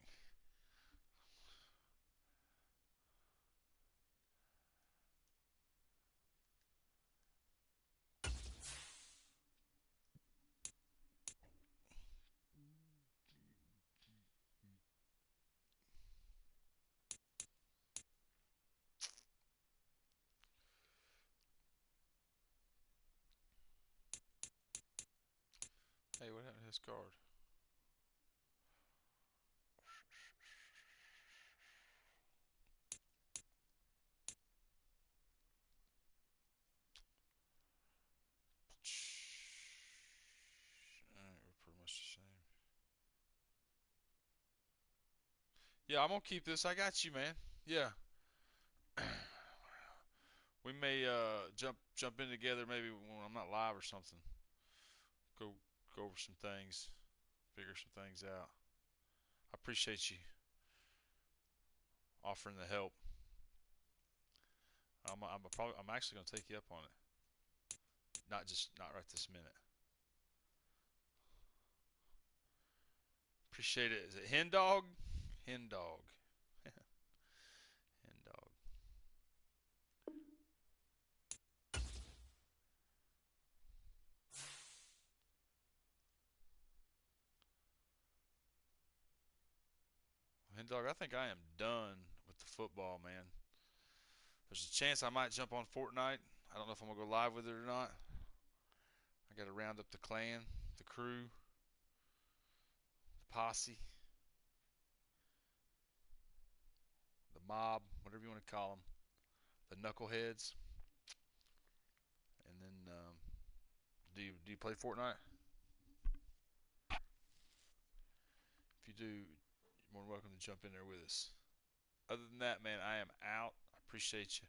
Hey, what happened to his card? Alright, we're pretty much the same. Yeah, I'm gonna keep this. I got you, man. Yeah. We may jump in together maybe when I'm not live or something. Go over some things, figure some things out. I appreciate you offering the help. I'm actually gonna take you up on it. Not right this minute. Appreciate it. Is it Hen Dog? Hen Dog. Hen Dog. Hen Dog, I think I am done with the football, man. There's a chance I might jump on Fortnite. I don't know if I'm gonna go live with it or not. I gotta round up the clan, the crew, the posse, the mob, whatever you want to call them, the knuckleheads. And then, do you play Fortnite? If you do, you're more than welcome to jump in there with us. Other than that, man, I am out. I appreciate you.